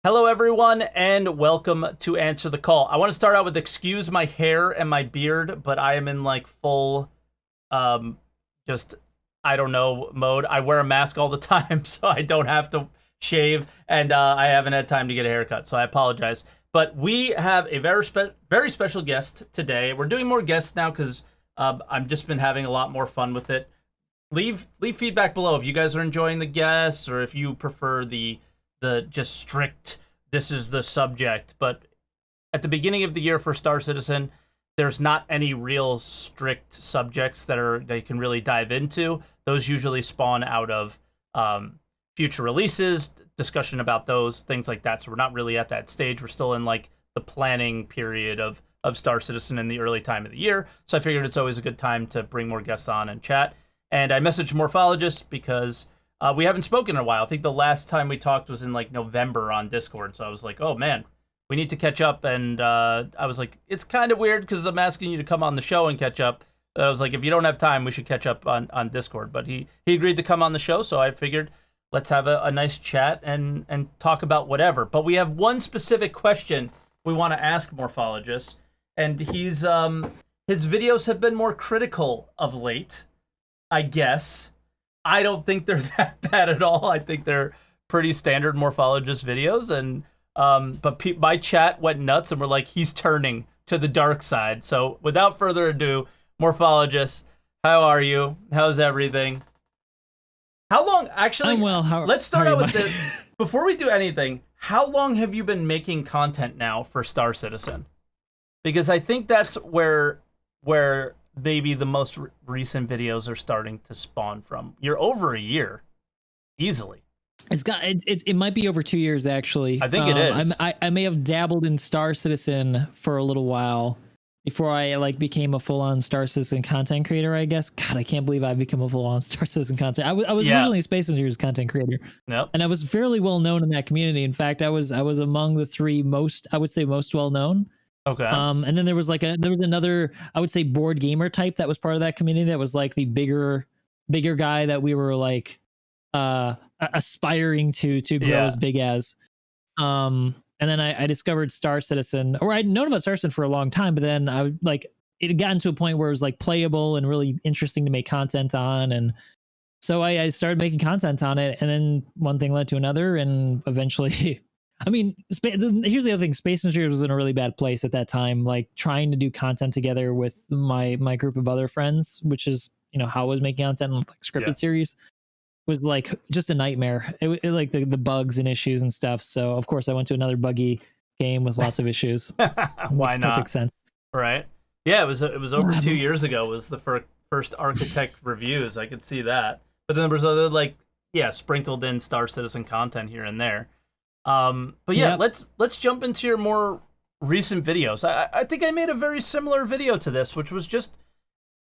Hello, everyone, and welcome to Answer the Call. I want to start out with excuse my hair and my beard, but I am in like full, um, just, I don't know, mode. I wear a mask all the time, so I don't have to shave, and I haven't had time to get a haircut, so I apologize. But we have a very special guest today. We're doing more guests now because I've just been having a lot more fun with it. Leave feedback below if you guys are enjoying the guests or if you prefer the just strict this is the subject. But at the beginning of the year for Star Citizen, there's not any real strict subjects that they can really dive into. Those usually spawn out of future releases, discussion about those, things like that. So we're not really at that stage. We're still in like the planning period of Star Citizen in the early time of the year. So I figured it's always a good time to bring more guests on and chat. And I messaged Morphologis because we haven't spoken in a while. I think the last time we talked was in like November on Discord. So I was like, oh man, we need to catch up. And I was like, it's kind of weird because I'm asking you to come on the show and catch up. I was like, if you don't have time, we should catch up on Discord. But he agreed to come on the show. So I figured let's have a nice chat and talk about whatever. But we have one specific question we want to ask Morphologis. And his videos have been more critical of late, I guess. I don't think they're that bad at all. I think they're pretty standard Morphologis videos. And but my chat went nuts and we're like, he's turning to the dark side. So without further ado, Morphologis, how are you? How's everything? How long? Actually, I'm well. Let's start out with this. Before we do anything, how long have you been making content now for Star Citizen? Because I think that's where maybe the most recent videos are starting to spawn from. You're over a year, easily. It might be over 2 years actually. I think it is. I may have dabbled in Star Citizen for a little while before I like became a full-on Star Citizen content creator. I guess. God, I can't believe I've become a full-on Star Citizen content. I was originally a Space Engineers content creator. Yep. And I was fairly well known in that community. In fact, I was among the three most well known. Okay. And then there was another, I would say, board gamer type that was part of that community that was like the bigger guy that we were like aspiring to grow as big as. And then I discovered Star Citizen, or I'd known about Star Citizen for a long time, but then it had gotten to a point where it was like playable and really interesting to make content on. And so I started making content on it, and then one thing led to another, and eventually I mean, here's the other thing. Space Engineers was in a really bad place at that time, like trying to do content together with my group of other friends, which is, how I was making content in like scripted series, was like just a nightmare. It like the bugs and issues and stuff. So of course I went to another buggy game with lots of issues. Why not? Perfect sense. Right. Yeah, it was over 2 years ago was the first Architect reviews. I could see that. But then there was other sprinkled in Star Citizen content here and there. But yeah, let's jump into your more recent videos. I think I made a very similar video to this, which was just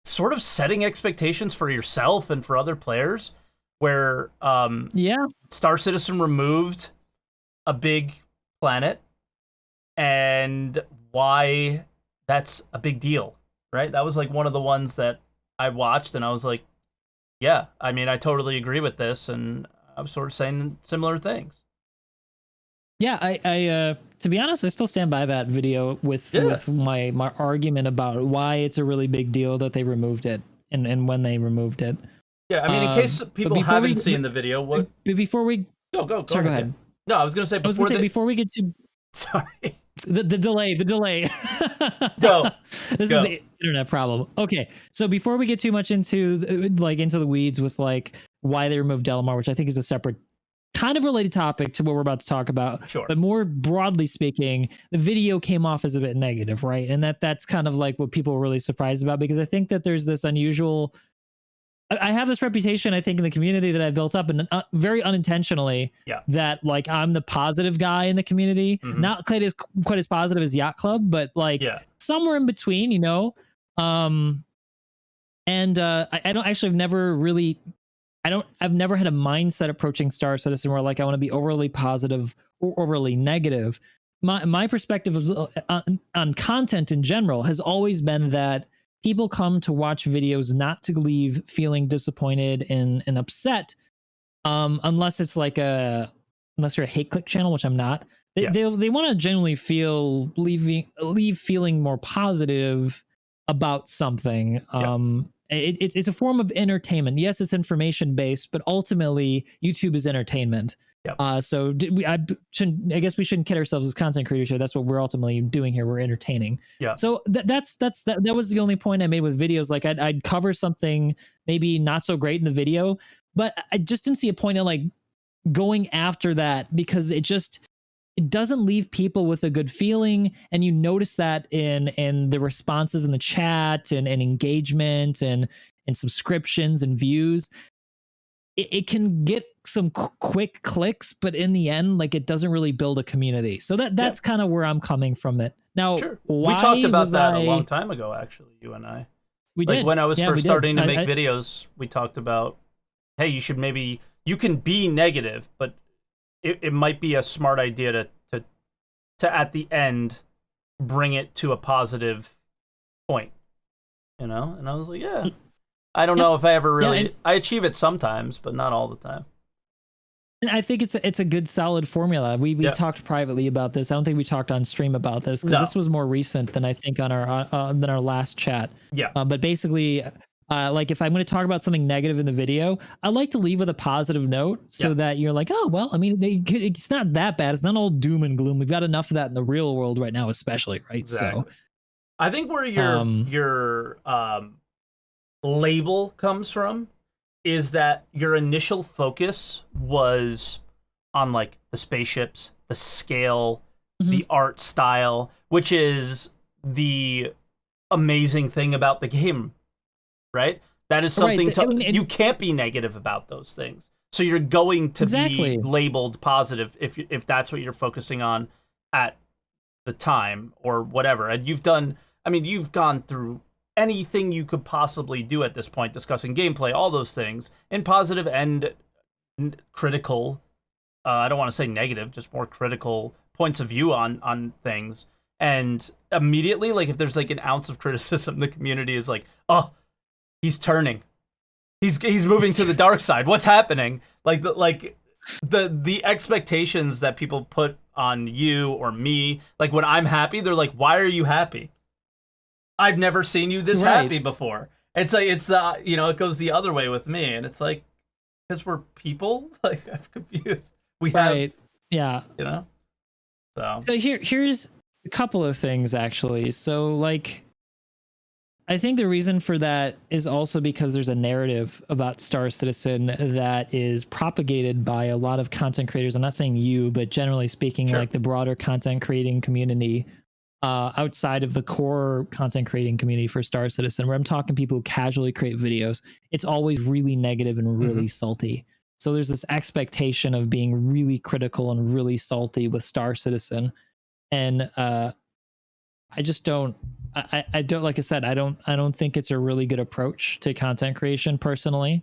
sort of setting expectations for yourself and for other players, where Star Citizen removed a big planet and why that's a big deal, right? That was like one of the ones that I watched and I was like, yeah, I mean, I totally agree with this, and I was sort of saying similar things. Yeah, I to be honest, I still stand by that video with my argument about why it's a really big deal that they removed it and when they removed it. Yeah, I mean, in case people haven't seen the video, what? Before we go ahead. No, I was gonna say before we get to sorry the delay. Go. This is the internet problem. Okay, so before we get too much into the weeds with like why they removed Delamar, which I think is a separate kind of related topic to what we're about to talk about. Sure. But more broadly speaking, the video came off as a bit negative, right? And that's kind of like what people were really surprised about, because I think that there's this unusual, I have this reputation, I think, in the community that I built up, and very unintentionally, that like I'm the positive guy in the community, not quite as positive as Yacht Club, but like somewhere in between, and I don't actually, I've never had a mindset approaching Star Citizen where like I want to be overly positive or overly negative. My perspective on content in general has always been that people come to watch videos not to leave feeling disappointed and upset, unless it's like a unless you're a hate click channel, which I'm not. Yeah. They want to generally leave feeling more positive about something. It's a form of entertainment. Yes, it's information based, but ultimately YouTube is entertainment. Yeah. So I guess we shouldn't kid ourselves as content creators here. That's what we're ultimately doing here. We're entertaining. Yeah. So that was the only point I made with videos. Like I'd cover something maybe not so great in the video, but I just didn't see a point in like going after that, because it doesn't leave people with a good feeling. And you notice that in the responses in the chat and engagement and subscriptions and views. It can get some quick clicks, but in the end, like, it doesn't really build a community. So that's kind of where I'm coming from it. Now, sure. We talked about that a long time ago, actually, you and I. We did. When I was first starting to make videos, we talked about, hey, you can be negative, but it might be a smart idea to at the end bring it to a positive point, And I was like, yeah. I don't know if I ever really I achieve it sometimes, but not all the time. And I think it's a good solid formula. We talked privately about this. I don't think we talked on stream about this, because this was more recent than I think on our last chat. Yeah. But basically, like, if I'm going to talk about something negative in the video, I like to leave with a positive note, so that you're like, oh well, I mean, it's not that bad. It's not all doom and gloom. We've got enough of that in the real world right now, especially, right? Exactly. So I think where your label comes from is that your initial focus was on like the spaceships, the scale, the art style, which is the amazing thing about the game, right? That is something you can't be negative about those things. So you're going to be labeled positive if that's what you're focusing on at the time or whatever. And you've gone through anything you could possibly do at this point, discussing gameplay, all those things, in positive and critical, I don't want to say negative, just more critical points of view on things. And immediately, like, if there's like an ounce of criticism, the community is like, oh, he's turning. He's moving to the dark side. What's happening? The expectations that people put on you or me, like when I'm happy, they're like, why are you happy? I've never seen you this happy before. It's like, it goes the other way with me. And it's like, because we're people, like, I'm confused. We have, So here's a couple of things, actually. So, like, I think the reason for that is also because there's a narrative about Star Citizen that is propagated by a lot of content creators. I'm not saying you, but generally speaking, like the broader content creating community, outside of the core content creating community for Star Citizen, where I'm talking people who casually create videos. It's always really negative and really salty. So there's this expectation of being really critical and really salty with Star Citizen. And I just don't, I don't, like I said, I don't think it's a really good approach to content creation personally.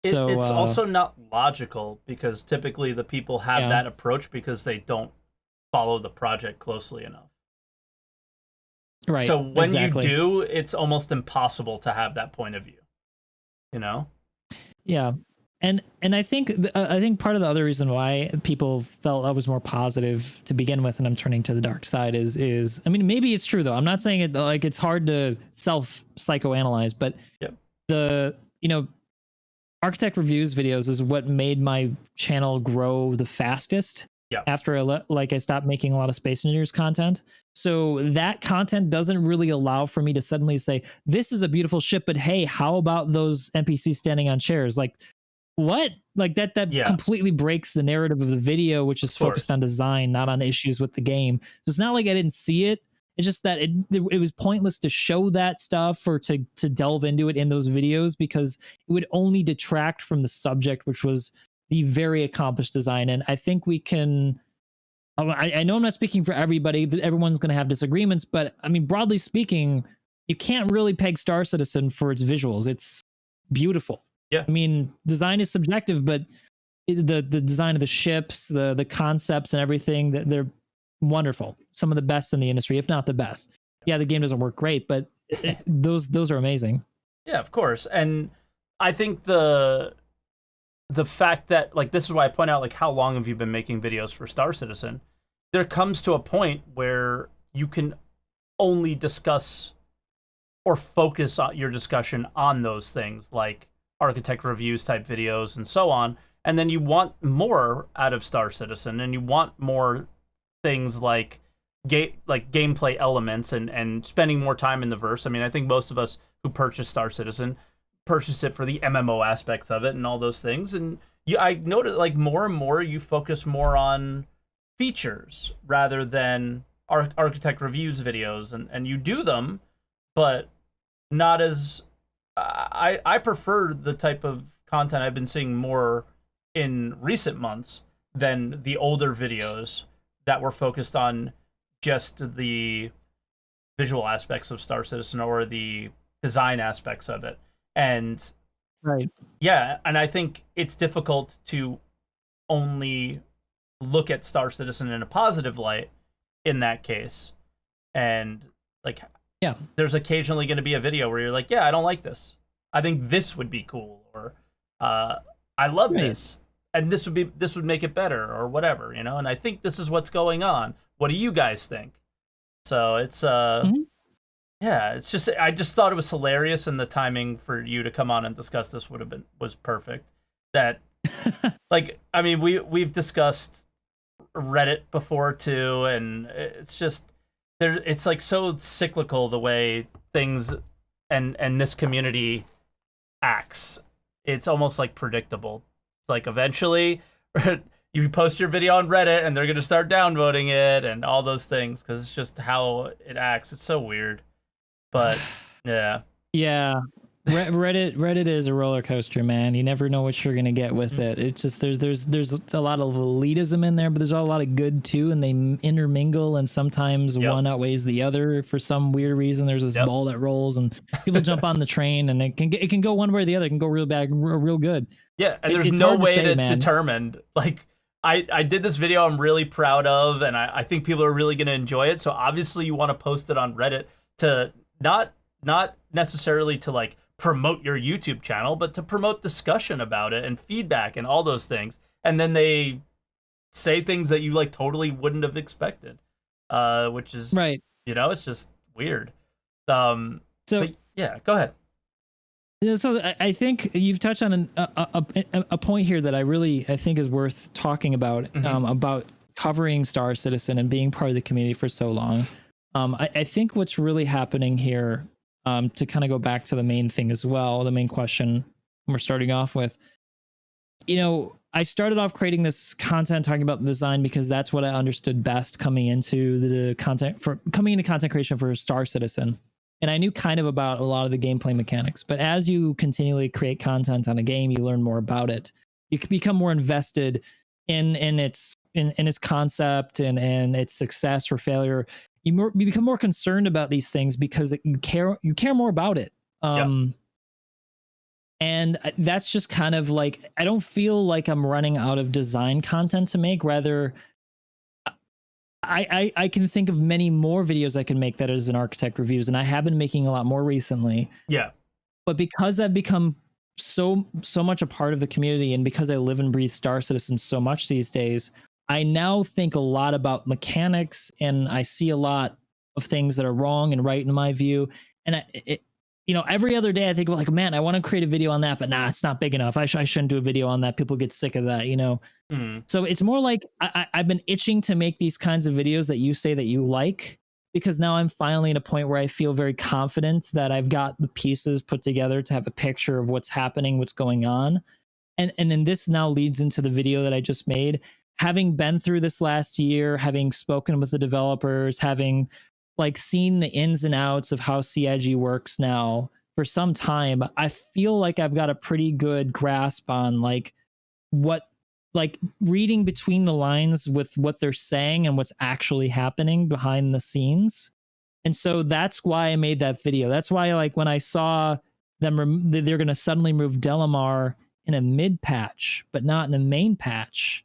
So it's also not logical, because typically the people have that approach because they don't follow the project closely enough. Right. So when you do, it's almost impossible to have that point of view, Yeah. And I think part of the other reason why people felt I was more positive to begin with, and I'm turning to the dark side, is I mean, maybe it's true though. I'm not saying it like it's hard to self psychoanalyze, but the Architect Reviews videos is what made my channel grow the fastest. Yeah. After I stopped making a lot of Space Invaders content. So that content doesn't really allow for me to suddenly say, this is a beautiful ship, but hey, how about those NPCs standing on chairs? Like, what? Like that completely breaks the narrative of the video, which is focused on design, not on issues with the game. So it's not like I didn't see it. It's just that it was pointless to show that stuff or to delve into it in those videos, because it would only detract from the subject, which was the very accomplished design. And I think we can, I know I'm not speaking for everybody, everyone's going to have disagreements, but I mean, broadly speaking, you can't really peg Star Citizen for its visuals. It's beautiful. Yeah. I mean, design is subjective, but the design of the ships, the concepts and everything, they're wonderful. Some of the best in the industry, if not the best. Yeah, the game doesn't work great, but those are amazing. Yeah, of course. And I think the fact that, like, this is why I point out, like, how long have you been making videos for Star Citizen? There comes to a point where you can only discuss or focus on your discussion on those things, like architect reviews type videos and so on. And then you want more out of Star Citizen, and you want more things like gameplay elements and spending more time in the verse. I mean, I think most of us who purchased Star Citizen purchased it for the MMO aspects of it and all those things. And I noticed, like, more and more you focus more on features rather than architect reviews videos, and you do them, but not as I prefer the type of content I've been seeing more in recent months than the older videos that were focused on just the visual aspects of Star Citizen or the design aspects of it. And Right. yeah, and I think it's difficult to only look at Star Citizen in a positive light in that case. And, like, Yeah. there's occasionally going to be a video where you're like, yeah, I don't like this. I think this would be cool, or I love Right. this, and this would make it better, or whatever, you know. And I think this is what's going on. What do you guys think? So it's Mhm. yeah, it's just, I just thought it was hilarious, and the timing for you to come on and discuss this was perfect. That, like, I mean, we've discussed Reddit before too, and it's just it's like so cyclical the way things and this community acts. It's almost like predictable. It's like eventually you post your video on Reddit and they're gonna start downvoting it and all those things, because it's just how it acts. It's so weird, but yeah. Yeah. Reddit is a roller coaster, man. You never know what you're gonna get with it. It's just there's a lot of elitism in there, but there's a lot of good too, and they intermingle, and sometimes Yep. one outweighs the other for some weird reason. There's this Yep. ball that rolls, and people jump on the train, and it can go one way or the other. It can go real bad, real good. Yeah, and It- there's it's no hard to way say, to man. determine. Like, I did this video I'm really proud of, and I think people are really going to enjoy it. So obviously you want to post it on Reddit to not necessarily to, like, promote your YouTube channel, but to promote discussion about it and feedback and all those things. And then they say things that you, like, totally wouldn't have expected, which is, Right. you know, it's just weird. So But yeah, go ahead. yeah, so I think you've touched on a point here that I think is worth talking about, about covering Star Citizen and being part of the community for so long. I think what's really happening here, to kind of go back to the main thing as well, the main question we're starting off with, you know, I started off creating this content talking about the design because that's what I understood best coming into content creation for Star Citizen. And I knew kind of about a lot of the gameplay mechanics, but as you continually create content on a game, you learn more about it. You can become more invested in its concept and its success or failure. You become more concerned about these things because you care more about it. And that's just kind of like, I don't feel like I'm running out of design content to make. Rather, I can think of many more videos I can make that is in architect reviews, and I have been making a lot more recently. Yeah. But because I've become so much a part of the community, and because I live and breathe Star Citizen so much these days, I now think a lot about mechanics, and I see a lot of things that are wrong and right in my view. And you know, every other day I think, like, man, I want to create a video on that, but nah, it's not big enough. I shouldn't do a video on that. People get sick of that, you know? So it's more like I've been itching to make these kinds of videos that you say that you like, because now I'm finally at a point where I feel very confident that I've got the pieces put together to have a picture of what's happening, what's going on. And then this now leads into the video that I just made. Having been through this last year, having spoken with the developers, having, like, seen the ins and outs of how CIG works now for some time, I feel like I've got a pretty good grasp on, like, what, like, reading between the lines with what they're saying and what's actually happening behind the scenes. And so that's why I made that video. That's why, like, when I saw them, they're going to suddenly move Delamar in a mid patch, but not in a main patch,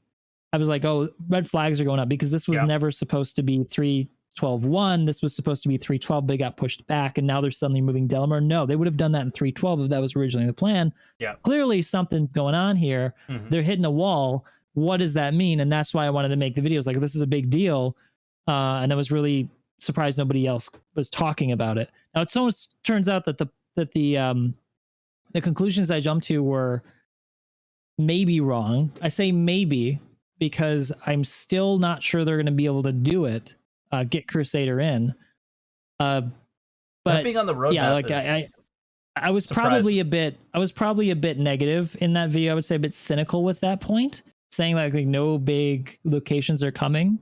I was like, oh, red flags are going up, because this was never supposed to be 3.12.1. This was supposed to be 3.12, but it got pushed back, and now they're suddenly moving Delamar. No, they would have done that in 3.12 if that was originally the plan. Yeah. Clearly something's going on here. They're hitting a wall. What does that mean? And that's why I wanted to make the videos. Like, this is a big deal. And I was really surprised nobody else was talking about it. Now, it almost turns out that the conclusions I jumped to were maybe wrong. I say maybe because I'm still not sure they're going to be able to do it. Get Crusader in. But that being on the roadmap, yeah, like I was probably a bit negative in that video. I would say a bit cynical with that point, saying like no big locations are coming.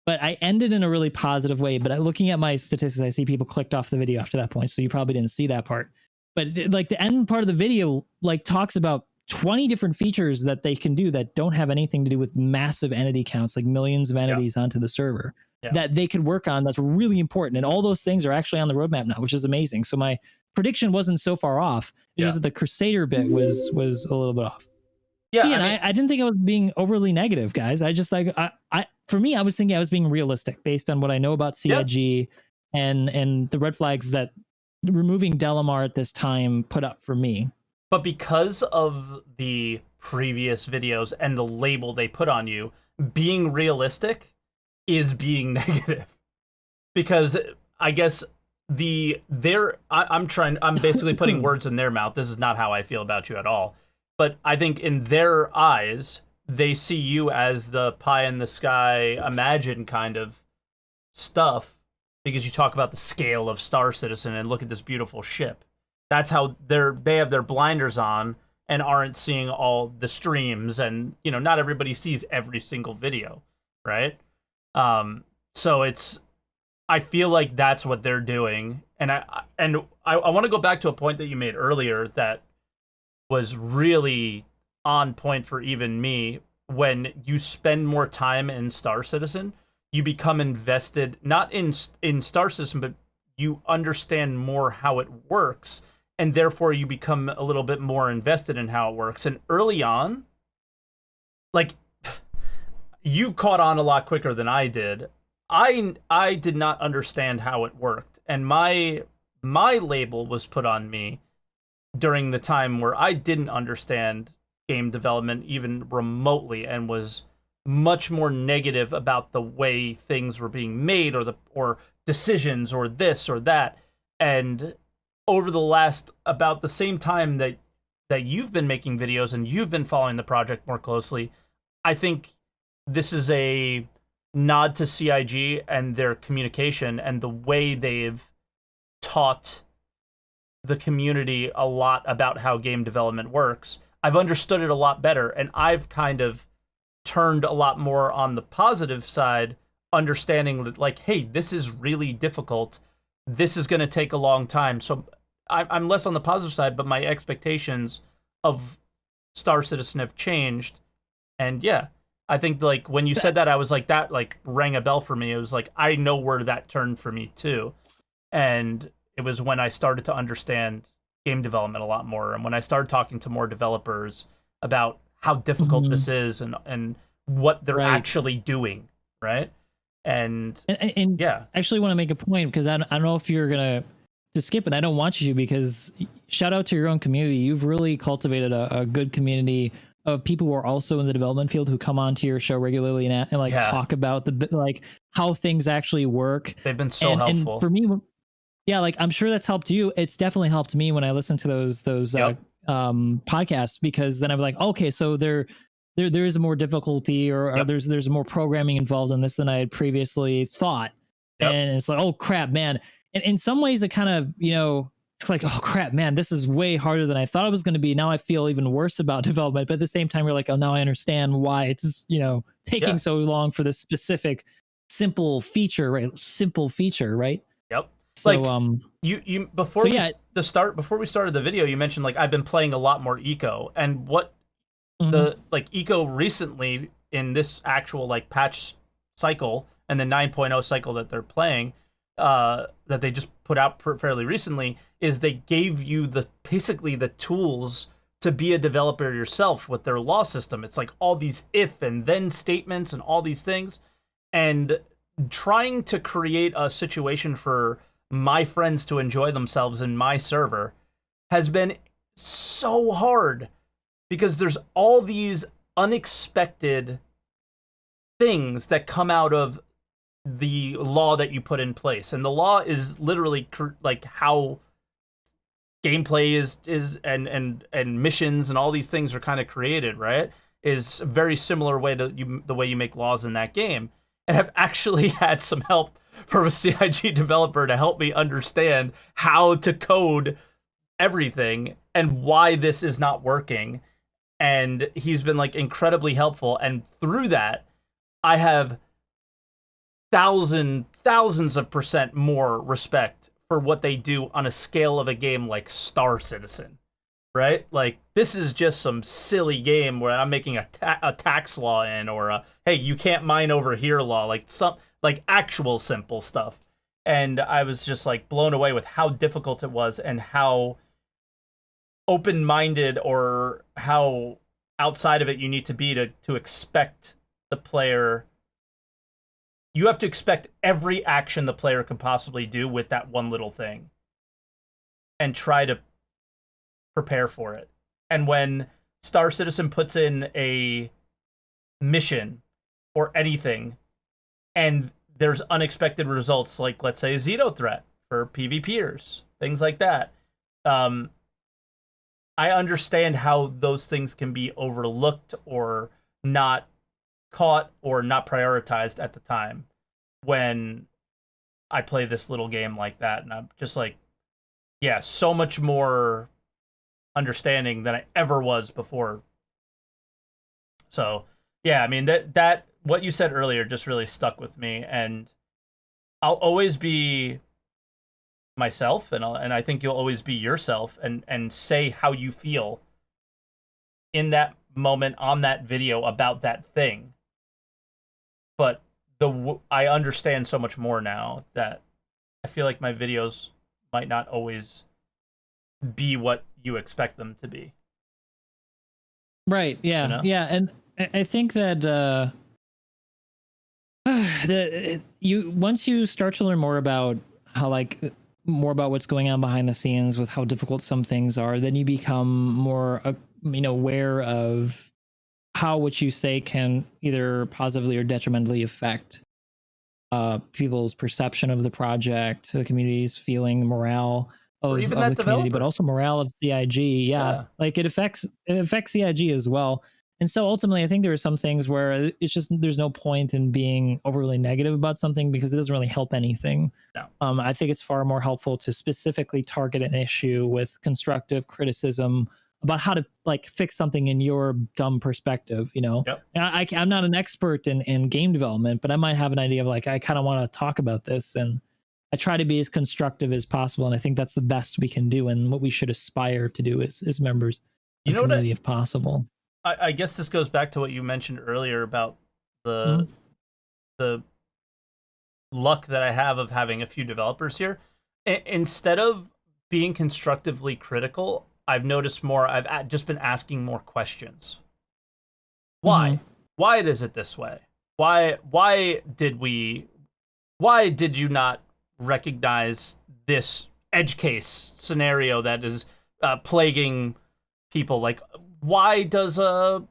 But I ended in a really positive way. But looking at my statistics, I see people clicked off the video after that point. So you probably didn't see that part. But like the end part of the video, like talks about 20 different features that they can do that don't have anything to do with massive entity counts, like millions of entities onto the server that they could work on. That's really important. And all those things are actually on the roadmap now, which is amazing. So my prediction wasn't so far off. It's just that the Crusader bit was a little bit off. Yeah, so, I didn't think I was being overly negative, guys. I just like for me, I was thinking I was being realistic based on what I know about CIG and the red flags that removing Delamar at this time put up for me. But because of the previous videos and the label they put on you, being realistic is being negative. Because I guess I'm basically putting words in their mouth. This is not how I feel about you at all. But I think in their eyes, they see you as the pie in the sky, imagine kind of stuff, because you talk about the scale of Star Citizen and look at this beautiful ship. That's how they have their blinders on and aren't seeing all the streams, and not everybody sees every single video, right? So I feel like that's what they're doing, and I want to go back to a point that you made earlier that was really on point for even me. When you spend more time in Star Citizen, you become invested, not in Star Citizen, but you understand more how it works, and therefore you become a little bit more invested in how it works. And early on, like, you caught on a lot quicker than I did. I did not understand how it worked, and my label was put on me during the time where I didn't understand game development even remotely, and was much more negative about the way things were being made, or decisions, or this or that. And over the last, about the same time that you've been making videos and you've been following the project more closely, I think this is a nod to CIG and their communication and the way they've taught the community a lot about how game development works. I've understood it a lot better, and I've kind of turned a lot more on the positive side, understanding that, like, hey, this is really difficult. This is going to take a long time. So I'm less on the positive side, but my expectations of Star Citizen have changed. And yeah, I think like when you said that, I was like, that like rang a bell for me. It was like, I know where that turned for me too. And it was when I started to understand game development a lot more, and when I started talking to more developers about how difficult this is and what they're actually doing, right? And yeah, I actually want to make a point, because I don't know if you're gonna skip it. I don't want you to, because shout out to your own community. You've really cultivated a good community of people who are also in the development field, who come onto your show regularly and talk about like how things actually work. They've been so helpful. And for me, yeah, like I'm sure that's helped you. It's definitely helped me when I listen to those podcasts, because then I'm like, okay, so there is more difficulty, or there's more programming involved in this than I had previously thought. And it's like, oh crap, man. And in some ways it kind of, it's like, oh crap, man, this is way harder than I thought it was going to be. Now I feel even worse about development, but at the same time, you're like, oh, now I understand why it's, taking so long for this specific simple feature, right? Simple feature, right? Yep. So, like, you before we started the video, you mentioned like I've been playing a lot more eco, and what the like eco recently in this actual like patch cycle and the 9.0 cycle that they're playing, that they just put out fairly recently, is they gave you basically the tools to be a developer yourself with their law system. It's like all these if and then statements and all these things, and trying to create a situation for my friends to enjoy themselves in my server has been so hard because there's all these unexpected things that come out of the law that you put in place, and the law is literally like how gameplay is and missions and all these things are kind of created, right? Is a very similar way to the way you make laws in that game. And I've actually had some help from a CIG developer to help me understand how to code everything and why this is not working. And he's been like incredibly helpful. And through that, I have thousands of percent more respect for what they do on a scale of a game like Star Citizen, right? Like, this is just some silly game where I'm making a tax law in, or a, hey, you can't mine over here law, like some like actual simple stuff. And I was just like blown away with how difficult it was and how open-minded or how outside of it you need to be to expect the player. You have to expect every action the player can possibly do with that one little thing and try to prepare for it. And when Star Citizen puts in a mission or anything and there's unexpected results, like let's say a Zeto threat for PvPers, things like that, I understand how those things can be overlooked or not caught or not prioritized at the time when I play this little game like that. And I'm just like, yeah, so much more understanding than I ever was before. So yeah, I mean, that what you said earlier just really stuck with me, and I'll always be myself, and I think you'll always be yourself, and say how you feel in that moment on that video about that thing. But I understand so much more now that I feel like my videos might not always be what you expect them to be. Right. Yeah. You know? Yeah. And I think that once you start to learn more about how, like, more about what's going on behind the scenes with how difficult some things are, then you become more aware of how what you say can either positively or detrimentally affect people's perception of the project, the community's feeling, morale of the community, developer. but also morale of CIG. Yeah. Like it affects CIG as well. And so ultimately, I think there are some things where it's just there's no point in being overly negative about something because it doesn't really help anything. No. I think it's far more helpful to specifically target an issue with constructive criticism about how to like fix something in your dumb perspective, you know. Yep. And I'm not an expert in game development, but I might have an idea of like I kind of want to talk about this, and I try to be as constructive as possible. And I think that's the best we can do, and what we should aspire to do as members of the community, if possible. I guess this goes back to what you mentioned earlier about the luck that I have of having a few developers here. Instead of being constructively critical, I've noticed more. I've just been asking more questions. Why? Mm-hmm. Why is it this way? Why did you not recognize this edge case scenario that is plaguing people? Like, why does I'm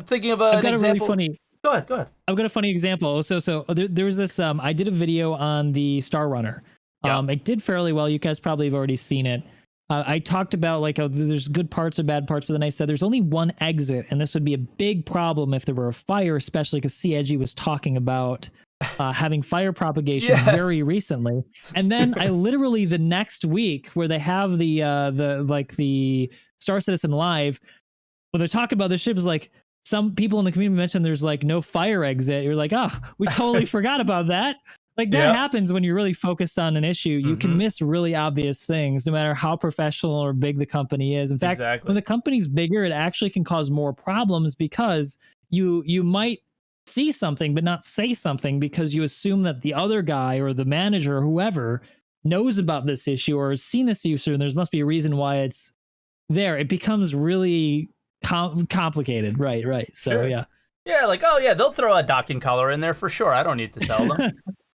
thinking of an example. Really funny. Go ahead. I've got a funny example. So there was this. I did a video on the Star Runner. It did fairly well. You guys probably have already seen it. I talked about like there's good parts or bad parts, but then I said there's only one exit, and this would be a big problem if there were a fire, especially because CIG was talking about having fire propagation very recently. And then I literally the next week where they have the Star Citizen Live, when they're talking about this ship, is like some people in the community mentioned there's like no fire exit. You're like, oh, we totally forgot about that. Like that happens when you're really focused on an issue. You can miss really obvious things, no matter how professional or big the company is. In fact, when the company's bigger, it actually can cause more problems because you might see something but not say something because you assume that the other guy or the manager or whoever knows about this issue or has seen this issue, and there must be a reason why it's there. It becomes really complicated. Right. So yeah. Yeah, like, oh yeah, they'll throw a docking collar in there for sure. I don't need to tell them.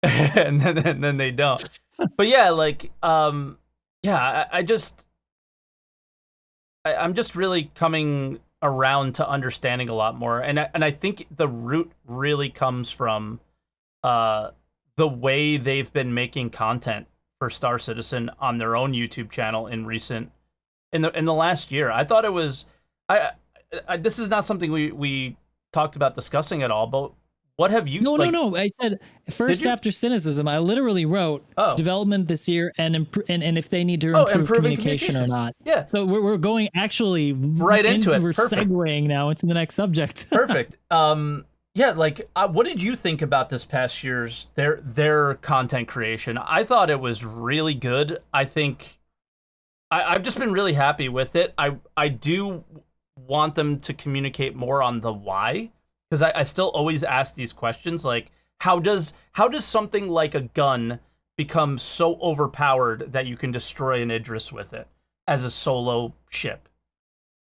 And then they don't. But yeah, like, yeah, I'm just really coming around to understanding a lot more, and I think the root really comes from uh the way they've been making content for Star Citizen on their own YouTube channel in the last year. I thought it was I, this is not something we talked about discussing at all, but what have you No, like? no. I said first you? after cynicism. I literally wrote Oh, development this year and if they need to oh, improve improving communication or communications. not. Yeah, So we're going actually right into it. we're Perfect. segueing now into the next subject. Perfect. Yeah, like, what did you think about this past year's their content creation? I thought it was really good. I think I've just been really happy with it. I do want them to communicate more on the why, because I still always ask these questions, like how does something like a gun become so overpowered that you can destroy an Idris with it as a solo ship?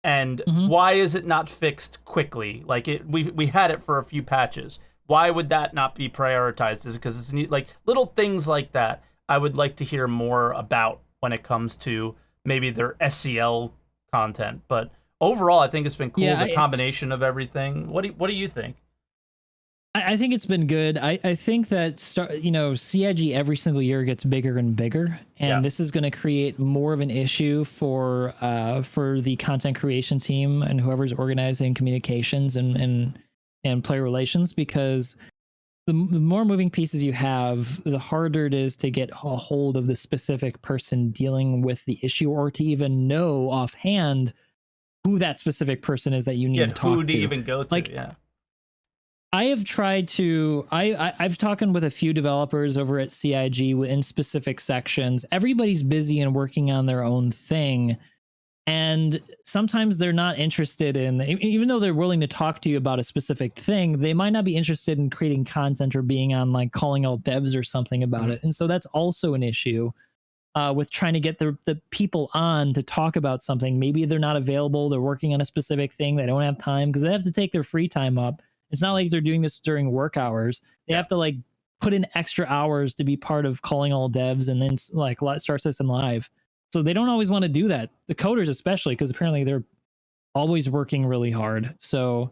And Mhm. why is it not fixed quickly? Like, we had it for a few patches. Why would that not be prioritized? Is it because it's neat? Like, little things like that I would like to hear more about when it comes to maybe their SCL content. But overall, I think it's been cool, Yeah, the combination of everything. What do you think? I think it's been good. I think that CIG every single year gets bigger and bigger, Yeah. and this is going to create more of an issue for the content creation team and whoever's organizing communications and player relations, because the more moving pieces you have, the harder it is to get a hold of the specific person dealing with the issue, or to even know offhand who that specific person is that you need Yeah, to who talk do you to. even go to? Like, Yeah. I have tried to. I've talked with a few developers over at CIG in specific sections. Everybody's busy and working on their own thing, and sometimes they're not interested in. Even though they're willing to talk to you about a specific thing, they might not be interested in creating content or being on like calling out devs or something about it. And so that's also an issue with trying to get the people on to talk about something. Maybe they're not available. They're working on a specific thing. They don't have time because they have to take their free time up. It's not like they're doing this during work hours. They have to like put in extra hours to be part of calling all devs and then like Star Citizen Live. So they don't always want to do that. The coders especially, because apparently they're always working really hard. So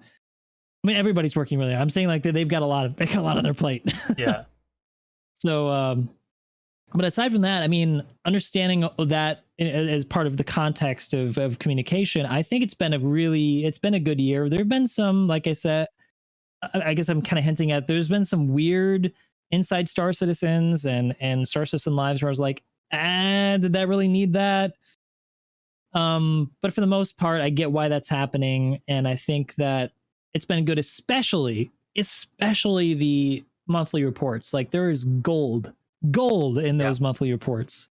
I mean, everybody's working really hard. I'm saying like they've got a lot on their plate. Yeah. So but aside from that, I mean, understanding that as part of the context of communication, I think it's been a good year. There have been some, like I said, I guess I'm kind of hinting at, there's been some weird inside Star Citizens and Star Citizen Lives where I was like, did that really need that? But for the most part, I get why that's happening, and I think that it's been good, especially the monthly reports. Like, there is gold in those monthly reports.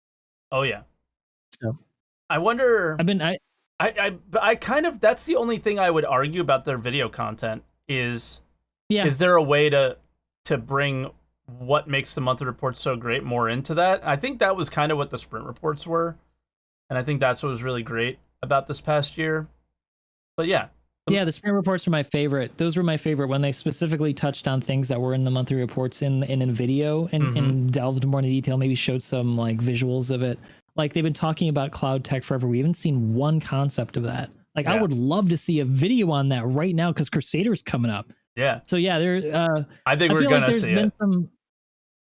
Oh yeah. So I wonder. I kind of, that's the only thing I would argue about their video content is yeah. is there a way to bring what makes the monthly reports so great more into that? I think that was kind of what the sprint reports were, and I think that's what was really great about this past year. But yeah. The sprint reports were my favorite. Those were my favorite when they specifically touched on things that were in the monthly reports in video and delved more into detail, maybe showed some like visuals of it. Like, they've been talking about cloud tech forever. We haven't seen one concept of that. Like, I would love to see a video on that right now because Crusader's coming up. Yeah. So yeah, I think we're gonna there's see been it. some.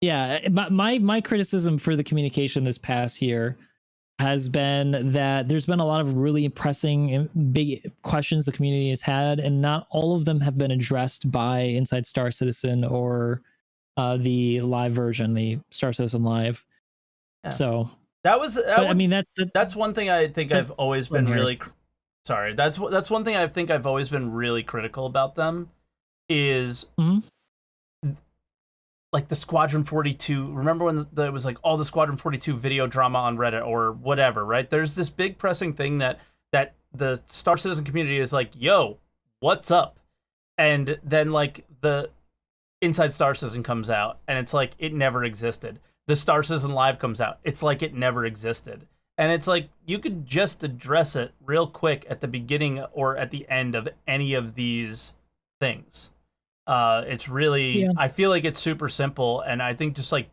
Yeah, my criticism for the communication this past year has been that there's been a lot of really pressing big questions the community has had, and not all of them have been addressed by Inside Star Citizen or the live version, the Star Citizen Live. Yeah. So I mean, that's one thing I think I've always been really sorry. That's one thing I think I've always been really critical about them is like the Squadron 42. Remember when it was like all the Squadron 42 video drama on Reddit or whatever, right? There's this big pressing thing that the Star Citizen community is like, yo, what's up? And then like the Inside Star Citizen comes out and it's like it never existed. The Star Citizen Live comes out. It's like it never existed. And it's like you could just address it real quick at the beginning or at the end of any of these things. It's really, Yeah. I feel like it's super simple, and I think just like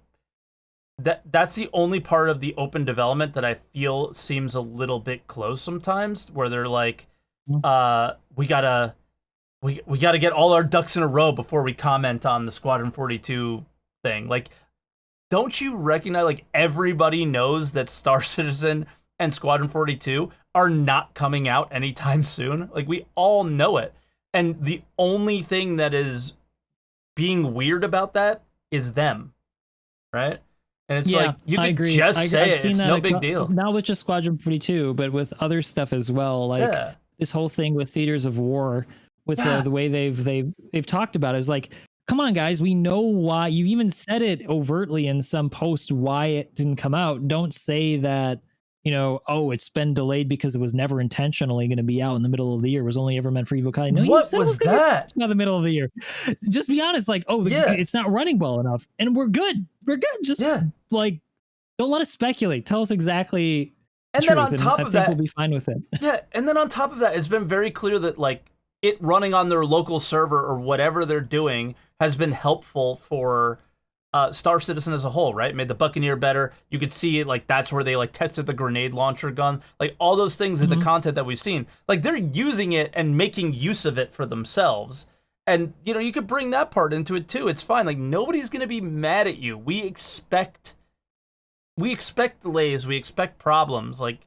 that's the only part of the open development that I feel seems a little bit close sometimes, where they're like, Mhm. we gotta we gotta get all our ducks in a row before we comment on the Squadron 42 thing. Like, don't you recognize, like, everybody knows that Star Citizen and Squadron 42 are not coming out anytime soon? Like, we all know it. And the only thing that is being weird about that is them, right? And it's Yeah, like, you I could agree. just say I've it. seen It's that no big deal. not with just Squadron 42, but with other stuff as well. Like Yeah. this whole thing with theaters of war, with Yeah. the way they've talked about it, is like, come on, guys, we know why. You even said it overtly in some post why it didn't come out. Don't say that, oh, it's been delayed because it was never intentionally going to be out in the middle of the year. It was only ever meant for Evo Con. No, you What said it was was going to be that? by the middle of the year. Just be honest, like, oh, Yeah. it's not running well enough, and we're good. We're good. Just Yeah. like, don't let us speculate. Tell us exactly the And then truth, on top I of think that, we'll be fine with it. yeah, and then on top of that, it's been very clear that, like, it running on their local server or whatever they're doing has been helpful for Star Citizen as a whole, right? Made the Buccaneer better. You could see it, like, that's where they, like, tested the grenade launcher gun. Like, all those things in the content that we've seen. Like, they're using it and making use of it for themselves. And, you could bring that part into it, too. It's fine. Like, nobody's going to be mad at you. We expect delays, we expect problems. Like,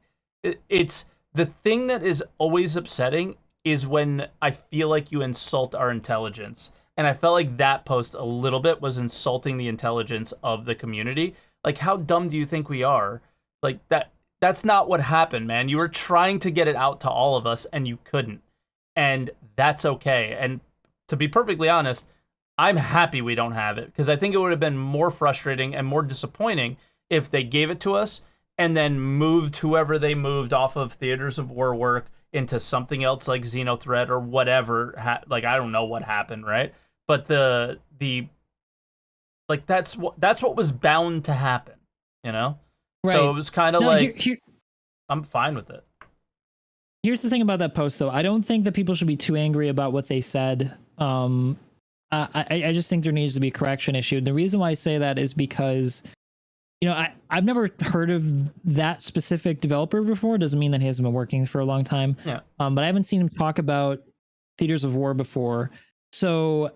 it's the thing that is always upsetting is when I feel like you insult our intelligence. And I felt like that post a little bit was insulting the intelligence of the community. Like, how dumb do you think we are? Like, that's not what happened, man. You were trying to get it out to all of us and you couldn't. And that's okay. And to be perfectly honest, I'm happy we don't have it, because I think it would have been more frustrating and more disappointing if they gave it to us and then moved whoever they moved off of Theaters of War work into something else like Xenothreat or whatever. Like, I don't know what happened, right? But the like, that's what was bound to happen, Right. So it was kind of like, I'm fine with it. Here's the thing about that post, though. I don't think that people should be too angry about what they said. I just think there needs to be a correction issued. The reason why I say that is because, I've never heard of that specific developer before. Doesn't mean that he hasn't been working for a long time. Yeah. But I haven't seen him talk about Theaters of War before. So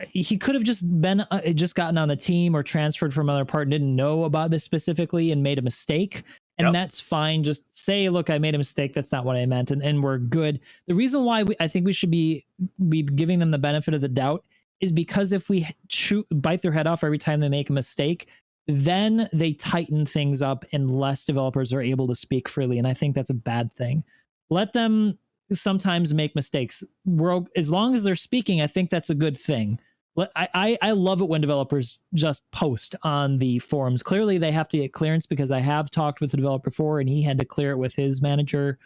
he could have just been just gotten on the team or transferred from another part and didn't know about this specifically and made a mistake. And that's fine. Just say, look, I made a mistake. That's not what I meant. And we're good. The reason why I think we should be giving them the benefit of the doubt is because if we bite their head off every time they make a mistake, then they tighten things up and less developers are able to speak freely. And I think that's a bad thing. Let them sometimes make mistakes. As long as they're speaking, I think that's a good thing. I love it when developers just post on the forums. Clearly, they have to get clearance, because I have talked with the developer before, and he had to clear it with his manager,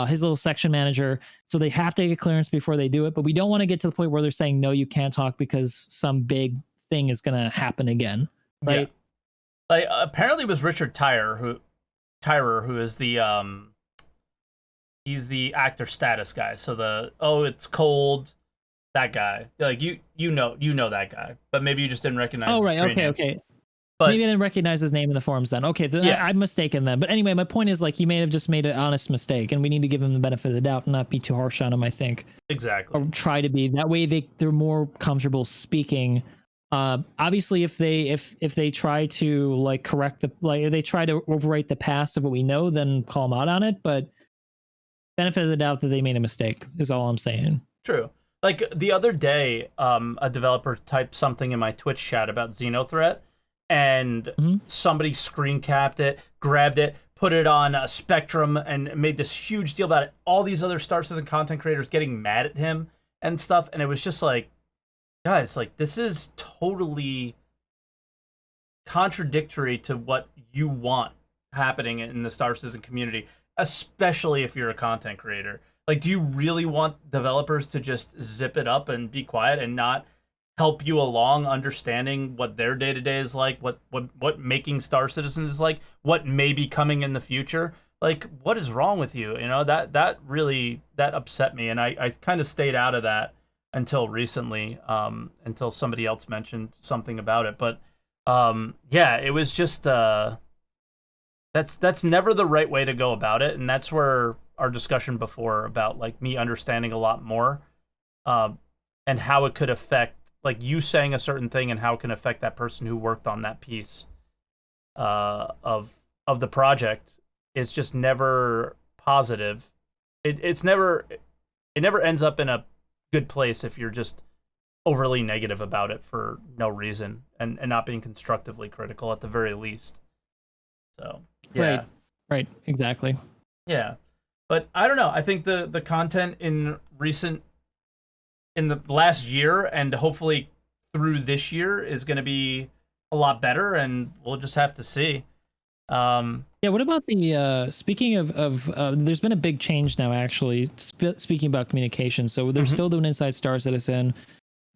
his little section manager. So they have to get clearance before they do it. But we don't want to get to the point where they're saying, no, you can't talk because some big thing is going to happen again. Right? Yeah. Like, apparently it was Richard Tyrer who is the he's the actor status guy. So it's cold, that guy. Like, you know that guy, but maybe you just didn't recognize. Oh, right. His name. Okay. But maybe I didn't recognize his name in the forums then. Okay, I'm mistaken then. But anyway, my point is, like, he may have just made an honest mistake, and we need to give him the benefit of the doubt and not be too harsh on him, I think. Exactly. Or try to be. That way they're more comfortable speaking. Obviously, if they try to, like, they try to overwrite the past of what we know, then call them out on it. But benefit of the doubt that they made a mistake is all I'm saying. True. Like, the other day, a developer typed something in my Twitch chat about Xenothreat, and somebody screen capped it, grabbed it, put it on a Spectrum, and made this huge deal about it. All these other Star Citizen content creators getting mad at him and stuff, and it was just like, guys, like, this is totally contradictory to what you want happening in the Star Citizen community, especially if you're a content creator. Like, do you really want developers to just zip it up and be quiet and not help you along understanding what their day-to-day is like, what making Star Citizen is like, what may be coming in the future? Like, what is wrong with you? That really upset me, and I kind of stayed out of that until recently, until somebody else mentioned something about it. But yeah, it was just that's never the right way to go about it, and that's where our discussion before about like me understanding a lot more, and how it could affect like you saying a certain thing and how it can affect that person who worked on that piece of the project is just never positive. It never ends up in a good place if you're just overly negative about it for no reason and not being constructively critical at the very least. So yeah. Right, exactly. Yeah. But I don't know. I think the content in the last year and hopefully through this year is going to be a lot better, and we'll just have to see. Yeah, what about the speaking of there's been a big change now actually, speaking about communication. So they're still doing Inside Star Citizen.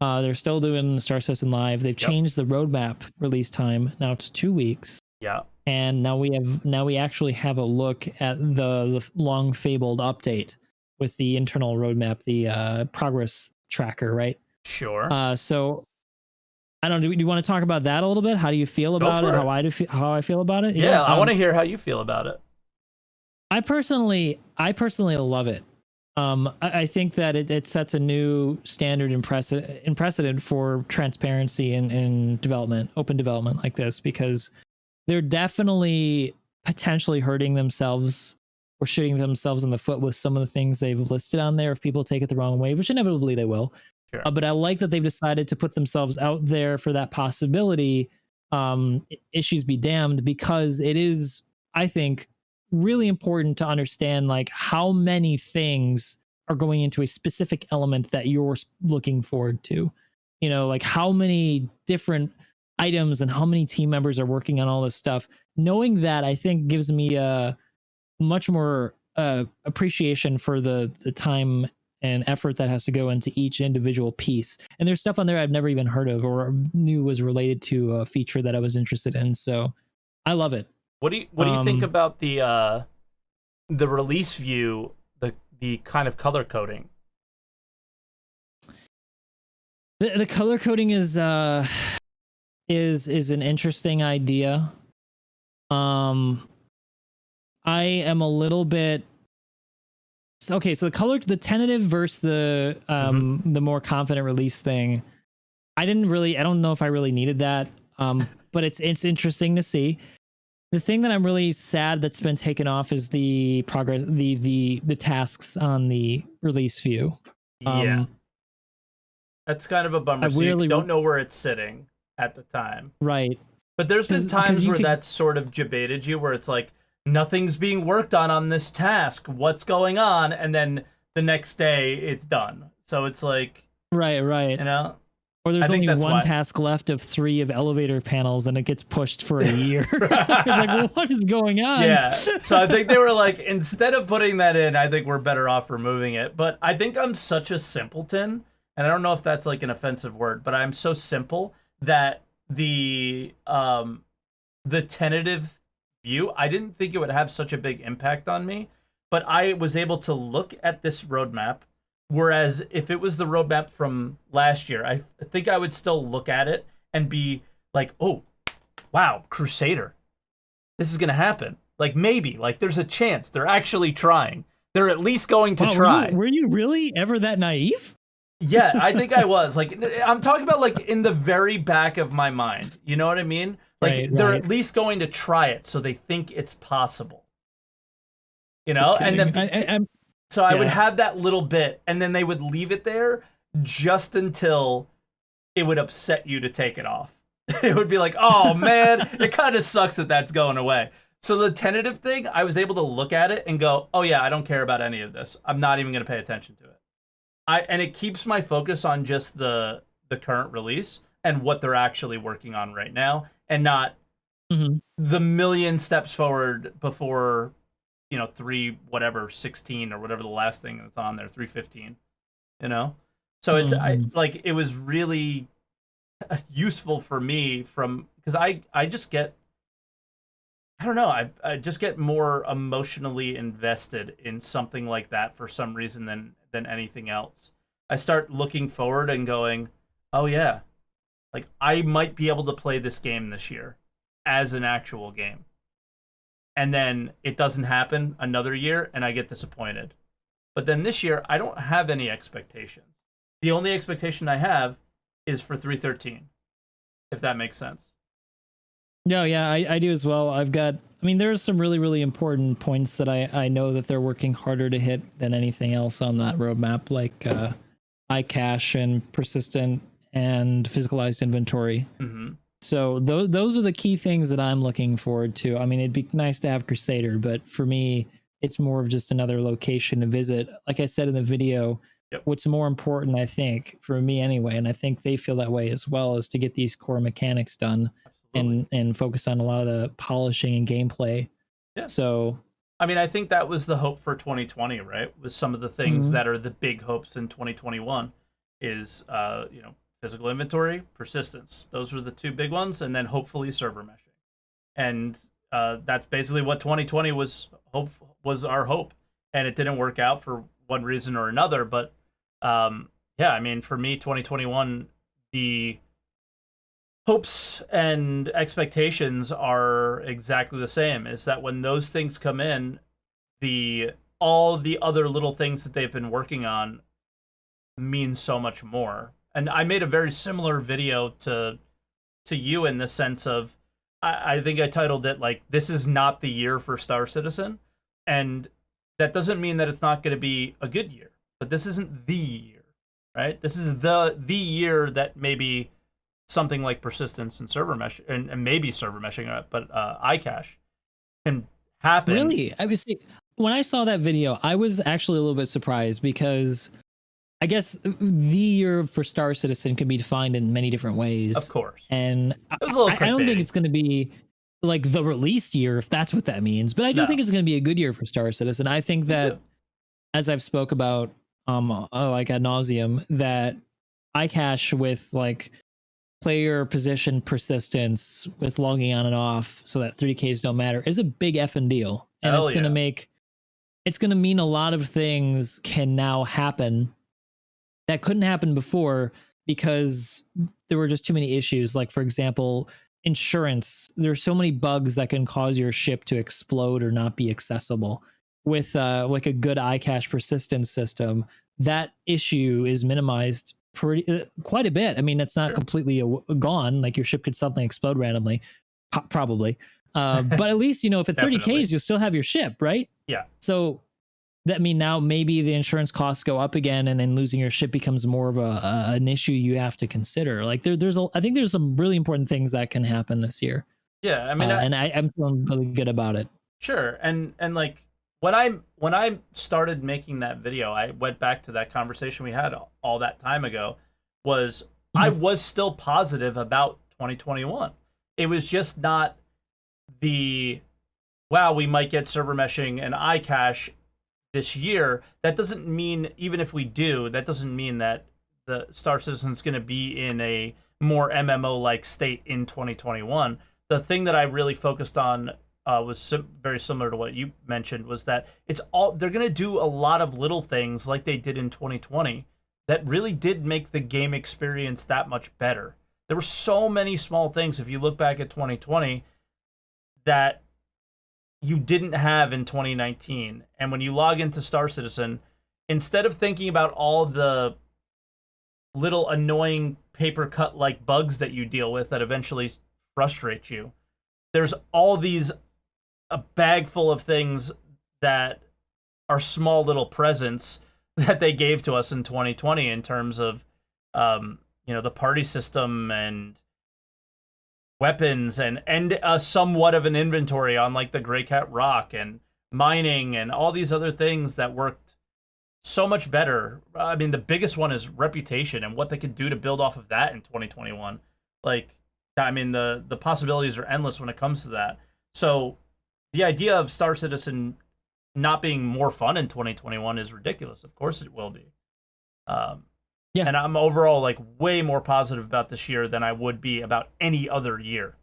They're still doing Star Citizen Live. They've changed the roadmap release time. Now it's 2 weeks. Yeah. And now we actually have a look at the long fabled update with the internal roadmap, the progress tracker, right? Sure. So I don't know. Do you want to talk about that a little bit? How do you feel about it? How I feel about it? Yeah, I want to hear how you feel about it. I personally love it. I think that it sets a new standard and precedent for transparency in development, open development like this, because they're definitely potentially hurting themselves or shooting themselves in the foot with some of the things they've listed on there if people take it the wrong way, which inevitably they will. Sure. But I like that they've decided to put themselves out there for that possibility. Issues be damned, because it is, I think, really important to understand like how many things are going into a specific element that you're looking forward to. You know, like how many different items and how many team members are working on all this stuff. Knowing that, I think, gives me a much more appreciation for the time and effort that has to go into each individual piece. And there's stuff on there I've never even heard of or knew was related to a feature that I was interested in. So I love it. What do you think about the release view, the kind of color coding? The color coding is an interesting idea. I am a little bit okay. So the tentative versus the more confident release thing. I don't know if I really needed that. But it's interesting to see. The thing that I'm really sad that's been taken off is the progress, the tasks on the release view. Yeah, that's kind of a bummer. So you don't know where it's sitting at the time, right? But there's been times where that's sort of debated you, where it's like nothing's being worked on this task. What's going on? And then the next day it's done. So it's like right. You know. Or there's only one task left of 3 of elevator panels, and it gets pushed for a year. Like, well, what is going on? Yeah. So I think they were like, instead of putting that in, I think we're better off removing it. But I think I'm such a simpleton, and I don't know if that's like an offensive word, but I'm so simple that the tentative view, I didn't think it would have such a big impact on me, but I was able to look at this roadmap. Whereas if it was the roadmap from last year, I think I would still look at it and be like, oh, wow, Crusader, this is going to happen. Like, maybe, like, there's a chance they're actually trying. They're at least going to try. Were you really ever that naive? Yeah, I think I was. Like, I'm talking about, like, in the very back of my mind. You know what I mean? Like, they're at least going to try it, so they think it's possible. You know? And then... So I would have that little bit, and then they would leave it there just until it would upset you to take it off. It would be like, oh, man, it kind of sucks that that's going away. So the tentative thing, I was able to look at it and go, oh, yeah, I don't care about any of this. I'm not even going to pay attention to it. And it keeps my focus on just the current release and what they're actually working on right now, and not the million steps forward before... 316 or whatever the last thing that's on there, 315, so it's it was really useful for me because I just get, I don't know, I just get more emotionally invested in something like that for some reason than anything else. I start looking forward and going, oh yeah, like I might be able to play this game this year as an actual game. And then it doesn't happen another year and I get disappointed. But then this year I don't have any expectations. The only expectation I have is for 313, if that makes sense. No, yeah, I do as well. I mean, there's some really, really important points that I know that they're working harder to hit than anything else on that roadmap, like iCache and persistent and physicalized inventory. Mm-hmm. So those are the key things that I'm looking forward to. I mean, it'd be nice to have Crusader, but for me, it's more of just another location to visit. Like I said in the video, Yep. what's more important, I think, for me anyway, and I think they feel that way as well, is to get these core mechanics done. Absolutely. And focus on a lot of the polishing and gameplay. Yeah. So I mean, I think that was the hope for 2020, right? Was some of the things that are the big hopes in 2021 is physical inventory, persistence. Those were the two big ones, and then hopefully server meshing. And that's basically what 2020 was our hope, and it didn't work out for one reason or another. But yeah, I mean, for me, 2021, the hopes and expectations are exactly the same. Is that when those things come in, all the other little things that they've been working on mean so much more. And I made a very similar video to you in the sense of I think I titled it like, this is not the year for Star Citizen. And that doesn't mean that it's not going to be a good year, but this isn't the year, right? This is the year that maybe something like persistence and server mesh and maybe server meshing, but iCache can happen. Really, when I saw that video, I was actually a little bit surprised because I guess the year for Star Citizen can be defined in many different ways. Of course. And It was a little I don't think it's going to be like the release year, if that's what that means. But I do think it's going to be a good year for Star Citizen. I think that, as I've spoke about like ad nauseum, that iCache with like player position persistence with logging on and off so that 3Ks don't matter is a big effing deal. And it's going to mean a lot of things can now happen that couldn't happen before because there were just too many issues. Like, for example, insurance. There's so many bugs that can cause your ship to explode or not be accessible. With like a good iCache persistence system, that issue is minimized quite a bit. I mean, it's not completely gone. Like your ship could suddenly explode randomly, probably. But at least, if at 30Ks, you'll still have your ship, right? Yeah. So that mean now maybe the insurance costs go up again, and then losing your ship becomes more of an issue you have to consider. Like I think there's some really important things that can happen this year. Yeah, I mean, I'm feeling really good about it. Sure, and like when I started making that video, I went back to that conversation we had all that time ago. I was still positive about 2021. It was just not the wow, we might get server meshing and iCache this year. That doesn't mean, even if we do, that doesn't mean that the Star Citizen's going to be in a more MMO-like state in 2021. The thing that I really focused on was very similar to what you mentioned, was that they're going to do a lot of little things like they did in 2020 that really did make the game experience that much better. There were so many small things, if you look back at 2020, that you didn't have in 2019. And when you log into Star Citizen, instead of thinking about all the little annoying paper cut like bugs that you deal with that eventually frustrate you, there's all these a bag full of things that are small little presents that they gave to us in 2020 in terms of the party system and weapons and somewhat of an inventory on like the Grey Cat Rock and mining and all these other things that worked so much better. I mean, the biggest one is reputation and what they could do to build off of that in 2021. Like, I mean, the possibilities are endless when it comes to that. So the idea of Star Citizen not being more fun in 2021 is ridiculous. Of course it will be. Yeah. And I'm overall like way more positive about this year than I would be about any other year.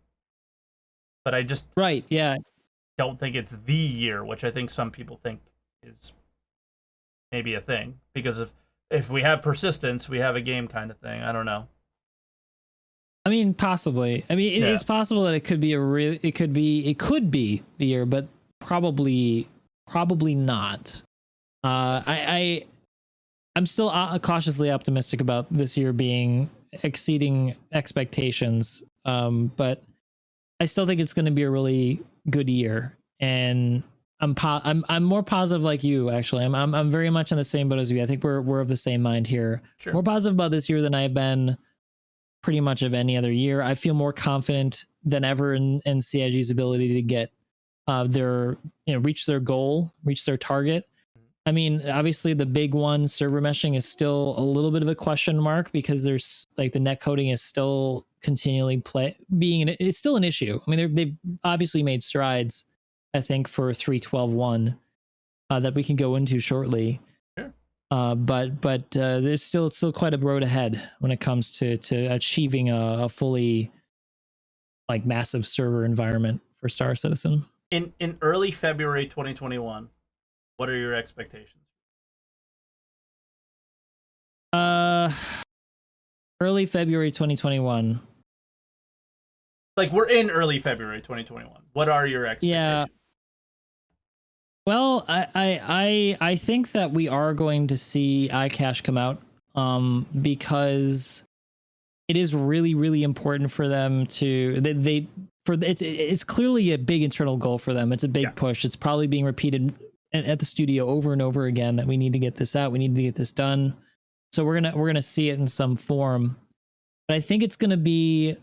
But I just don't think it's the year, which I think some people think is maybe a thing. Because if we have persistence, we have a game kind of thing. I don't know. I mean, possibly. I mean, it's possible that it could be it could be the year, but probably not. I'm still cautiously optimistic about this year being exceeding expectations. But I still think it's going to be a really good year, and I'm more positive like you. Actually, I'm very much in the same boat as you. I think we're of the same mind here. Sure. More positive about this year than I've been pretty much of any other year. I feel more confident than ever in CIG's ability to get reach their goal, reach their target. I mean, obviously the big one, server meshing, is still a little bit of a question mark because there's like the net coding is still continually it's still an issue. I mean, they've obviously made strides, I think, for 3.12.1 that we can go into shortly. Sure. But there's still quite a road ahead when it comes to achieving a fully like massive server environment for Star Citizen. In early February 2021, what are your expectations? Early February 2021. Like, we're in early February 2021. What are your expectations? Yeah. Well, I think that we are going to see iCache come out, because it is really, really important for them to it's clearly a big internal goal for them. It's a big push. It's probably being repeated at the studio over and over again that we need to get this out. We need to get this done. So we're gonna see it in some form, but I think it's gonna be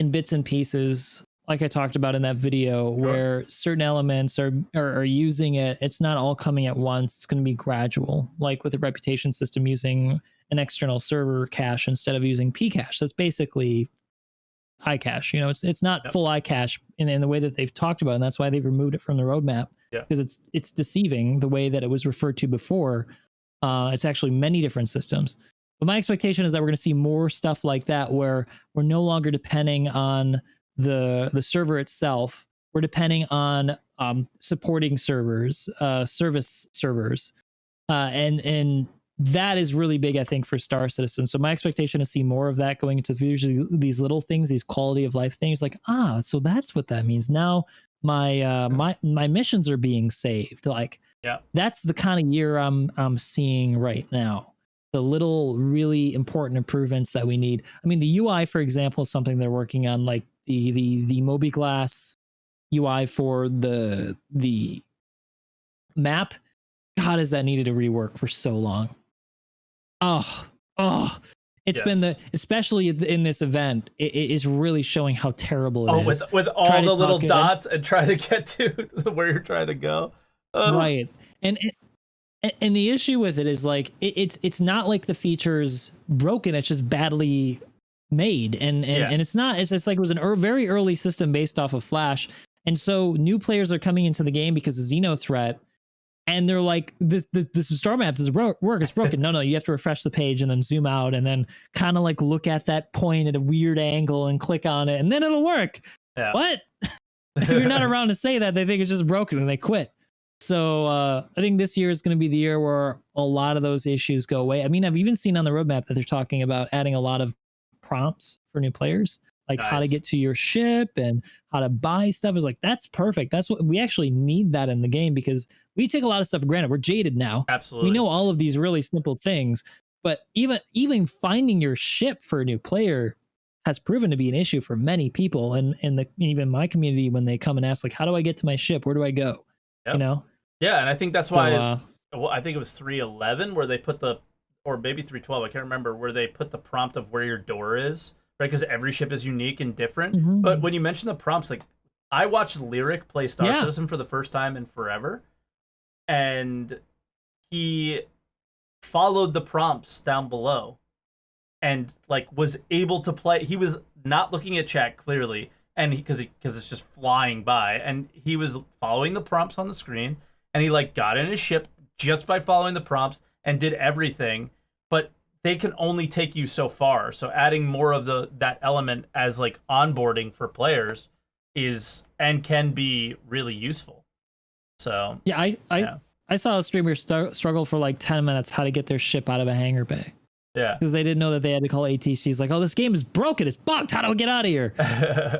in bits and pieces, like I talked about in that video, where certain elements are using it. It's not all coming at once. It's going to be gradual, like with the reputation system using an external server cache instead of using Pcache. That's basically iCache. You know, it's not full iCache in the way that they've talked about, and that's why they've removed it from the roadmap, because it's deceiving the way that it was referred to before. It's actually many different systems. But my expectation is that we're going to see more stuff like that, where we're no longer depending on the server itself. We're depending on supporting servers, service servers, and that is really big, I think, for Star Citizen. So my expectation is to see more of that going into usually these little things, these quality of life things, like so that's what that means. Now my missions are being saved. Like, that's the kind of year I'm seeing right now. The little really important improvements that we need. I mean, the UI, for example, is something they're working on, like the Mobiglass UI for the map. God, has that needed a rework for so long. It's been especially in this event, it is really showing how terrible it is. With all the little dots and try to get to where you're trying to go. Right. And the issue with it is, like, it's not like the feature's broken, it's just badly made. And it's not, it's like it was a very early system based off of Flash. And so new players are coming into the game because of Xeno threat, and they're like, this star map doesn't work, it's broken. No, you have to refresh the page and then zoom out and then kind of like look at that point at a weird angle and click on it, and then it'll work. What? If you're not around to say that, they think it's just broken and they quit. So I think this year is going to be the year where a lot of those issues go away. I mean, I've even seen on the roadmap that they're talking about adding a lot of prompts for new players, like how to get to your ship and how to buy stuff. Is like, that's perfect. That's what we actually need that in the game, because we take a lot of stuff for granted. We're jaded now. Absolutely. We know all of these really simple things, but even finding your ship for a new player has proven to be an issue for many people. And even my community, when they come and ask, like, how do I get to my ship? Where do I go? You know? Yeah, and I think that's why I think it was 3.11 where they put or maybe 3.12, I can't remember, where they put the prompt of where your door is, right? Because every ship is unique and different. Mm-hmm. But when you mention the prompts, like, I watched Lyric play Star Citizen for the first time in forever, and he followed the prompts down below and, like, was able to play. He was not looking at chat clearly, and because it's just flying by, and he was following the prompts on the screen, and he, like, got in his ship just by following the prompts and did everything. But they can only take you so far. So adding more of that element as, like, onboarding for players is and can be really useful. So I I saw a streamer struggle for like 10 minutes how to get their ship out of a hangar bay. Yeah. Because they didn't know that they had to call ATCs like, oh, this game is broken. It's bugged. How do I get out of here?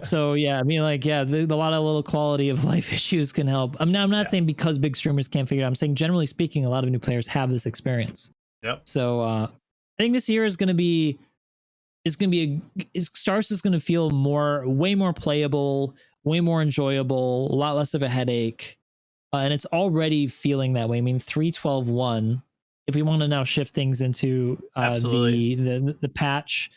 So, yeah, I mean, like, yeah, a lot of little quality of life issues can help. I'm not saying because big streamers can't figure it out. I'm saying generally speaking, a lot of new players have this experience. Yep. So I think this year is going to be, Stars is going to feel way more playable, way more enjoyable, a lot less of a headache. And it's already feeling that way. I mean, 3.12.1, if we want to now shift things into the patch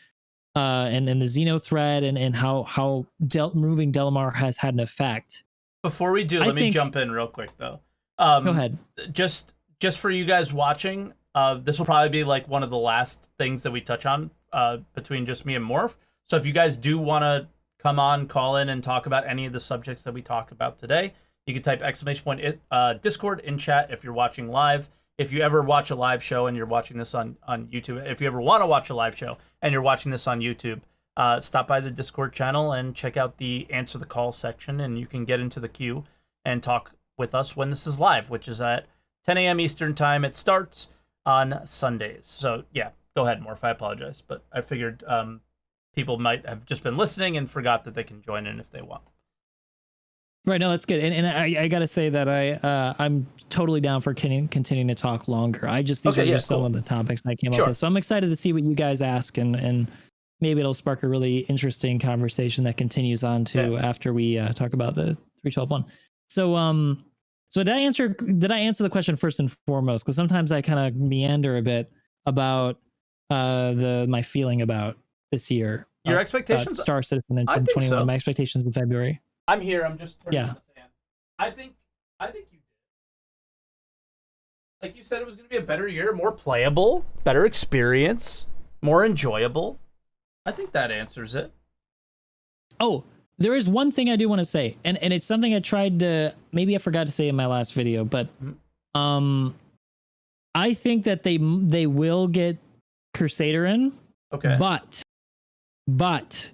and the Xeno thread and how removing Delamar has had an effect. Before we do, let me jump in real quick though. Go ahead. Just for you guys watching, this will probably be like one of the last things that we touch on between just me and Morph. So if you guys do want to come on, call in, and talk about any of the subjects that we talk about today, you can type !Discord in chat if you're watching live. If you ever watch a live show and you're watching this on YouTube, if you ever want to watch a live show and you're watching this on YouTube, stop by the Discord channel and check out the Answer the Call section, and you can get into the queue and talk with us when this is live, which is at 10 a.m. Eastern time. It starts on Sundays. So, yeah, go ahead, Morph. I apologize, but I figured people might have just been listening and forgot that they can join in if they want. Right, no, that's good, and I got to say that I'm totally down for continuing to talk longer. These are just some of the topics I came up with, so I'm excited to see what you guys ask, and maybe it'll spark a really interesting conversation that continues on to after we talk about the 3.12.1. So did I answer the question first and foremost? Because sometimes I kind of meander a bit about my feeling about this year. Your expectations, Star Citizen in 2021. So. My expectations in February. I'm here. I'm just turning on the fan. I think you did. Like you said, it was going to be a better year, more playable, better experience, more enjoyable. I think that answers it. Oh, there is one thing I do want to say, and it's something I tried to, maybe I forgot to say in my last video, but I think that they will get Crusader in. Okay. But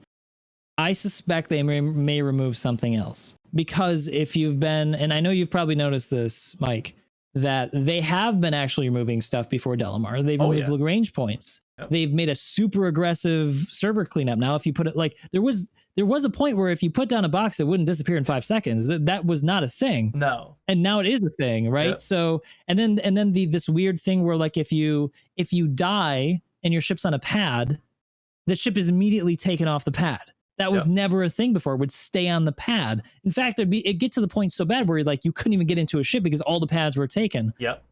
I suspect they may remove something else, because if you've been, and I know you've probably noticed this, Mike, that they have been actually removing stuff before Delamar. They've removed Lagrange points. Yep. They've made a super aggressive server cleanup. Now, if you put it like there was a point where if you put down a box, it wouldn't disappear in 5 seconds. That was not a thing. No. And now it is a thing, right? Yep. So and then this weird thing where like if you die and your ship's on a pad, the ship is immediately taken off the pad. That was never a thing before. It would stay on the pad. In fact, it get to the point so bad where like you couldn't even get into a ship because all the pads were taken. Yep.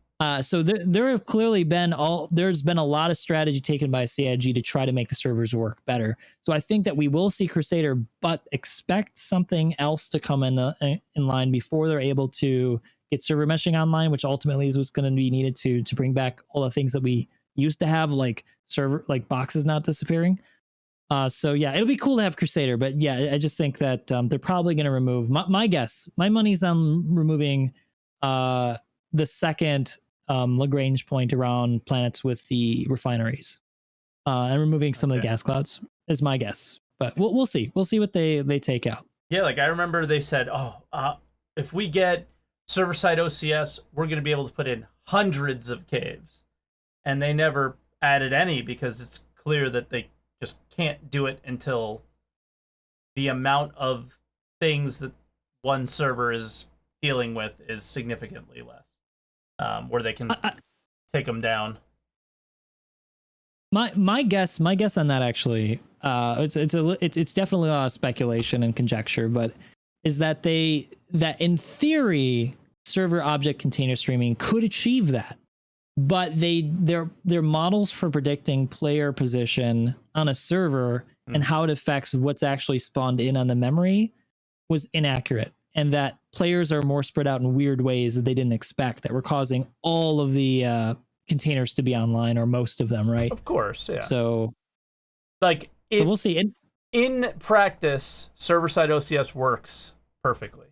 So there have clearly been there's been a lot of strategy taken by CIG to try to make the servers work better. So I think that we will see Crusader, but expect something else to come in line before they're able to get server meshing online, which ultimately is what's going to be needed to bring back all the things that we used to have, like boxes not disappearing. So yeah, it'll be cool to have Crusader, but yeah, I just think that they're probably going to remove my guess. My money's on removing the second Lagrange point around planets with the refineries and removing some of the gas clouds is my guess. But we'll see. We'll see what they take out. Yeah, like I remember they said, if we get server side OCS, we're going to be able to put in hundreds of caves, and they never added any because it's clear that they just can't do it until the amount of things that one server is dealing with is significantly less, where they can take them down. My guess on that actually, it's definitely a lot of speculation and conjecture, but is that that in theory server object container streaming could achieve that. But their models for predicting player position on a server and how it affects what's actually spawned in on the memory was inaccurate, and that players are more spread out in weird ways that they didn't expect that were causing all of the containers to be online, or most of them, right? Of course, yeah. So we'll see. In practice, server-side OCS works perfectly.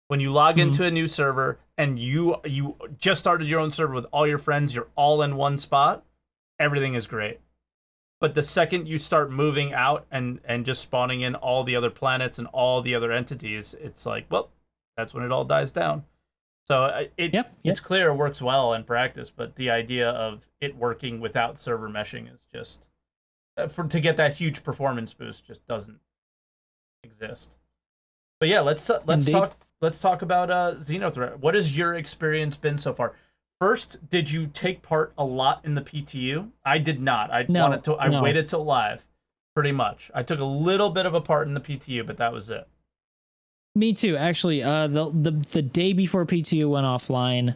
When you log into a new server and you just started your own server with all your friends, you're all in one spot, everything is great. But the second you start moving out and just spawning in all the other planets and all the other entities, it's like, well, that's when it all dies down. So Yep. it's clear it works well in practice, but the idea of it working without server meshing is just to get that huge performance boost just doesn't exist. But yeah, let's Indeed. talk about Xenothreat. What has your experience been so far? First, did you take part a lot in the PTU? I did not. No, I no. waited till live, pretty much. I took a little bit of a part in the PTU, but that was it. Me too, actually. The day before PTU went offline,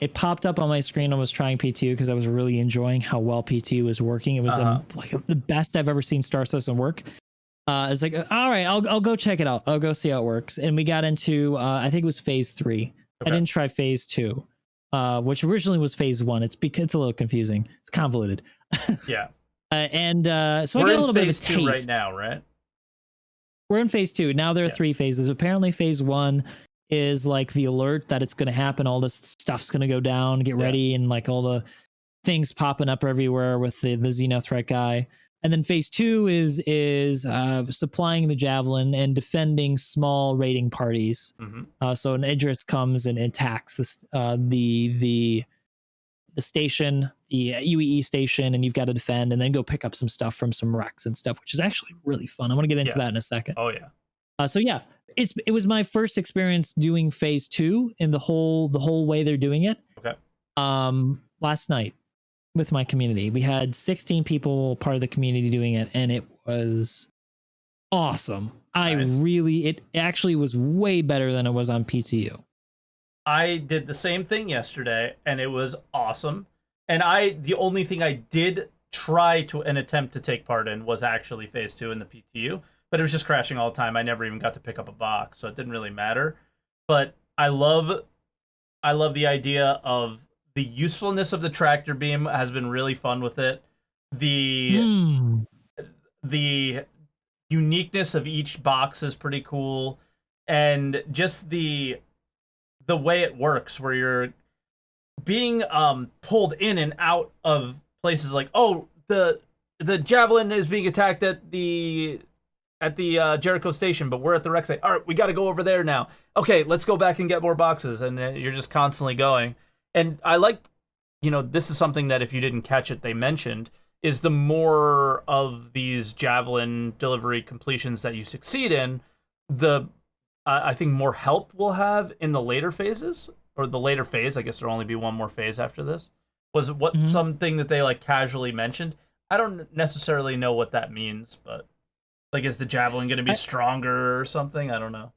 it popped up on my screen. I was trying PTU because I was really enjoying how well PTU was working. It was like the best I've ever seen Star Citizen work. It's like, all right, I'll go check it out. I'll go see how it works. And we got into I think it was phase 3. Okay. I didn't try phase 2, which originally was phase 1. It's because it's a little confusing. It's convoluted. Yeah. So we're I got a little bit of a taste right now, right? We're in phase 2. Now there are 3 phases. Apparently phase 1 is like the alert that it's going to happen. All this stuff's going to go down, get ready. And like all the things popping up everywhere with the Xenothreat guy. And then phase 2 is supplying the javelin and defending small raiding parties. Mm-hmm. So an Idris comes and attacks the station, the UEE station, and you've got to defend and then go pick up some stuff from some wrecks and stuff, which is actually really fun. I want to get into that in a second. Oh yeah. So yeah, it was my first experience doing phase 2 in the whole way they're doing it. Okay. Last night with my community, we had 16 people part of the community doing it, and it was awesome. Nice. It actually was way better than it was on PTU. I did the same thing yesterday, and it was awesome. And the only thing I did try to an attempt to take part in was actually phase 2 in the PTU, but it was just crashing all the time. I never even got to pick up a box, so it didn't really matter. But I love the idea of the usefulness of the tractor beam has been really fun with it. The uniqueness of each box is pretty cool, and just the way it works, where you're being pulled in and out of places, like, oh, the javelin is being attacked at the Jericho station, but we're at the wreck site. All right, we got to go over there now. Okay, let's go back and get more boxes, and you're just constantly going. And I like, this is something that if you didn't catch it, they mentioned, is the more of these javelin delivery completions that you succeed in, I think more help we'll have in the later phases, or the later phase. I guess there'll only be one more phase after this. Was something that they like casually mentioned. I don't necessarily know what that means, but like, is the javelin going to be stronger or something? I don't know.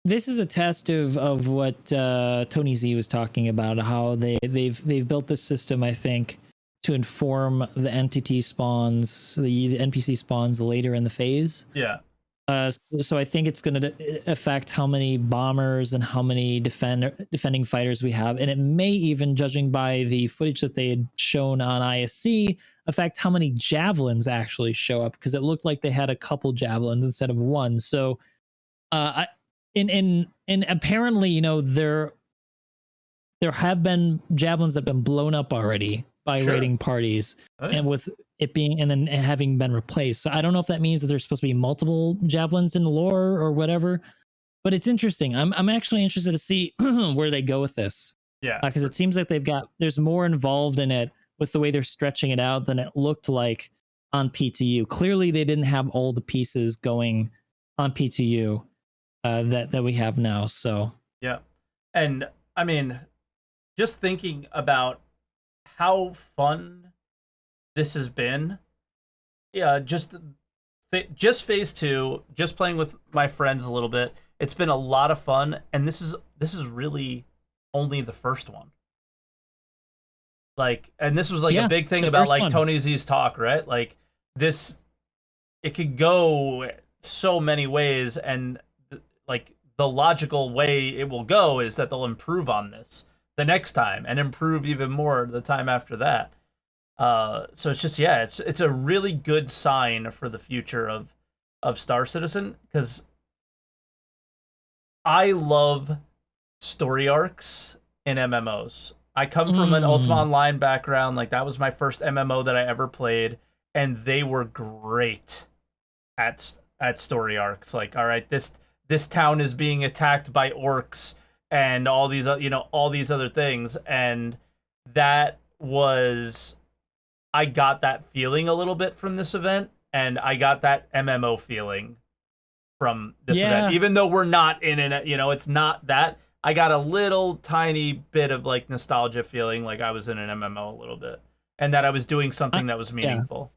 This is a test of what Tony Z was talking about, how they've built this system, I think, to inform the entity spawns, the NPC spawns later in the phase. Yeah. So I think it's going to affect how many bombers and how many defending fighters we have. And it may even, judging by the footage that they had shown on ISC, affect how many javelins actually show up, because it looked like they had a couple javelins instead of one. So and apparently, there have been javelins that have been blown up already by raiding parties, and with it being and then having been replaced. So I don't know if that means that there's supposed to be multiple javelins in the lore or whatever, but it's interesting. I'm actually interested to see where they go with this. Yeah, because it seems like there's more involved in it with the way they're stretching it out than it looked like on PTU. Clearly, they didn't have all the pieces going on PTU that we have now. So yeah, and I mean, just thinking about how fun this has been, just phase 2, just playing with my friends a little bit. It's been a lot of fun, and this is really only the first one. Like, and this was like a big thing about like Tony Z's talk, right? Like this, it could go so many ways, and like the logical way it will go is that they'll improve on this the next time and improve even more the time after that. So it's just, it's a really good sign for the future of Star Citizen, because I love story arcs in MMOs. I come from an Ultima Online background. Like, that was my first MMO that I ever played, and they were great at story arcs. Like, all right, this town is being attacked by orcs. and all these all these other things, and that was, I got that feeling a little bit from this event, and I got that MMO feeling from this event, even though we're not in it, it's not that. I got a little tiny bit of like nostalgia feeling, like I was in an MMO a little bit, and that I was doing something that was meaningful.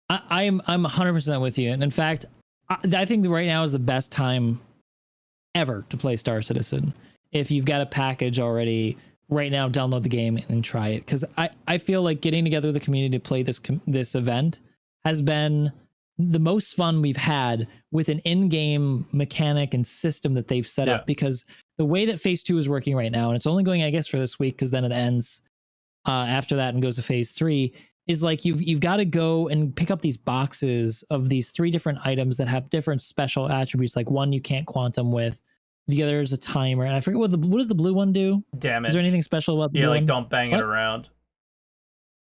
I'm 100% with you, and in fact, I think that right now is the best time ever to play Star Citizen. If you've got a package already, right now, download the game and try it, because I feel like getting together with the community to play this event has been the most fun we've had with an in-game mechanic and system that they've set up, because the way that phase 2 is working right now, and it's only going, I guess, for this week, because then it ends after that and goes to phase 3, is like you've got to go and pick up these boxes of these 3 different items that have different special attributes. Like one you can't quantum with, the other is a timer, and I forget what does the blue one do? Damage. Is there anything special about the blue one? Don't bang it around.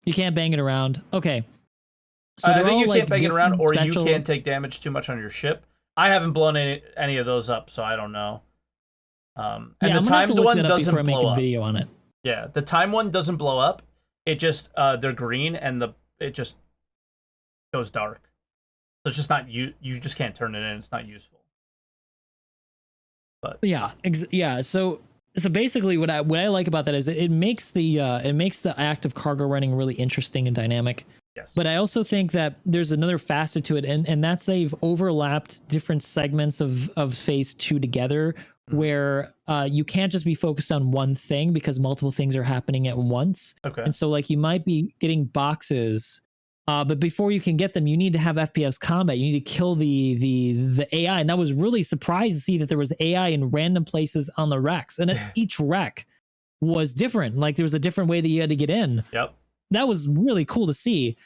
You can't bang it around. Okay. So I think you can't bang it around, or you can't take damage too much on your ship. I haven't blown any of those up, so I don't know. And the timed one doesn't blow up. Video on it. Yeah, the time one doesn't blow up. It just they're green, and it just goes dark. So it's just not you just can't turn it in. It's not useful. But yeah. So basically, what I like about that is it makes the act of cargo running really interesting and dynamic. Yes. But I also think that there's another facet to it, and that's they've overlapped different segments of phase 2 together, where you can't just be focused on one thing because multiple things are happening at once. Okay. And so like you might be getting boxes, but before you can get them, you need to have FPS combat. You need to kill the AI. And I was really surprised to see that there was AI in random places on the wrecks, and each wreck was different. Like there was a different way that you had to get in. Yep. That was really cool to see.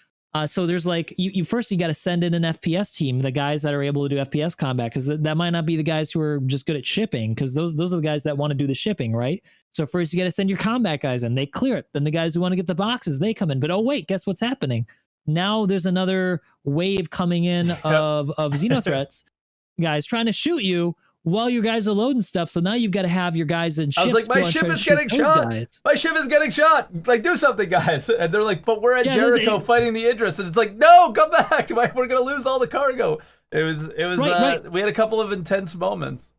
So there's like you first got to send in an FPS team, the guys that are able to do FPS combat, because that might not be the guys who are just good at shipping, because those are the guys that want to do the shipping, right? So first you got to send your combat guys in, they clear it. Then the guys who want to get the boxes, they come in. But oh wait, guess what's happening? Now there's another wave coming in of xenothreats, guys trying to shoot you while your guys are loading stuff. So now you've got to have your guys in ships. I was like, my ship is getting shot. My ship is getting shot. Like, do something, guys. And they're like, but we're at Jericho fighting the Idris. And it's like, no, come back. We're going to lose all the cargo. It was right. We had a couple of intense moments.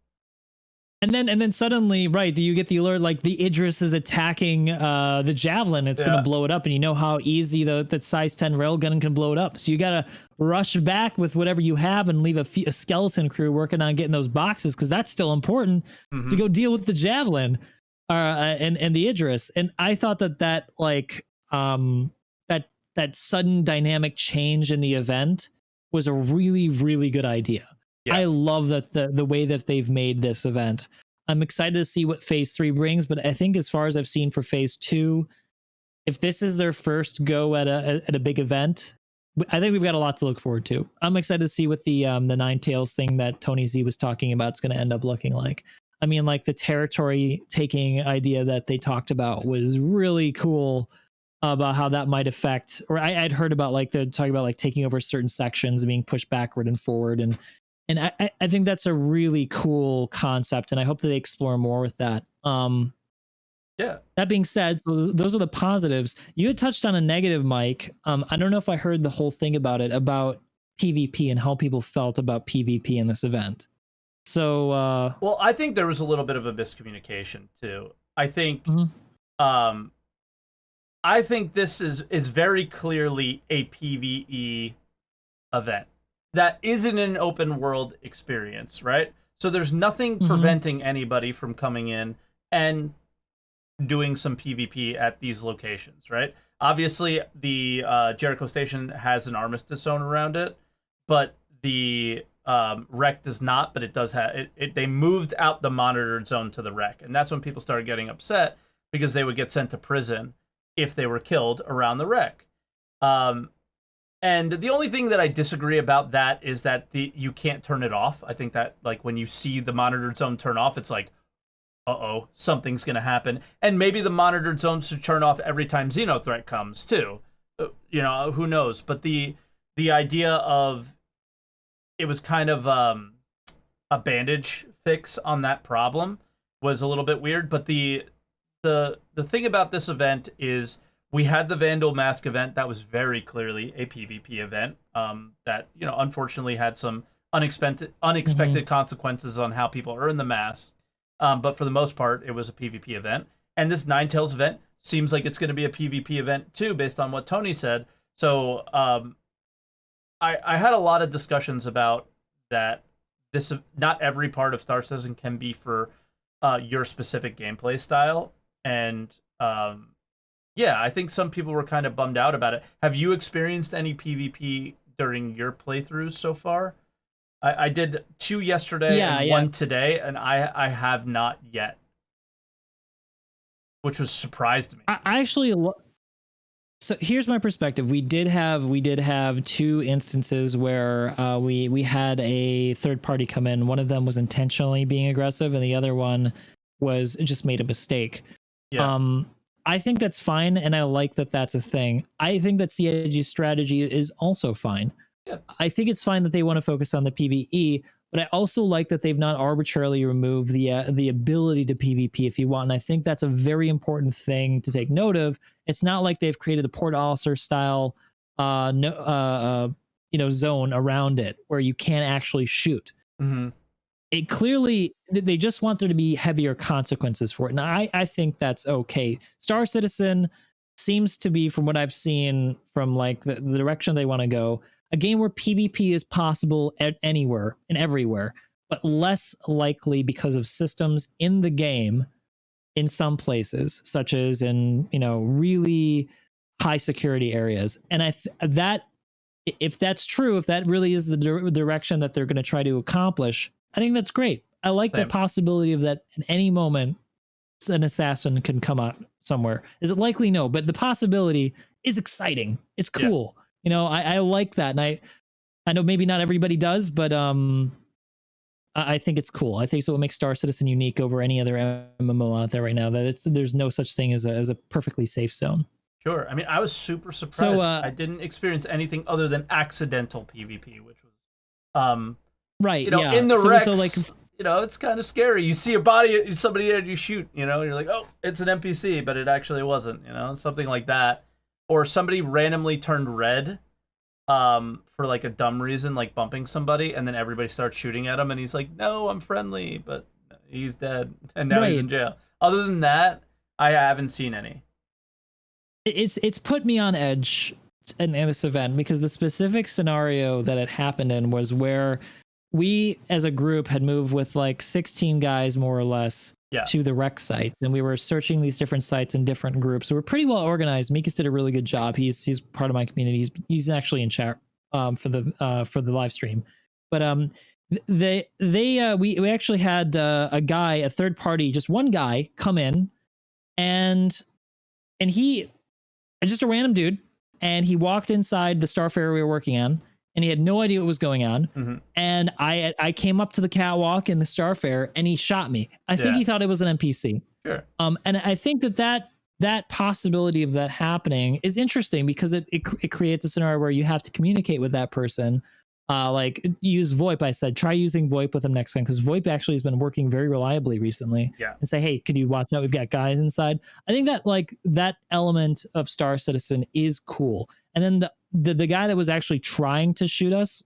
And then suddenly, right, you get the alert, like the Idris is attacking the Javelin. It's going to blow it up. And you know how easy that size 10 railgun can blow it up. So you got to rush back with whatever you have and leave a skeleton crew working on getting those boxes, because that's still important to go deal with the Javelin and the Idris. And I thought that sudden dynamic change in the event was a really, really good idea. Yeah. I love that the way that they've made this event. I'm excited to see what phase 3 brings, but I think as far as I've seen for phase 2, if this is their first go at a big event, I think we've got a lot to look forward to. I'm excited to see what the Nine Tails thing that Tony Z was talking about is going to end up looking like. I mean, like the territory taking idea that they talked about was really cool, about how that might affect, or I'd heard about like they're talking about like taking over certain sections and being pushed backward and forward, and I think that's a really cool concept, and I hope that they explore more with that. That being said, so those are the positives. You had touched on a negative, Mike. I don't know if I heard the whole thing about PvP and how people felt about PvP in this event. So, well, I think there was a little bit of a miscommunication too. I think, I think this is very clearly a PvE event that isn't an open world experience, right? So there's nothing preventing anybody from coming in and doing some PvP at these locations, right? Obviously, the Jericho Station has an armistice zone around it, but the wreck does not, but it does have it. They moved out the monitored zone to the wreck, and that's when people started getting upset, because they would get sent to prison if they were killed around the wreck. And the only thing that I disagree about that is that you can't turn it off. I think that like when you see the monitored zone turn off, it's like, uh-oh, something's going to happen. And maybe the monitored zone should turn off every time Xenothreat comes too. Who knows? But the idea of it was kind of a bandage fix on that problem. was a little bit weird. But the thing about this event is we had the Vandal Mask event that was very clearly a PvP event. That unfortunately had some unexpected consequences on how people earn the mask. But for the most part, it was a PvP event. And this Ninetales event seems like it's going to be a PvP event too, based on what Tony said. So I had a lot of discussions about that. This not every part of Star Citizen can be for your specific gameplay style, and yeah, I think some people were kind of bummed out about it. Have you experienced any PvP during your playthroughs so far? I did 2 yesterday and 1 today, and I have not yet, which was surprised me. I actually. So here's my perspective. We did have 2 instances where we had a third party come in. One of them was intentionally being aggressive, and the other one was just made a mistake. Yeah. I think that's fine, and I like that that's a thing. I think that CIG's strategy is also fine. Yeah. I think it's fine that they want to focus on the PvE, but I also like that they've not arbitrarily removed the ability to PvP if you want. And I think that's a very important thing to take note of. It's not like they've created a Port Olisar style zone around it where you can't actually shoot. Mm-hmm. It clearly, they just want there to be heavier consequences for it. And I think that's okay. Star Citizen seems to be, from what I've seen from like the direction they want to go, a game where PvP is possible at anywhere and everywhere, but less likely because of systems in the game in some places, such as in, really high security areas. And if that's true, if that really is the direction that they're going to try to accomplish, I think that's great. I like the possibility of that at any moment an assassin can come out somewhere. Is it likely? No, but the possibility is exciting. It's cool. Yeah. I like that. And I know maybe not everybody does, but I think it's cool. I think so. It makes Star Citizen unique over any other MMO out there right now. That there's no such thing as a perfectly safe zone. Sure. I mean, I was super surprised. I didn't experience anything other than accidental PvP, which was right. In the Rex, it's kind of scary. You see a body, somebody, and you shoot. You're like, oh, it's an NPC, but it actually wasn't. Something like that, or somebody randomly turned red, for like a dumb reason, like bumping somebody, and then everybody starts shooting at him, and he's like, no, I'm friendly, but he's dead, and now he's in jail. Other than that, I haven't seen any. It's put me on edge in this event because the specific scenario that it happened in was where we as a group had moved with like 16 guys more or less to the rec sites, and we were searching these different sites in different groups. So we're pretty well organized. Mikas did a really good job. He's part of my community. He's actually in chat for the live stream. But we actually had a third party, just one guy come in, and he just a random dude, and he walked inside the Starfarer we were working on, and he had no idea what was going on. Mm-hmm. And I came up to the catwalk in the Starfarer, and he shot me. I think he thought it was an NPC. Sure. And I think that possibility of that happening is interesting because it creates a scenario where you have to communicate with that person. Like use VoIP. I said, try using VoIP with them next time, because VoIP actually has been working very reliably recently. Yeah. And say, hey, can you watch out? We've got guys inside. I think that that element of Star Citizen is cool. And then the guy that was actually trying to shoot us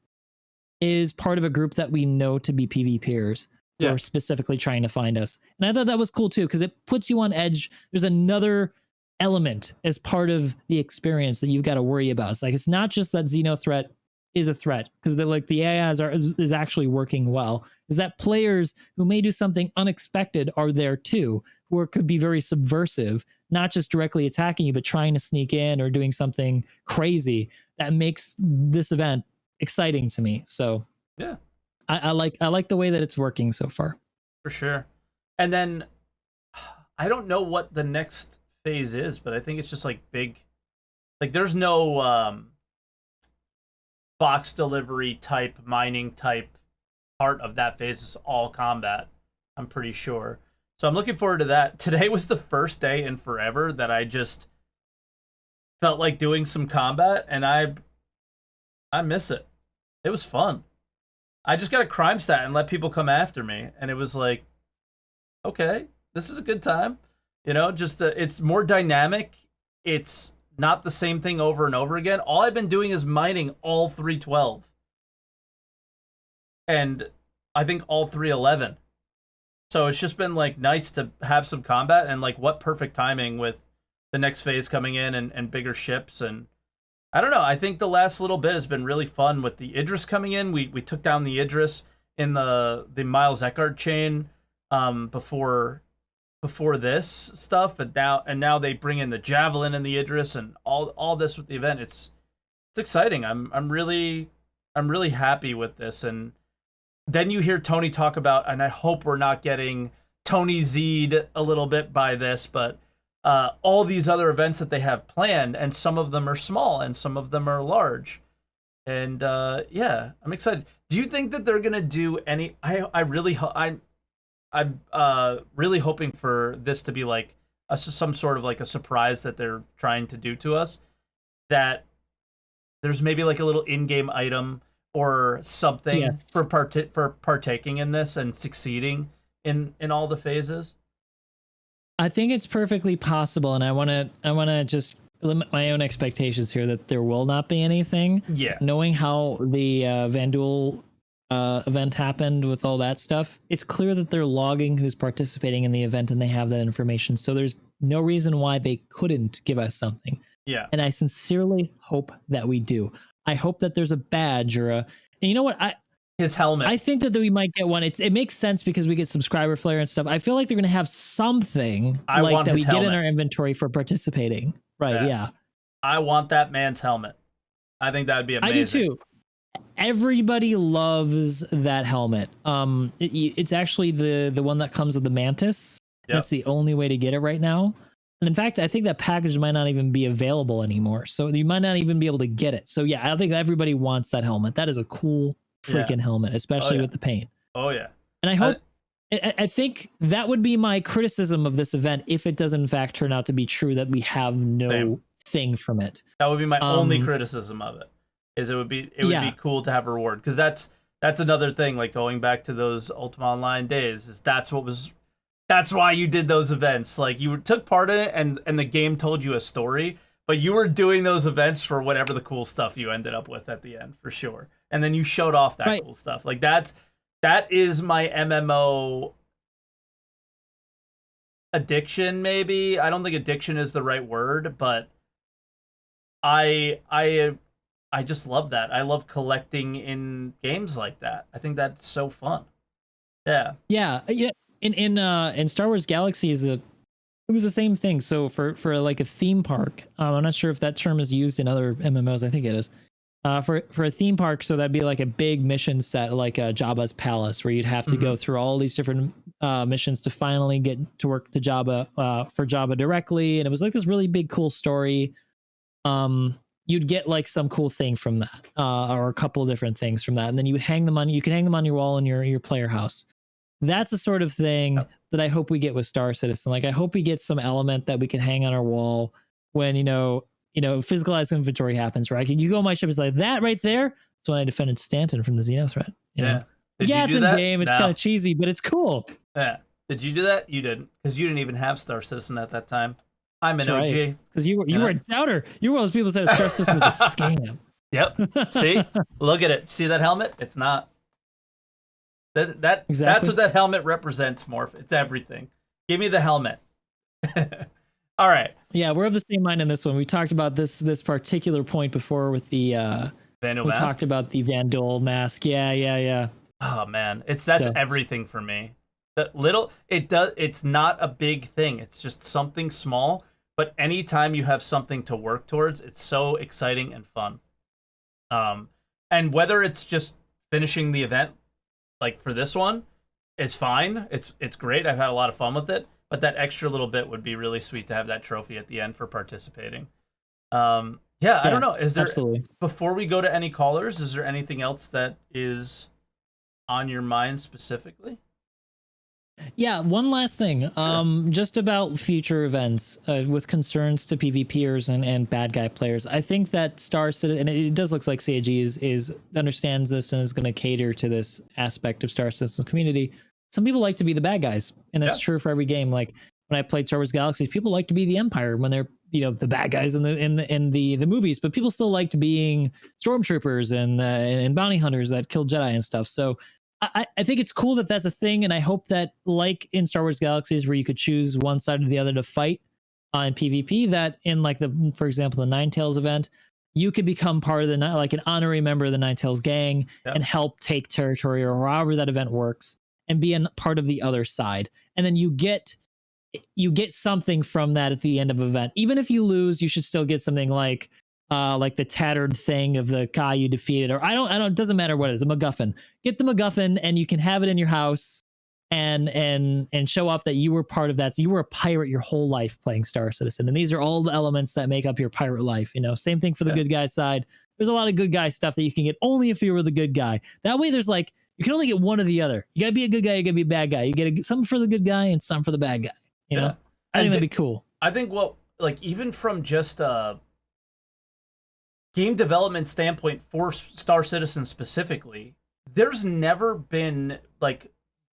is part of a group that we know to be PvPers who are specifically trying to find us. And I thought that was cool too, because it puts you on edge. There's another element as part of the experience that you've got to worry about. It's like, it's not just that Xeno threat is a threat, because the AI is actually working well, is that players who may do something unexpected are there too, who could be very subversive, not just directly attacking you, but trying to sneak in or doing something crazy that makes this event exciting to me. So yeah, I like the way that it's working so far. For sure. And then I don't know what the next phase is, but I think it's just like big, like there's no box delivery type, mining type part of that phase. Is all combat, I'm pretty sure. So I'm looking forward to that. Today was the first day in forever that I just felt like doing some combat, and I miss it. It was fun. I just got a crime stat and let people come after me, and it was like, okay, this is a good time. You know, just it's more dynamic. It's not the same thing over and over again. All I've been doing is mining all 312 and I think all 311. So it's just been like nice to have some combat, and like what perfect timing with the next phase coming in and bigger ships. And I don't know. I think the last little bit has been really fun with the Idris coming in. We took down the Idris in the Miles Eckhart chain before this stuff, and now they bring in the Javelin and the Idris and all this with the event. It's exciting. I'm really happy with this. And then you hear Tony talk about, and I hope we're not getting Tony Z'd a little bit by this, but all these other events that they have planned, and some of them are small and some of them are large. And yeah, I'm excited. Do you think that they're gonna do any? I'm really hoping for this to be like some sort of like a surprise that they're trying to do to us. That there's maybe like a little in-game item or something, yes, for partaking in this and succeeding in all the phases. I think it's perfectly possible, and I want to just limit my own expectations here that there will not be anything. Yeah. Knowing how the Vanduul event happened with all that stuff, it's clear that they're logging who's participating in the event and they have that information. So there's no reason why they couldn't give us something. Yeah. And I sincerely hope that we do. I hope that there's a badge or and you know what? His helmet. I think that we might get one. It makes sense because we get subscriber flare and stuff. I feel like they're going to have something like that we get in our inventory for participating. Right. Yeah. I want that man's helmet. I think that would be amazing. I do too. Everybody loves that helmet. It's actually the one that comes with the Mantis. Yep. That's the only way to get it right now. And in fact, I think that package might not even be available anymore. So you might not even be able to get it. So yeah, I think everybody wants that helmet. That is a cool freaking helmet, especially with the paint. Oh yeah. And I hope, I think that would be my criticism of this event if it does in fact turn out to be true that we have no thing from it. That would be my only criticism of it. Is it would be cool to have a reward, because that's another thing, like going back to those Ultima Online days, is that's why you did those events. Like you took part in it and the game told you a story, but you were doing those events for whatever the cool stuff you ended up with at the end, for sure. And then you showed off that cool stuff. Like that is my MMO addiction, maybe. I don't think addiction is the right word, but I just love that. I love collecting in games like that. I think that's so fun. Yeah. Yeah. Yeah. In Star Wars Galaxies, it was the same thing. So for like a theme park, I'm not sure if that term is used in other MMOs. I think it is. For a theme park, so that'd be like a big mission set, like Jabba's palace, where you'd have to go through all these different missions to finally get to work to Jabba for Jabba directly. And it was like this really big, cool story. You'd get like some cool thing from that, or a couple of different things from that, and then you would hang them on. You can hang them on your wall in your player house. That's the sort of thing that I hope we get with Star Citizen. Like I hope we get some element that we can hang on our wall when physicalized inventory happens. Right? You go on my ship, it's like that right there. That's when I defended Stanton from the Xeno threat. You know? It's in game. It's kind of cheesy, but it's cool. Yeah. Did you do that? You didn't, because you didn't even have Star Citizen at that time. I'm an OG. Because you were a doubter. You were one of those people who said Star Citizen was a scam. Yep. See? Look at it. See that helmet? It's not. That's what that helmet represents, Morph. It's everything. Give me the helmet. All right. Yeah, we're of the same mind in this one. We talked about this particular point before with the Vanduul mask. We talked about the Vanduul mask. Yeah. Oh man, that's everything for me. It's not a big thing. It's just something small, but anytime you have something to work towards, it's so exciting and fun. And whether it's just finishing the event, like for this one, is fine. It's great. I've had a lot of fun with it, but that extra little bit would be really sweet to have that trophy at the end for participating. I don't know. Is there, before we go to any callers, is there anything else that is on your mind specifically? Yeah, one last thing. Just about future events with concerns to PvPers and bad guy players. I think that Star Citizen, and it does look like CIG is understands this and is going to cater to this aspect of Star Citizen's community. some people like to be the bad guys, and that's Yeah. true for every game. Like when I played Star Wars Galaxies, people like to be the Empire when they're, you know, the bad guys in the movies, but people still liked being stormtroopers and bounty hunters that kill Jedi and stuff. So I think it's cool that that's a thing, and I hope that, like in Star Wars Galaxies, where you could choose one side or the other to fight in PvP, that in like for example, the Ninetales event, you could become part of like an honorary member of the Ninetales gang and help take territory or however that event works, and be a part of the other side, and then you get something from that at the end of the event. Even if you lose, you should still get something like the tattered thing of the guy you defeated, or I don't, it doesn't matter what it is, a MacGuffin. Get the MacGuffin and you can have it in your house and show off that you were part of that. So you were a pirate your whole life playing Star Citizen. And these are all the elements that make up your pirate life. You know, same thing for the good guy side. There's a lot of good guy stuff that you can get only if you were the good guy. That way there's like, you can only get one or the other. You gotta be a good guy, you gotta be a bad guy. You get some for the good guy and some for the bad guy. You know, I think that'd be cool. I think even from just game development standpoint for Star Citizen specifically, there's never been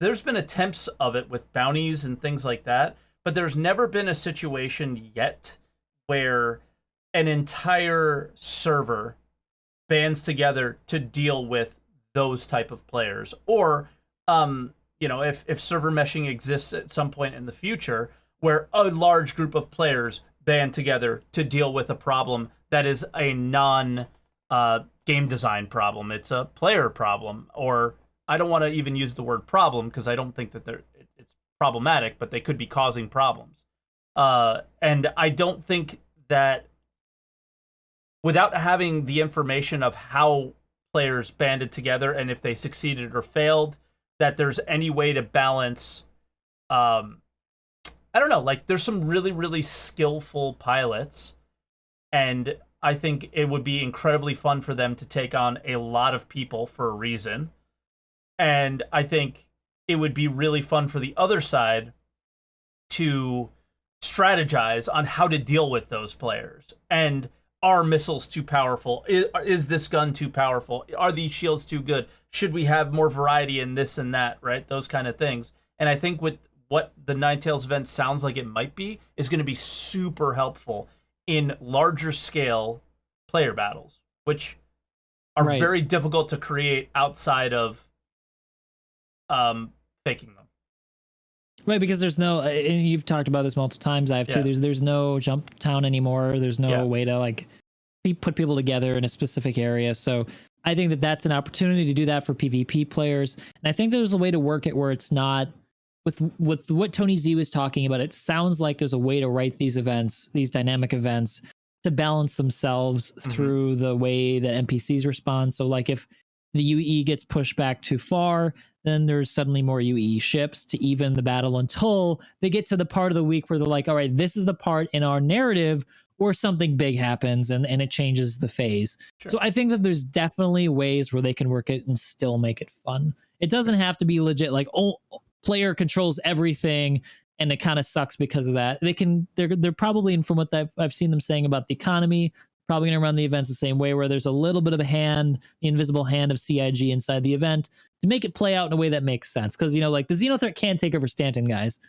there's been attempts of it with bounties and things like that, but there's never been a situation yet where an entire server bands together to deal with those type of players, or you know, if server meshing exists at some point in the future where a large group of players band together to deal with a problem that is a non game design problem. It's a player problem, or I don't want to even use the word problem because I don't think that it's problematic, but they could be causing problems. And I don't think that without having the information of how players banded together and if they succeeded or failed, that there's any way to balance. I don't know, like there's some really, really skillful pilots, and I think it would be incredibly fun for them to take on a lot of people for a reason. And I think it would be really fun for the other side to strategize on how to deal with those players. And are missiles too powerful? Is this gun too powerful? Are these shields too good? Should we have more variety in this and that, right? Those kind of things. And I think with what the Ninetales event sounds like it might be, is going to be super helpful in larger scale player battles, which are very difficult to create outside of faking them. Right, because there's no, and you've talked about this multiple times, I have too, there's no jump town anymore. There's no way to like put people together in a specific area. So I think that that's an opportunity to do that for PvP players. And I think there's a way to work it where it's not, with what Tony Z was talking about, it sounds like there's a way to write these events, these dynamic events, to balance themselves through the way that NPCs respond. So like if the UE gets pushed back too far, then there's suddenly more UE ships to even the battle until they get to the part of the week where they're like, all right, this is the part in our narrative where something big happens and it changes the phase. Sure. So I think that there's definitely ways where they can work it and still make it fun. It doesn't have to be legit like, oh, player controls everything and it kind of sucks because of that. They're probably, and from what I've seen them saying about the economy, probably going to run the events the same way, where there's a little bit of a hand, the invisible hand of CIG inside the event to make it play out in a way that makes sense. Because, you know, like the Xenothreat can take over Stanton, guys.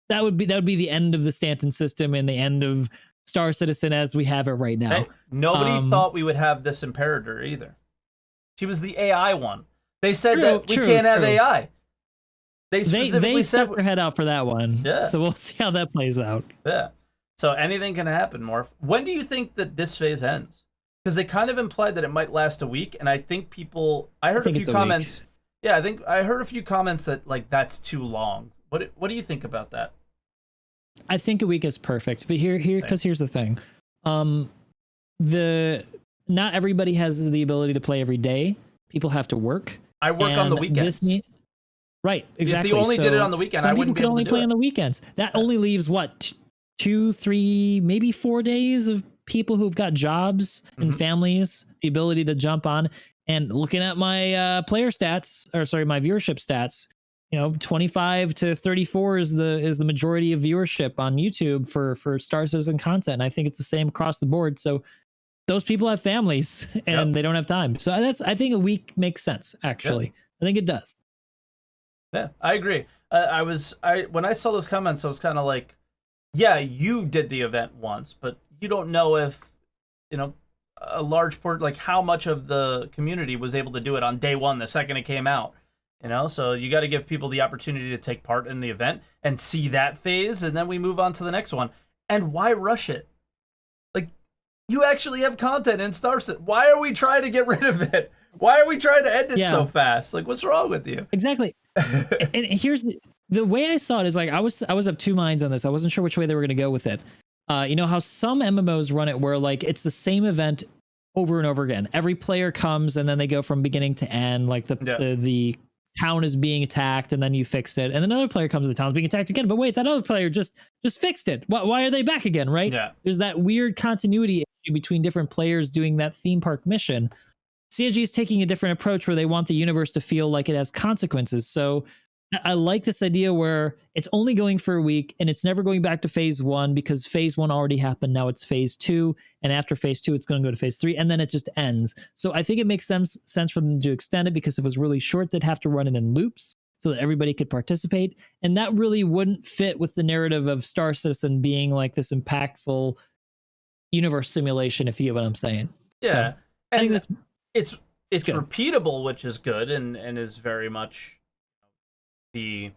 That would be the end of the Stanton system and the end of Star Citizen as we have it right now. Hey, nobody thought we would have this Imperator either. She was the AI one. They said that we can't have AI. They stuck their head out for that one. Yeah. So we'll see how that plays out. Yeah. So anything can happen, Morph. When do you think that this phase ends? Because they kind of implied that it might last a week, and I think I heard a few comments. Yeah, I heard a few comments that like that's too long. What do you think about that? I think a week is perfect, but because here's the thing, not everybody has the ability to play every day. People have to work. I work on the weekends. Right, exactly. If they only did it on the weekend, I wouldn't be able to do it. Some people can only play on the weekends. That only leaves what, 2, 3, maybe 4 days of people who've got jobs and families, the ability to jump on. And looking at my player stats, my viewership stats, you know, 25 to 34 is the majority of viewership on YouTube for Star Citizen content. And I think it's the same across the board. So those people have families and they don't have time. So I think a week makes sense. Actually, I think it does. Yeah, I agree. When I saw those comments, I was kind of like, yeah, you did the event once, but you don't know if, you know, a large part, like how much of the community was able to do it on day one, the second it came out. So you got to give people the opportunity to take part in the event and see that phase, and then we move on to the next one. And why rush it? Like, you actually have content in Starset. Why are we trying to get rid of it? Why are we trying to end it so fast? Like, what's wrong with you? Exactly. And here's the way I saw it is like I was of two minds on this. I wasn't sure which way they were going to go with it. You know how some MMOs run it where like it's the same event over and over again. Every player comes and then they go from beginning to end. Like the town is being attacked and then you fix it, and then another player comes, the town's being attacked again. But wait, that other player just fixed it. Why are they back again? Right? Yeah. There's that weird continuity issue between different players doing that theme park mission. CIG is taking a different approach where they want the universe to feel like it has consequences. So I like this idea where it's only going for a week and it's never going back to phase one because phase one already happened. Now it's phase two. And after phase two, it's going to go to phase three. And then it just ends. So I think it makes sense for them to extend it because if it was really short, they'd have to run it in loops so that everybody could participate. And that really wouldn't fit with the narrative of Star Citizen being like this impactful universe simulation, if you get what I'm saying. Yeah. So, and I think this... it's repeatable, which is good and is very much the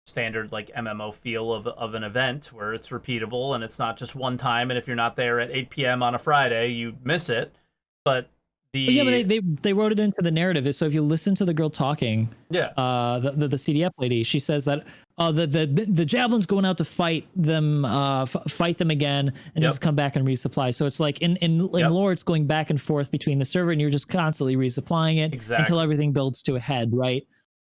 standard like MMO feel of an event where it's repeatable and it's not just one time, and if you're not there at 8 p.m. on a Friday, you miss it. But they wrote it into the narrative. So if you listen to the girl talking, the CDF lady, she says that the javelin's going out to fight them again and just come back and resupply. So it's like in lore, it's going back and forth between the server and you're just constantly resupplying it until everything builds to a head, right?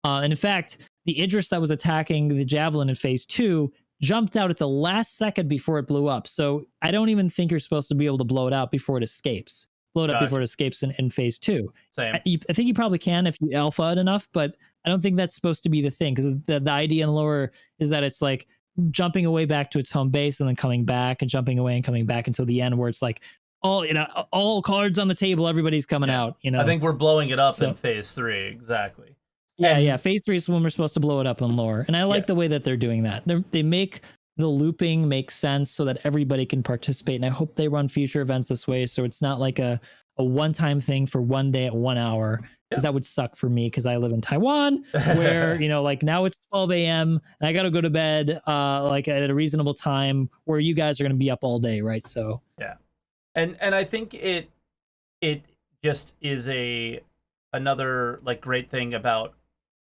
And in fact, the Idris that was attacking the javelin in phase 2 jumped out at the last second before it blew up. So I don't even think you're supposed to be able to blow it out before it escapes. Blow it up before it escapes in phase 2. Same. I think you probably can if you alpha it enough, but I don't think that's supposed to be the thing, because the idea in lore is that it's like jumping away back to its home base and then coming back and jumping away and coming back until the end, where it's like all cards on the table, everybody's coming out. I think we're blowing it up in phase 3. Exactly. Yeah, phase 3 is when we're supposed to blow it up in lore, and I like the way that they're doing that. They make the looping make sense so that everybody can participate, and I hope they run future events this way, so it's not like a one-time thing for one day at 1 hour, because that would suck for me because I live in Taiwan, where like now it's 12 a.m. and I got to go to bed like at a reasonable time, where you guys are going to be up all day, right? So and I think it just is another like great thing about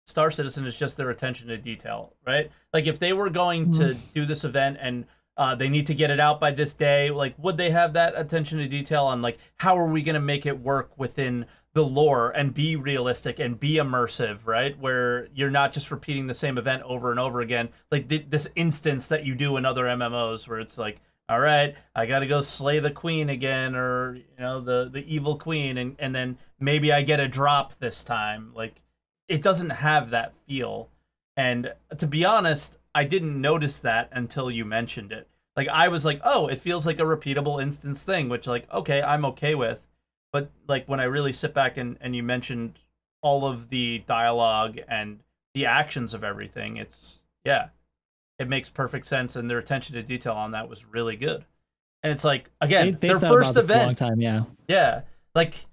Star Citizen is just their attention to detail, right? Like if they were going to do this event and they need to get it out by this day, like would they have that attention to detail on like how are we going to make it work within the lore and be realistic and be immersive, right? Where you're not just repeating the same event over and over again, like this instance that you do in other MMOs where it's like, all right, I got to go slay the queen again, or the evil queen, and then maybe I get a drop this time. Like it doesn't have that feel. And to be honest, I didn't notice that until you mentioned it. Like I was like, oh, it feels like a repeatable instance thing, which like, okay, I'm okay with. But like when I really sit back and you mentioned all of the dialogue and the actions of everything, it makes perfect sense, and their attention to detail on that was really good. And it's like, again, they their first event. For a long time, yeah. Like,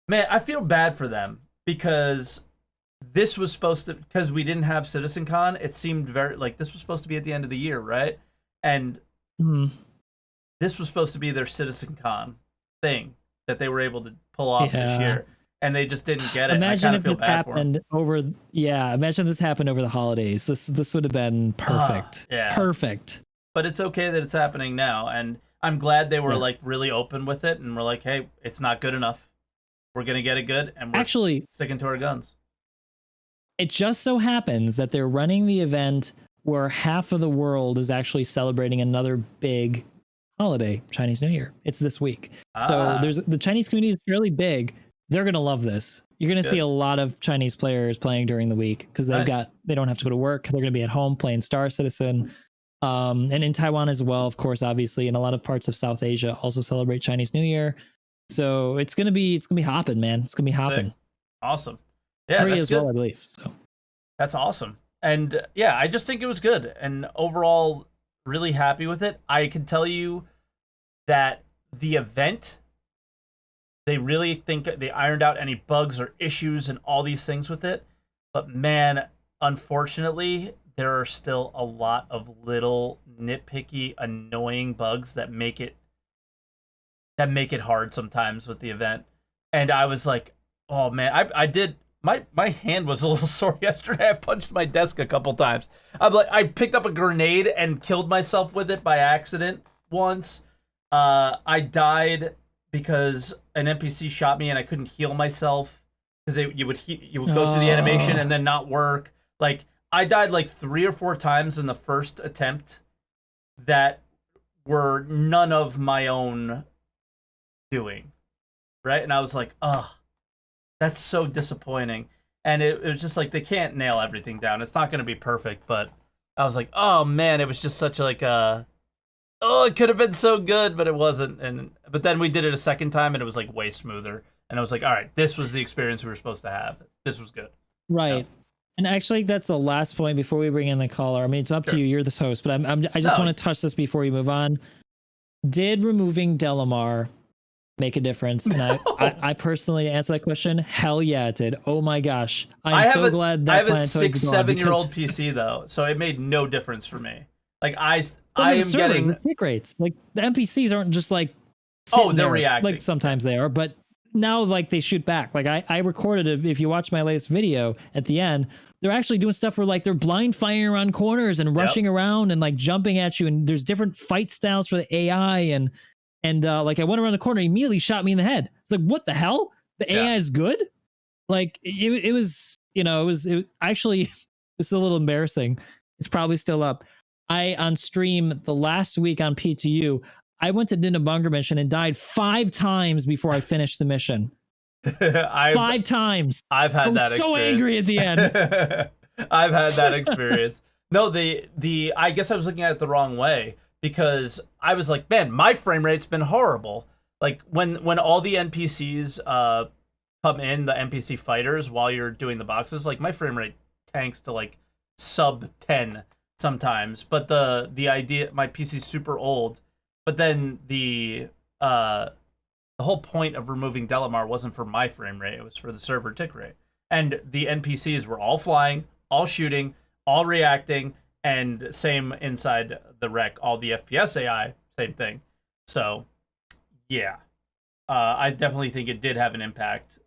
man, I feel bad for them because this was supposed to, because we didn't have CitizenCon, it seemed very like this was supposed to be at the end of the year, right? And this was supposed to be their CitizenCon thing that they were able to pull off this year, and they just didn't get it. Imagine if this happened imagine this happened over the holidays. This would have been perfect. Perfect. But it's okay that it's happening now, and I'm glad they were like really open with it, and we're like, hey, it's not good enough. We're gonna get it good, and we're actually sticking to our guns. It just so happens that they're running the event where half of the world is actually celebrating another big holiday, Chinese New Year. It's this week. So the Chinese community is fairly big. They're going to love this. You're going to see a lot of Chinese players playing during the week because they don't have to go to work. They're going to be at home playing Star Citizen. And in Taiwan as well, of course, obviously, and a lot of parts of South Asia also celebrate Chinese New Year. So it's going to be hopping, man. It's going to be hopping. Awesome. Yeah, Korea that's as good. well, I believe. So That's awesome. And yeah, I just think it was good. And overall, really happy with it. I can tell you that the event, they really think they ironed out any bugs or issues and all these things with it. But man, unfortunately, there are still a lot of little nitpicky, annoying bugs that make it hard sometimes with the event. And I was like, oh man, I did my hand was a little sore yesterday. I punched my desk a couple times. I'm like, I picked up a grenade and killed myself with it by accident once. I died because an NPC shot me and I couldn't heal myself because you would go through the animation and then not work. Like I died like 3 or 4 times in the first attempt that were none of my own doing, right? And I was like, ugh, that's so disappointing. And it was just like they can't nail everything down. It's not going to be perfect, but I was like, oh man, it was just such like a it could have been so good, but it wasn't. But then we did it a second time and it was like way smoother. And I was like, all right, this was the experience we were supposed to have. This was good. Right. Yeah. And actually, that's the last point before we bring in the caller. I mean, it's up to you. You're the host, but I just want to touch this before we move on. Did removing Delamar make a difference? And I personally answer that question. Hell yeah, it did. Oh my gosh. I'm so glad that I have a 6-7-year-old PC though, so it made no difference for me. Like I am getting the tick rates. Like the NPCs aren't just like they're reacting. Like sometimes they are, but now like they shoot back. Like I recorded it. If you watch my latest video at the end, they're actually doing stuff where like they're blind firing around corners and rushing around and like jumping at you. And there's different fight styles for the AI and like I went around the corner, he immediately shot me in the head. It's like, what the hell? The AI is good? Like it was, it actually, it's a little embarrassing. It's probably still up. On stream the last week on PTU, I went to Dinabunga mission and died 5 times before I finished the mission. 5 times. I've had that experience. So angry at the end. I've had that experience. No, I guess I was looking at it the wrong way because I was like, man, my frame rate's been horrible. Like when all the NPCs come in, the NPC fighters, while you're doing the boxes, like my frame rate tanks to like sub 10 sometimes. But the idea, my PC's super old. But then the whole point of removing Delamar wasn't for my frame rate; it was for the server tick rate. And the NPCs were all flying, all shooting, all reacting, and same inside the wreck. All the FPS AI, same thing. So, yeah, I definitely think it did have an impact.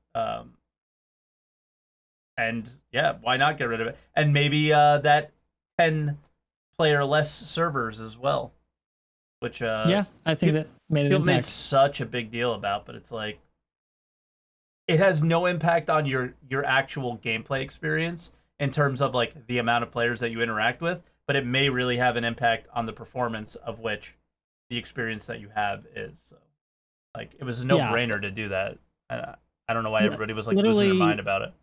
And yeah, why not get rid of it? And maybe that 10-player less servers as well. Which I think that made such a big deal about, but it's like it has no impact on your actual gameplay experience in terms of like the amount of players that you interact with, but it may really have an impact on the performance of which the experience that you have is. So, like it was a no-brainer to do that. I don't know why everybody was like losing their mind about it.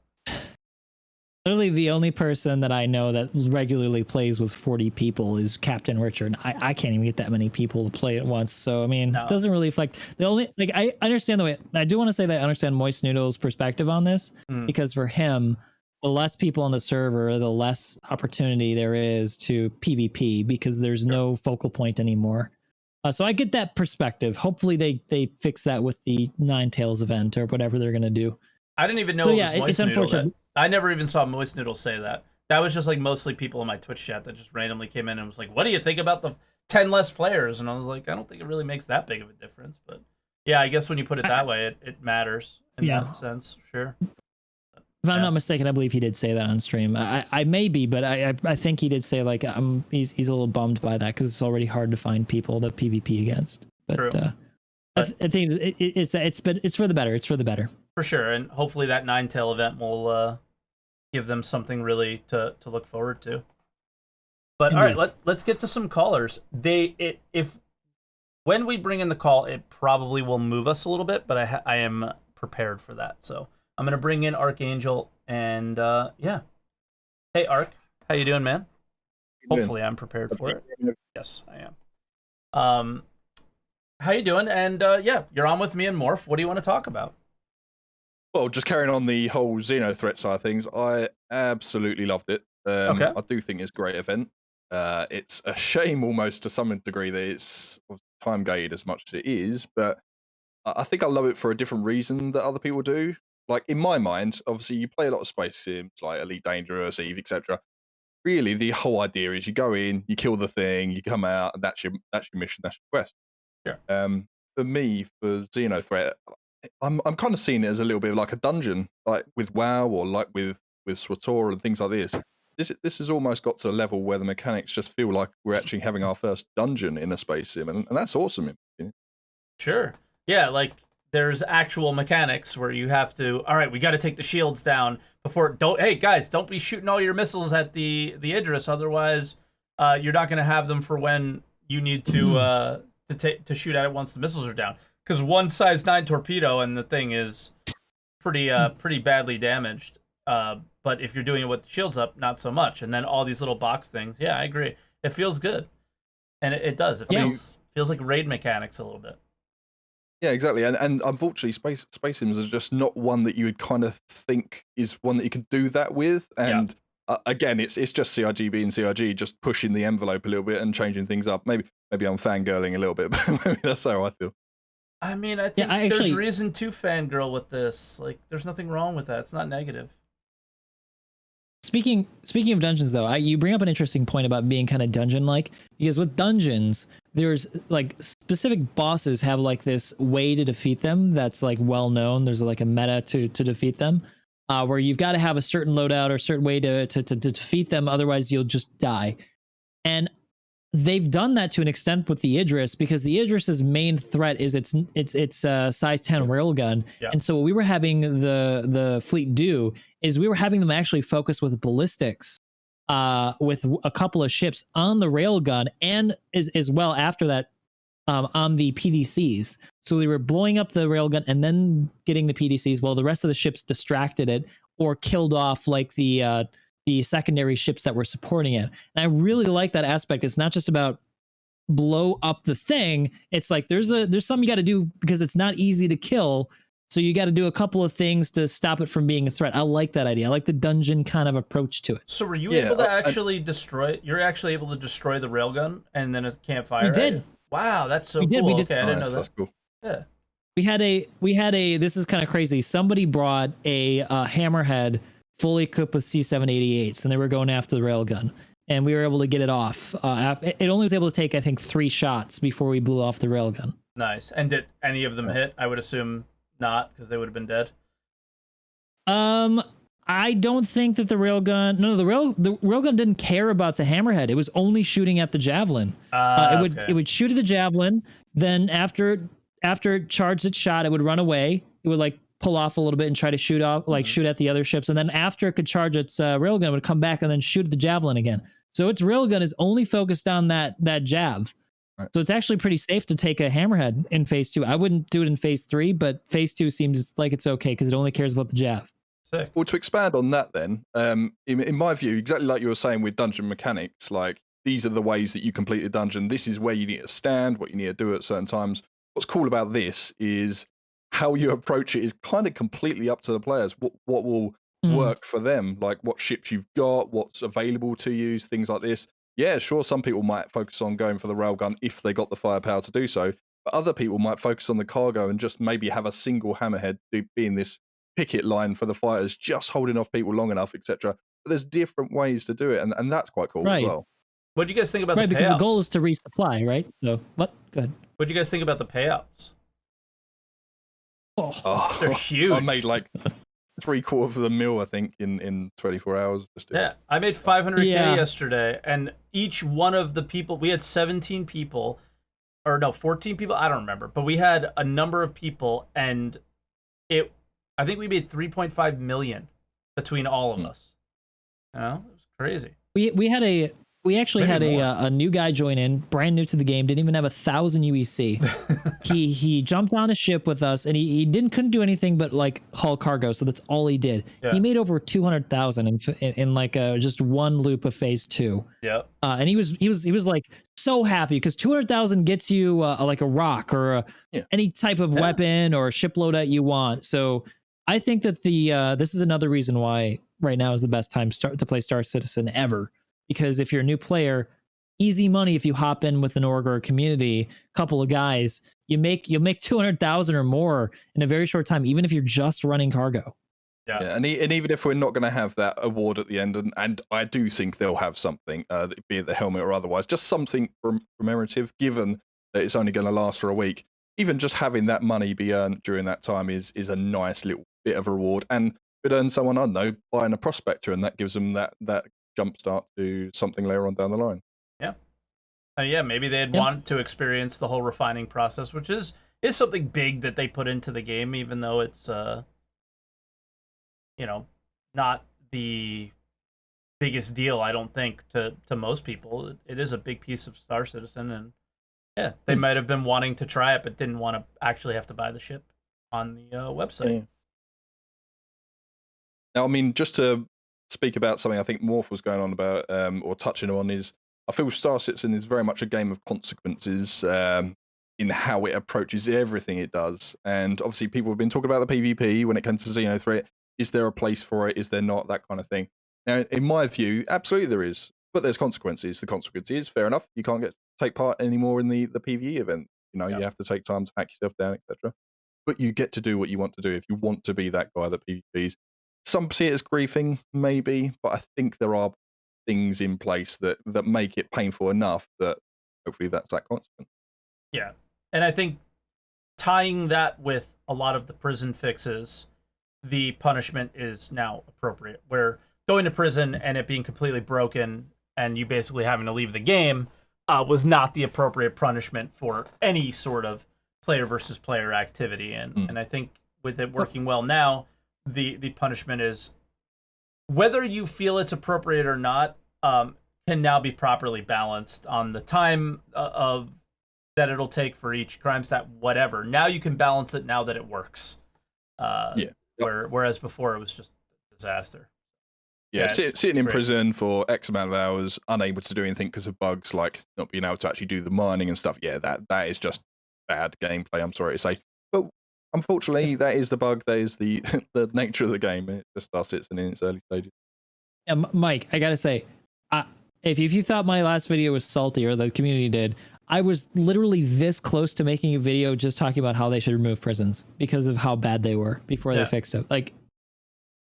Literally, the only person that I know that regularly plays with 40 people is Captain Richard. I can't even get that many people to play at once. So, I mean, it doesn't really affect. The only, like, I understand the way. I do want to say that I understand Moist Noodle's perspective on this because for him, the less people on the server, the less opportunity there is to PvP because there's no focal point anymore. So I get that perspective. Hopefully, they fix that with the Ninetales event or whatever they're going to do. I didn't even know it was Moist Noodle. I never even saw Moist Noodle say that. That was just like mostly people in my Twitch chat that just randomly came in and was like, what do you think about the 10 less players? And I was like, I don't think it really makes that big of a difference. But yeah, I guess when you put it that way, it matters in that sense. Sure. If I'm not mistaken, I believe he did say that on stream. I may be, but I think he did say like he's a little bummed by that because it's already hard to find people to PvP against. But I think it's for the better. It's for the better. For sure, and hopefully that Ninetale event will give them something really to look forward to. But all right, let's get to some callers. When we bring in the call, it probably will move us a little bit, but I am prepared for that. So I'm gonna bring in Archangel and yeah. Hey Arc, how you doing, man? Hopefully I'm prepared for it. Yes, I am. How you doing? And yeah, you're on with me and Morph. What do you want to talk about? Well, just carrying on the whole Xeno threat side of things, I absolutely loved it. Okay. I do think it's a great event. It's a shame almost to some degree that it's time gated as much as it is, but I think I love it for a different reason that other people do. Like in my mind, obviously you play a lot of space sims like Elite Dangerous, Eve, etc. Really, the whole idea is you go in, you kill the thing, you come out, and that's your mission, that's your quest. Sure. For me, for Xenothreat, I'm kind of seeing it as a little bit like a dungeon, like with WoW or like with SWTOR and things like this. This has almost got to a level where the mechanics just feel like we're actually having our first dungeon in a space sim, and that's awesome. Sure. Yeah, like there's actual mechanics where you have to. All right, we got to take the shields down before. Hey guys, don't be shooting all your missiles at the Idris, otherwise, you're not going to have them for when you need to shoot at it once the missiles are down. Because one size 9 torpedo and the thing is pretty badly damaged. But if you're doing it with the shields up, not so much. And then all these little box things. Yeah, I agree. It feels good, and it does. It feels like raid mechanics a little bit. Yeah, exactly. And unfortunately, space sims are just not one that you would kind of think is one that you could do that with. And again, it's just CRGB and CRG just pushing the envelope a little bit and changing things up. Maybe I'm fangirling a little bit, but maybe that's how I feel. I mean, I think there's reason to fangirl with this. Like, there's nothing wrong with that. It's not negative. Speaking of dungeons, though, you bring up an interesting point about being kind of dungeon-like, because with dungeons, there's like specific bosses have like this way to defeat them that's like well known. There's like a meta to defeat them, where you've got to have a certain loadout or a certain way to defeat them, otherwise you'll just die. And they've done that to an extent with the Idris, because the Idris's main threat is its size 10 railgun. Yeah. And so what we were having the fleet do is we were having them actually focus with ballistics, with a couple of ships on the railgun, and as well after that on the PDCs. So we were blowing up the railgun and then getting the PDCs while the rest of the ships distracted it or killed off like the secondary ships that were supporting it. And I really like that aspect. It's not just about blow up the thing. It's like there's something you got to do, because it's not easy to kill. So you got to do a couple of things to stop it from being a threat. I like that idea. I like the dungeon kind of approach to it. So were you able to actually destroy? You're actually able to destroy the railgun and then it can't fire. We did. Wow, that's so we cool. Did. We just, okay, I didn't know that. That's cool. Yeah. We had a. This is kind of crazy. Somebody brought a hammerhead fully equipped with C788s, and they were going after the railgun, and we were able to get it off. It only was able to take, I think, 3 shots before we blew off the railgun. Nice. And did any of them hit? I would assume not, because they would have been dead. I don't think that the railgun. No, the railgun didn't care about the hammerhead. It was only shooting at the javelin. It would shoot at the javelin. Then after it charged its shot, it would run away. It would like pull off a little bit and try to shoot off, shoot at the other ships. And then after it could charge its railgun, it would come back and then shoot at the javelin again. So its railgun is only focused on that jav. Right. So it's actually pretty safe to take a hammerhead in phase 2. I wouldn't do it in phase 3, but phase 2 seems like it's okay because it only cares about the jav. Sick. Well, to expand on that then, in my view, exactly like you were saying with dungeon mechanics, like these are the ways that you complete a dungeon. This is where you need to stand, what you need to do at certain times. What's cool about this is how you approach it is kind of completely up to the players. What will work for them, like what ships you've got, what's available to use, things like this. Yeah, sure, some people might focus on going for the railgun if they got the firepower to do so, but other people might focus on the cargo and just maybe have a single hammerhead being this picket line for the fighters, just holding off people long enough, etc. But there's different ways to do it, and that's quite cool as well. What do you guys think about the payouts? Because the goal is to resupply, right? So, what? Go ahead. What do you guys think about the payouts? Oh, they're huge. I made like $750,000, I think, in 24 hours. Yeah, I made 500K yesterday, and each one of the people, we had 17 people, or no, 14 people, I don't remember, but we had a number of people, and I think we made 3.5 million between all of us. You know, it was crazy. We actually had a new guy join in, brand new to the game, didn't even have 1,000 UEC. he jumped on a ship with us, and he couldn't do anything but like haul cargo. So that's all he did. Yeah. He made over 200,000 in like just one loop of phase 2. Yeah. And he was like so happy because 200,000 gets you like a rock or any type of weapon or ship loadout you want. So I think that this is another reason why right now is the best time to play Star Citizen ever. Because if you're a new player, easy money if you hop in with an org or a community, couple of guys, you'll make 200,000 or more in a very short time, even if you're just running cargo. Yeah, and even if we're not going to have that award at the end, and I do think they'll have something, be it the helmet or otherwise, just something commemorative, given that it's only going to last for a week. Even just having that money be earned during that time is a nice little bit of a reward, and could earn someone, I don't know, buying a prospector, and that gives them that jump start to something later on down the line. Yeah. Yeah, maybe they'd want to experience the whole refining process, which is something big that they put into the game, even though it's not the biggest deal, I don't think, to most people. It is a big piece of Star Citizen, and yeah, they might have been wanting to try it, but didn't want to actually have to buy the ship on the website. Yeah. Now, I mean, just to speak about something I think Morph was going on about, or touching on, is I feel Star Citizen is very much a game of consequences in how it approaches everything it does. And obviously, people have been talking about the PvP when it comes to Xenothreat. Is there a place for it? Is there not? That kind of thing. Now, in my view, absolutely there is. But there's consequences. The consequence is, fair enough, you can't take part anymore in the PvE event. You know, you have to take time to hack yourself down, etc. But you get to do what you want to do if you want to be that guy that PvPs. Some see it as griefing, maybe, but I think there are things in place that make it painful enough that hopefully that's that constant. Yeah. And I think tying that with a lot of the prison fixes, the punishment is now appropriate. Where going to prison and it being completely broken and you basically having to leave the game was not the appropriate punishment for any sort of player versus player activity. And I think with it working well now, the punishment is, whether you feel it's appropriate or not, can now be properly balanced on the time of that it'll take for each crime stat, whatever. Now you can balance it now that it works. Whereas before it was just a disaster. Yeah, sitting in prison for X amount of hours, unable to do anything because of bugs, like not being able to actually do the mining and stuff. Yeah, that is just bad gameplay, I'm sorry to say. But unfortunately, that is the bug. That is the nature of the game. It just starts in its early stages. Yeah, Mike, I gotta say, if you thought my last video was salty, or the community did, I was literally this close to making a video just talking about how they should remove prisons because of how bad they were before they fixed it. Like,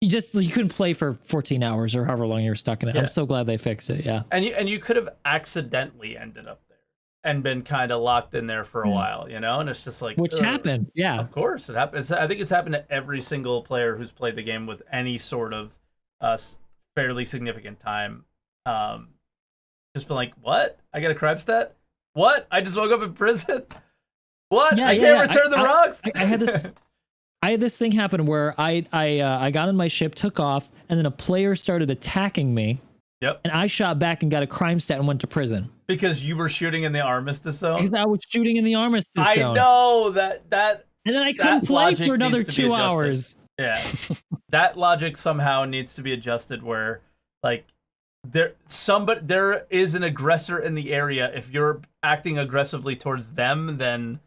you couldn't play for 14 hours or however long you were stuck in it. I'm so glad they fixed it. Yeah. And you could have accidentally ended up there and been kind of locked in there for a while, you know? And it's just like, which happened. Yeah. Of course it happens. I think it's happened to every single player who's played the game with any sort of fairly significant time. Just been like, what? I got a crime stat? What? I just woke up in prison? What? I can't return the rocks? I had this thing happen where I got on my ship, took off, and then a player started attacking me. Yep. And I shot back and got a crime stat and went to prison. Because you were shooting in the armistice zone? Because I was shooting in the armistice zone. I know that. And then I couldn't play for another 2 hours. Yeah. That logic somehow needs to be adjusted where, like, there is an aggressor in the area. If you're acting aggressively towards them, then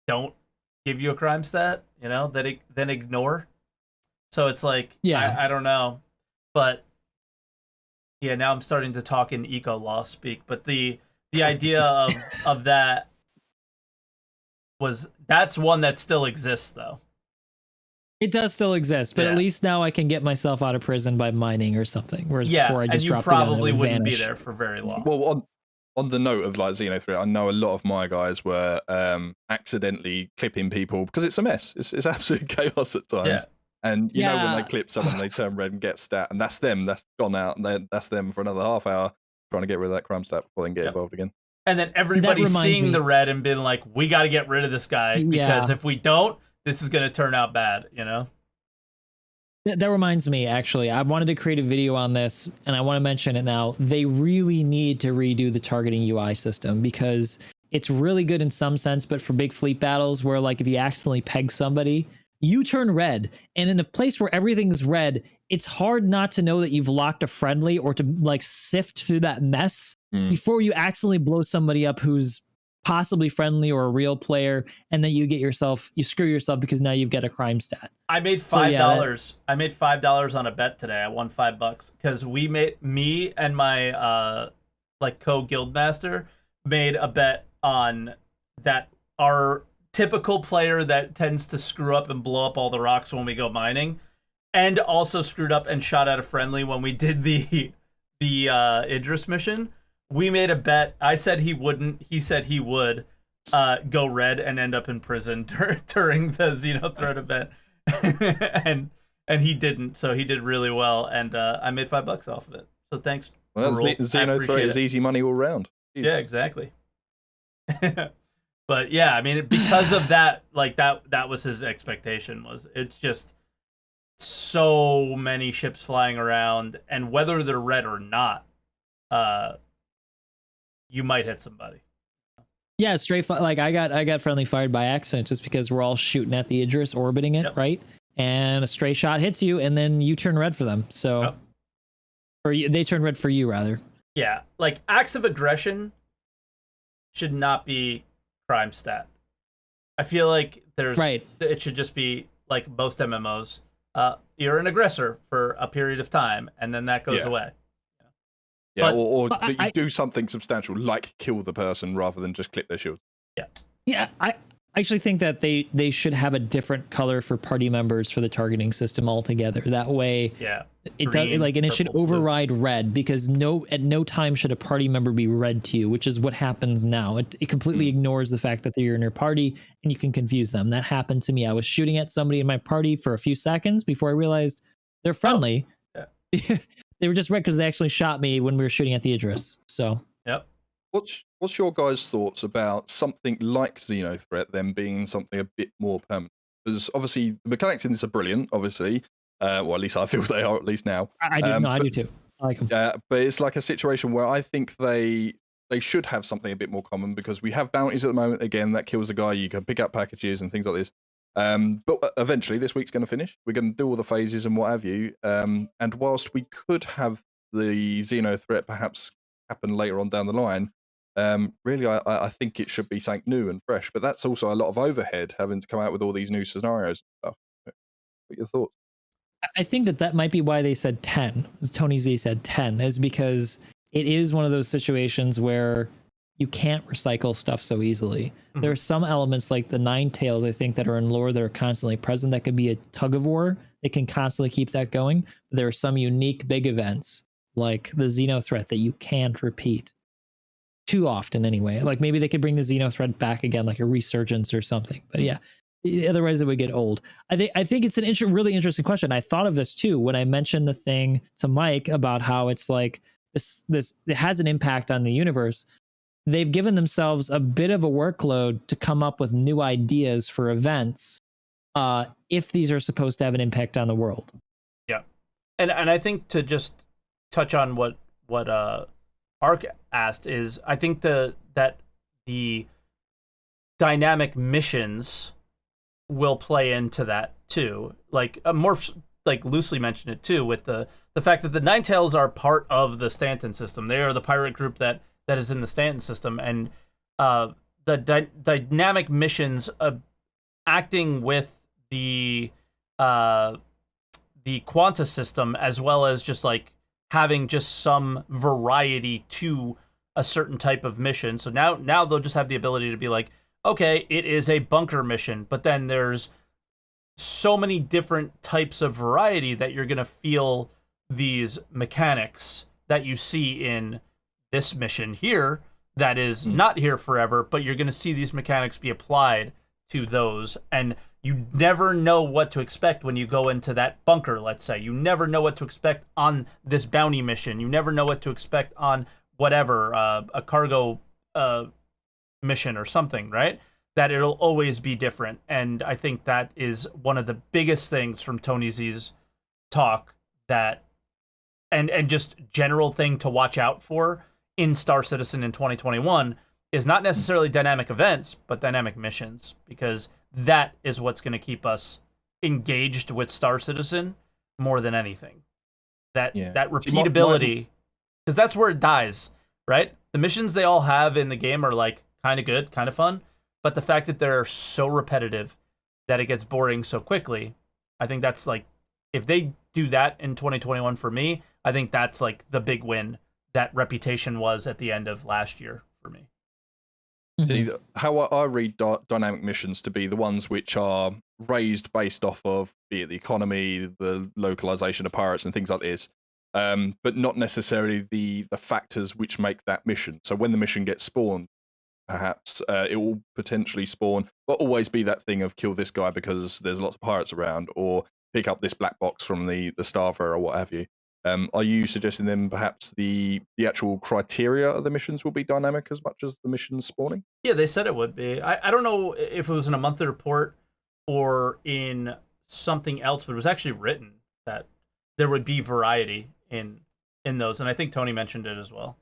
don't give you a crime stat, you know, then ignore. So it's like, I don't know. But yeah, now I'm starting to talk in eco law speak, but the idea of that that's one that still exists though. It does still exist, but at least now I can get myself out of prison by mining or something. Whereas before I just dropped the gun and probably wouldn't vanish. be there for very long. Well, on the note of like Xenothreat, I know a lot of my guys were accidentally clipping people because it's a mess. It's absolute chaos at times. Yeah. And you know when they clip someone, they turn red and get stat, and that's them. That's gone out, and that's them for another half hour trying to get rid of that crime stat before they can get involved again. And then everybody's seeing the red and being like, "We got to get rid of this guy because if we don't, this is going to turn out bad." You know. That reminds me, actually, I wanted to create a video on this, and I want to mention it now. They really need to redo the targeting UI system because it's really good in some sense, but for big fleet battles where, like, if you accidentally peg somebody, you turn red. And in a place where everything's red, it's hard not to know that you've locked a friendly or to, like, sift through that mess before you accidentally blow somebody up who's possibly friendly or a real player, and then you screw yourself because now you've got a crime stat. I made $5. I made $5 on a bet today. I won $5 because me and my like co-guildmaster made a bet on that our typical player that tends to screw up and blow up all the rocks when we go mining, and also screwed up and shot at a friendly when we did the Idris mission. We made a bet. I said he wouldn't. He said he would go red and end up in prison during the Xenothreat event. and he didn't, so he did really well, and I made $5 off of it. So thanks. Well, Xenothreat is easy money all round. Jeez. Yeah, exactly. But yeah, I mean, because of that, like that was his expectation. It's just so many ships flying around, and whether they're red or not, you might hit somebody. Yeah, like I got friendly fired by accident just because we're all shooting at the Idris, orbiting it, right? And a stray shot hits you, and then you turn red for them. So, or they turn red for you, rather. Yeah, like acts of aggression should not be crime stat. I feel like it should just be like most MMOs. You're an aggressor for a period of time, and then that goes away. Yeah, or that you do something substantial, like kill the person, rather than just clip their shield. Yeah. I actually think that they should have a different color for party members for the targeting system altogether. That way, it does like, and it should override red, because at no time should a party member be red to you, which is what happens now. It completely ignores the fact that you're in your party, and you can confuse them. That happened to me. I was shooting at somebody in my party for a few seconds before I realized they're friendly. They were just red because they actually shot me when we were shooting at the Idris. So, what's your guys' thoughts about something like Xenothreat, them being something a bit more permanent? Because obviously the mechanics in this are brilliant. Obviously, well, at least I feel they are, at least now. I do. I do too. I like them. But it's like a situation where I think they should have something a bit more common, because we have bounties at the moment. Again, that kills the guy. You can pick up packages and things like this. But eventually this week's going to finish. We're going to do all the phases and what have you. And whilst we could have the Xenothreat perhaps happen later on down the line, really I think it should be something new and fresh. But that's also a lot of overhead, having to come out with all these new scenarios and stuff. What are your thoughts? I think that might be why they said 10. Tony Z said 10, is because it is one of those situations where you can't recycle stuff so easily. Mm-hmm. There are some elements like the 9 tails, I think, that are in lore that are constantly present. That could be a tug of war. It can constantly keep that going. But there are some unique big events like the Xenothreat that you can't repeat too often anyway. Like maybe they could bring the Xenothreat back again, like a resurgence or something. But yeah, otherwise it would get old. I think it's an really interesting question. I thought of this too when I mentioned the thing to Mike about how it's like this it has an impact on the universe. They've given themselves a bit of a workload to come up with new ideas for events if these are supposed to have an impact on the world. Yeah. And I think to just touch on what Ark asked is, I think that the dynamic missions will play into that too. Like Morphs like loosely mentioned it too, with the fact that the Ninetales are part of the Stanton system. They are the pirate group that is in the Stanton system, and the dynamic missions acting with the Quanta system, as well as just like having just some variety to a certain type of mission. So now they'll just have the ability to be like, okay, it is a bunker mission, but then there's so many different types of variety that you're gonna feel these mechanics that you see in this mission here that is not here forever, but you're going to see these mechanics be applied to those, and you never know what to expect when you go into that bunker, let's say. You never know what to expect on this bounty mission. You never know what to expect on whatever, a cargo mission or something, right? That it'll always be different, and I think that is one of the biggest things from Tony Z's talk, that and just general thing to watch out for in Star Citizen in 2021 is not necessarily dynamic events, but dynamic missions, because that is what's going to keep us engaged with Star Citizen more than anything. That repeatability, because that's where it dies, right? The missions they all have in the game are like kind of good, kind of fun. But the fact that they're so repetitive that it gets boring so quickly, I think that's like, if they do that in 2021 for me, I think that's like the big win that Reputation was at the end of last year for me. See, how I read dynamic missions to be the ones which are raised based off of, be it the economy, the localization of pirates and things like this, but not necessarily the factors which make that mission. So when the mission gets spawned, perhaps it will potentially spawn, but always be that thing of kill this guy because there's lots of pirates around, or pick up this black box from the starver or what have you. Are you suggesting then perhaps the actual criteria of the missions will be dynamic as much as the missions spawning? Yeah, they said it would be. I don't know if it was in a monthly report or in something else, but it was actually written that there would be variety in those, and I think Tony mentioned it as well.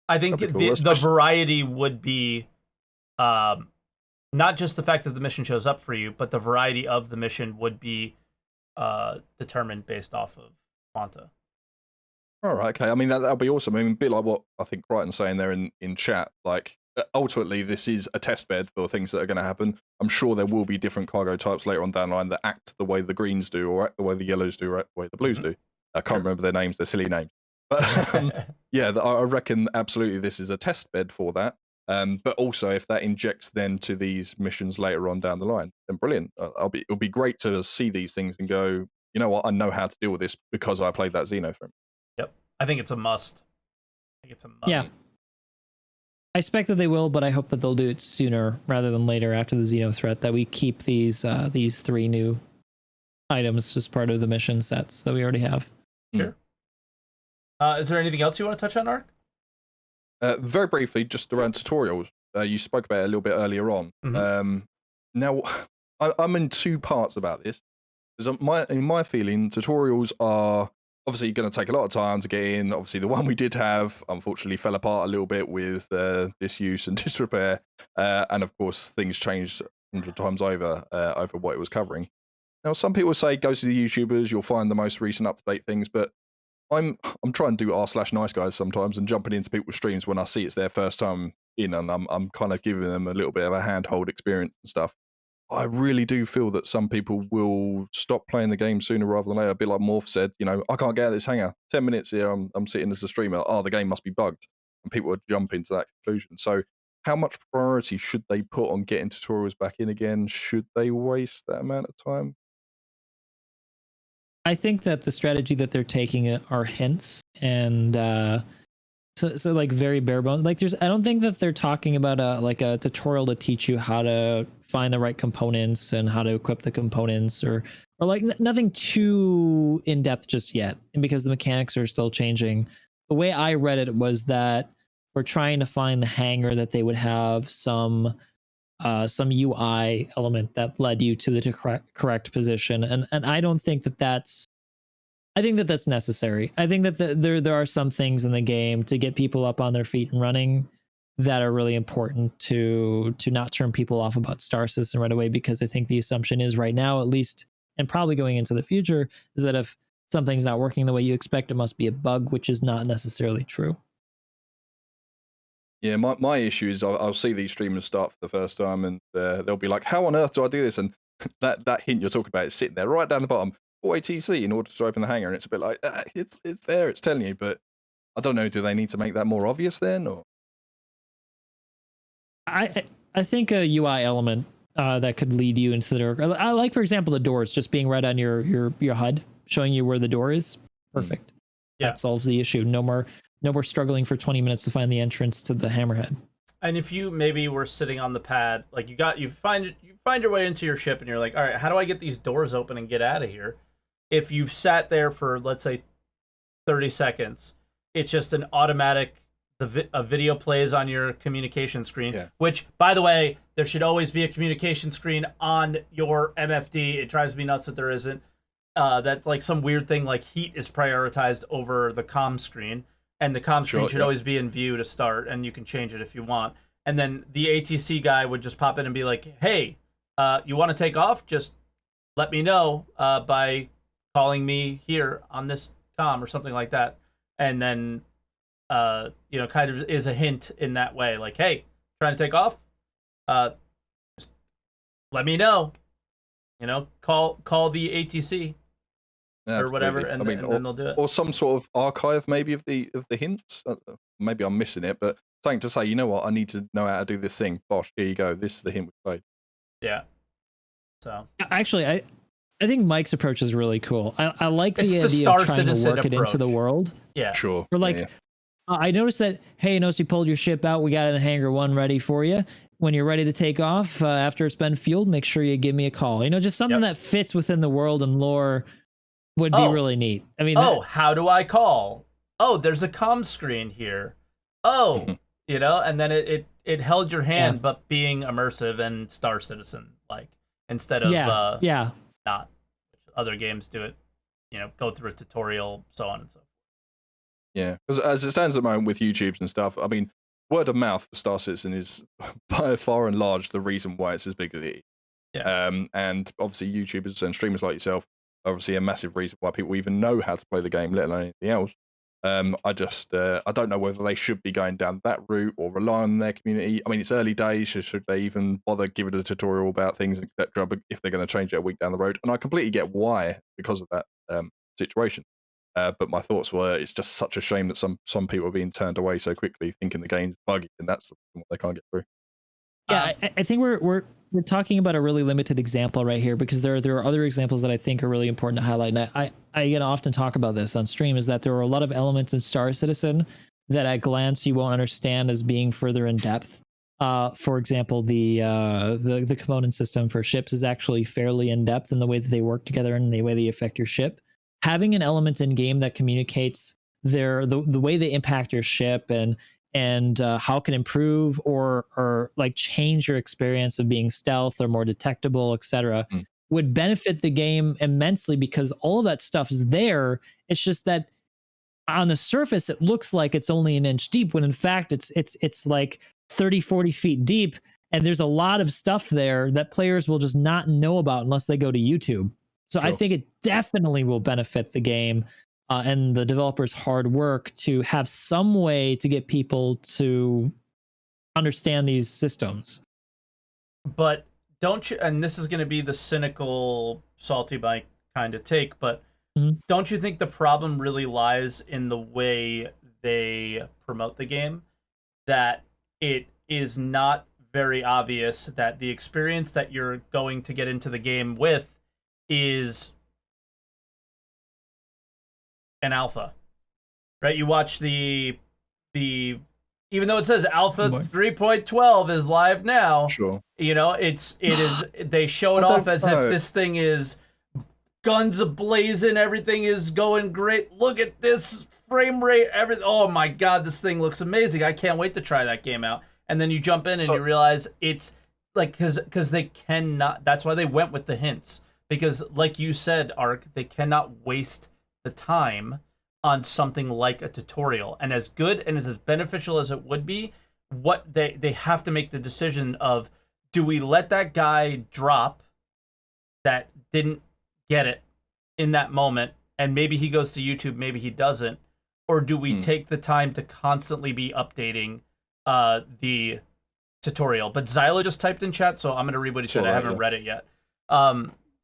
I think cool. the variety would be not just the fact that the mission shows up for you, but the variety of the mission would be determined based off of Quanta. All right, okay. I mean, that'll be awesome. I mean, a bit like what I think Crichton's saying there in chat. Like, ultimately, this is a test bed for things that are going to happen. I'm sure there will be different cargo types later on down the line that act the way the greens do, or act the way the yellows do, or act the way the blues do. I can't remember their names. They're silly names. But yeah, I reckon absolutely this is a test bed for that. But also, if that injects then to these missions later on down the line, then brilliant. It'll be great to see these things and go, you know what, I know how to deal with this because I played that Xenothreat. Yep, I think it's a must. Yeah, I expect that they will, but I hope that they'll do it sooner rather than later after the Xenothreat. That we keep these 3 new items as part of the mission sets that we already have. Sure. Is there anything else you want to touch on, Ark? Very briefly, just around tutorials. You spoke about it a little bit earlier on. Now, I'm in 2 parts about this. Because in my feeling, tutorials are obviously going to take a lot of time to get in. Obviously, the one we did have, unfortunately, fell apart a little bit with disuse and disrepair. And of course, things changed 100 times over what it was covering. Now, some people say go to the YouTubers, you'll find the most recent up-to-date things, but I'm trying to do r/nice guys sometimes and jumping into people's streams when I see it's their first time in, and I'm kind of giving them a little bit of a handhold experience and stuff. I really do feel that some people will stop playing the game sooner rather than later. A bit like Morph said, you know, I can't get out of this hangar. 10 minutes here, I'm sitting as a streamer. Oh, the game must be bugged, and people would jump into that conclusion. So, how much priority should they put on getting tutorials back in again? Should they waste that amount of time? I think that the strategy that they're taking are hints and so like very bare bones. Like I don't think that they're talking about a tutorial to teach you how to find the right components and how to equip the components or like nothing too in depth just yet. And because the mechanics are still changing, the way I read it was that we're trying to find the hangar that they would have some UI element that led you to the correct position, and I don't think that that's. I think that that's necessary. I think that there are some things in the game to get people up on their feet and running that are really important to not turn people off about Star System right away. Because I think the assumption is right now, at least, and probably going into the future, is that if something's not working the way you expect, it must be a bug, which is not necessarily true. Yeah, my issue is I'll see these streamers start for the first time and they'll be like, how on earth do I do this? And that hint you're talking about is sitting there right down the bottom, ATC in order to open the hangar. And it's a bit like, it's there, it's telling you. But I don't know, do they need to make that more obvious then? Or I think a UI element that could lead you into the door. I like, for example, the doors just being right on your HUD, showing you where the door is. Perfect. Yeah. That solves the issue. No more struggling for 20 minutes to find the entrance to the hammerhead. And if you maybe were sitting on the pad, like you find your way into your ship and you're like, all right, how do I get these doors open and get out of here? If you've sat there for, let's say, 30 seconds, it's just an automatic, a video plays on your communication screen, which, by the way, there should always be a communication screen on your MFD. It drives me nuts that there isn't. That's like some weird thing, like heat is prioritized over the comm screen. And the comm screen should always be in view to start, and you can change it if you want. And then the ATC guy would just pop in and be like, hey, you want to take off? Just let me know by calling me here on this comm or something like that. And then, kind of is a hint in that way. Like, hey, trying to take off, just let me know. You know, call the ATC or whatever, Absolutely. and, I mean, and then they'll do it. or some sort of archive maybe of the hints. Maybe I'm missing it, but something to say, you know what, I need to know how to do this thing. Bosh, here you go. This is the hint we played. Yeah. So Actually, I think Mike's approach is really cool. I like the It's the idea Star of trying to Citizen work it into the approach. world. yeah, Sure. Or like, Yeah. I noticed that, hey, notice you pulled your ship out. We got it in hangar 1 ready for you. When you're ready to take off, after it's been fueled, make sure you give me a call. You know, just something that fits within the world and lore would be really neat. I mean, how do I call? Oh, there's a comm screen here. Oh, you know, and then it held your hand, but being immersive and Star Citizen like instead of not. Other games do it, you know, go through a tutorial, so on and so forth. Yeah, because as it stands at the moment with YouTubes and stuff, I mean, word of mouth for Star Citizen is by far and large the reason why it's as big as it is. Yeah. And obviously YouTubers and streamers like yourself are obviously a massive reason why people even know how to play the game, let alone anything else. I don't know whether they should be going down that route or rely on their community. I mean, it's early days. Should they even bother giving a tutorial about things, etc., if they're going to change it a week down the road? And I completely get why, because of that situation. But my thoughts were, it's just such a shame that some people are being turned away so quickly, thinking the game's buggy, and that's the reason why they can't get through. Yeah, I think we're talking about a really limited example right here, because there are other examples that I think are really important to highlight. And I often talk about this on stream, is that there are a lot of elements in Star Citizen that at glance you won't understand as being further in depth. For example, the component system for ships is actually fairly in depth in the way that they work together and the way they affect your ship. Having an element in game that communicates the way they impact your ship and how it can improve or like change your experience of being stealth or more detectable, etc., would benefit the game immensely, because all of that stuff is there. It's just that on the surface it looks like it's only an inch deep, when in fact it's like 30-40 feet deep, and there's a lot of stuff there that players will just not know about unless they go to YouTube. So I think it definitely will benefit the game and the developers' hard work to have some way to get people to understand these systems. But don't you, and this is going to be the cynical SaltEMike kind of take, but don't you think the problem really lies in the way they promote the game? That it is not very obvious that the experience that you're going to get into the game with is an alpha, right? You watch the even though it says alpha 3.12 is live now, you know, it is they show it off as if this thing is guns ablazing, everything is going great. Look at this frame rate, everything. Oh my god, this thing looks amazing. I can't wait to try that game out. And then you jump in and you realize it's like because they cannot. That's why they went with the hints. Because, like you said, Ark, they cannot waste the time on something like a tutorial. And as good and as beneficial as it would be, what they have to make the decision of, do we let that guy drop that didn't get it in that moment, and maybe he goes to YouTube, maybe he doesn't, or do we take the time to constantly be updating the tutorial? But Xylo just typed in chat, so I'm going to read what he said. I haven't read it yet.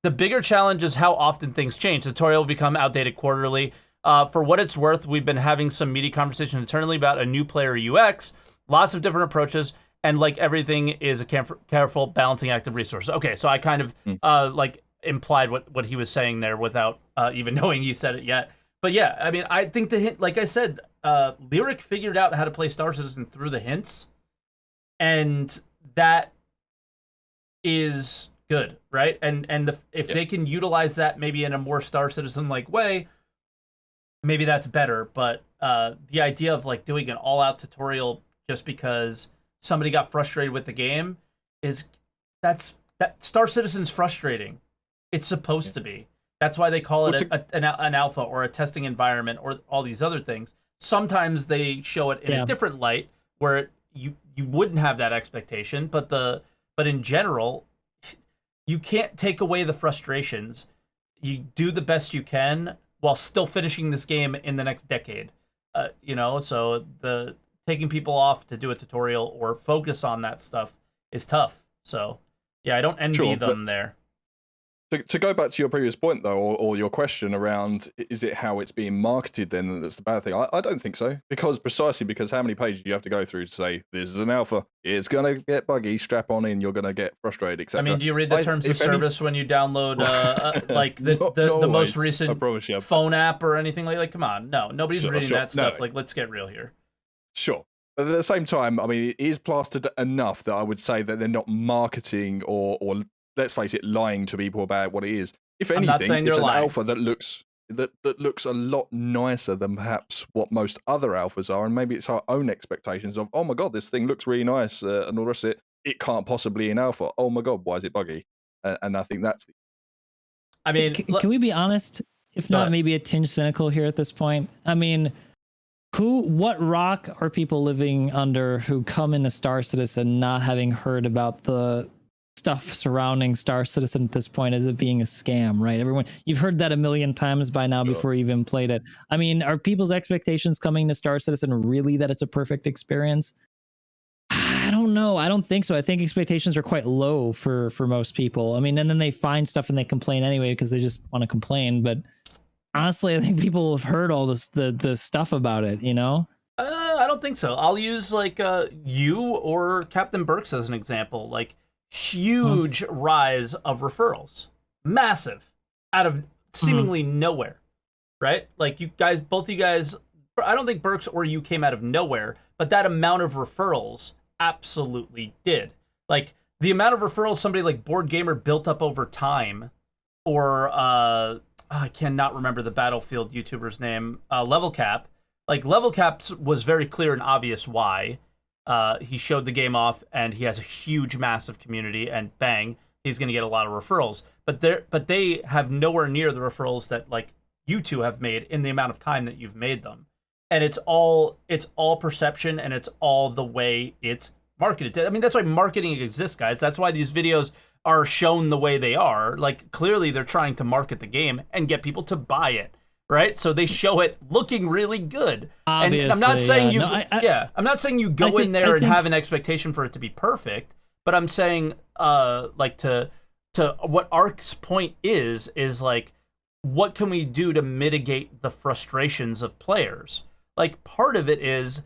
The bigger challenge is how often things change. The tutorial will become outdated quarterly. For what it's worth, we've been having some meaty conversation internally about a new player UX, lots of different approaches, and like everything is a careful balancing act of resources. Okay, so I kind of like implied what he was saying there without even knowing he said it yet. But yeah, I mean, I think the hint, like I said, Lyric figured out how to play Star Citizen through the hints, and that is good, right? And if they can utilize that maybe in a more Star Citizen-like way, maybe that's better. But the idea of like doing an all-out tutorial just because somebody got frustrated with the game is that Star Citizen's frustrating. It's supposed to be. That's why they call it an alpha or a testing environment or all these other things. Sometimes they show it in a different light where you wouldn't have that expectation, but in general, you can't take away the frustrations. You do the best you can while still finishing this game in the next decade. You know, so taking people off to do a tutorial or focus on that stuff is tough. So yeah, I don't envy them there. To go back to your previous point, though, or your question around, is it how it's being marketed then that's the bad thing? I don't think so, precisely because how many pages do you have to go through to say, this is an alpha, it's going to get buggy, strap on in, you're going to get frustrated, etc. I mean, do you read the terms of service when you download like the most recent phone app or anything like come on, no, nobody's reading that stuff. Like, let's get real here. Sure. But at the same time, I mean, it is plastered enough that I would say that they're not marketing or let's face it, lying to people about what it is. If anything, it's an alpha that looks a lot nicer than perhaps what most other alphas are, and maybe it's our own expectations of, oh my god, this thing looks really nice, and all the rest of it. It can't possibly be an alpha. Oh my god, why is it buggy? And I think that's the. I mean, can we be honest? If not, maybe a tinge cynical here at this point. I mean, what rock are people living under who come into Star Citizen not having heard about the stuff surrounding Star Citizen at this point as it being a scam, right? Everyone, you've heard that a million times by now before you even played it. I mean, are people's expectations coming to Star Citizen really that it's a perfect experience? I don't know. I don't think so. I think expectations are quite low for most people. I mean, and then they find stuff and they complain anyway because they just want to complain. But honestly, I think people have heard all this the stuff about it, you know? I don't think so. I'll use like you or Captain Burks as an example. Like, huge rise of referrals, massive, out of seemingly nowhere, right? Like, you guys, both you guys, I don't think Burks or you came out of nowhere, but that amount of referrals absolutely did. Like, the amount of referrals somebody like Board Gamer built up over time, or I cannot remember the Battlefield YouTuber's name, Level Cap. Like, Level Cap was very clear and obvious why. He showed the game off, and he has a huge, massive community, and bang, he's going to get a lot of referrals. But they have nowhere near the referrals that like you two have made in the amount of time that you've made them. And it's all perception, and it's all the way it's marketed. I mean, that's why marketing exists, guys. That's why these videos are shown the way they are. Like, clearly they're trying to market the game and get people to buy it. Right, so they show it looking really good. Obviously, and I'm not saying I'm not saying you go in there and have an expectation for it to be perfect, but I'm saying, like, to what Ark's point is like, what can we do to mitigate the frustrations of players? Like, part of it is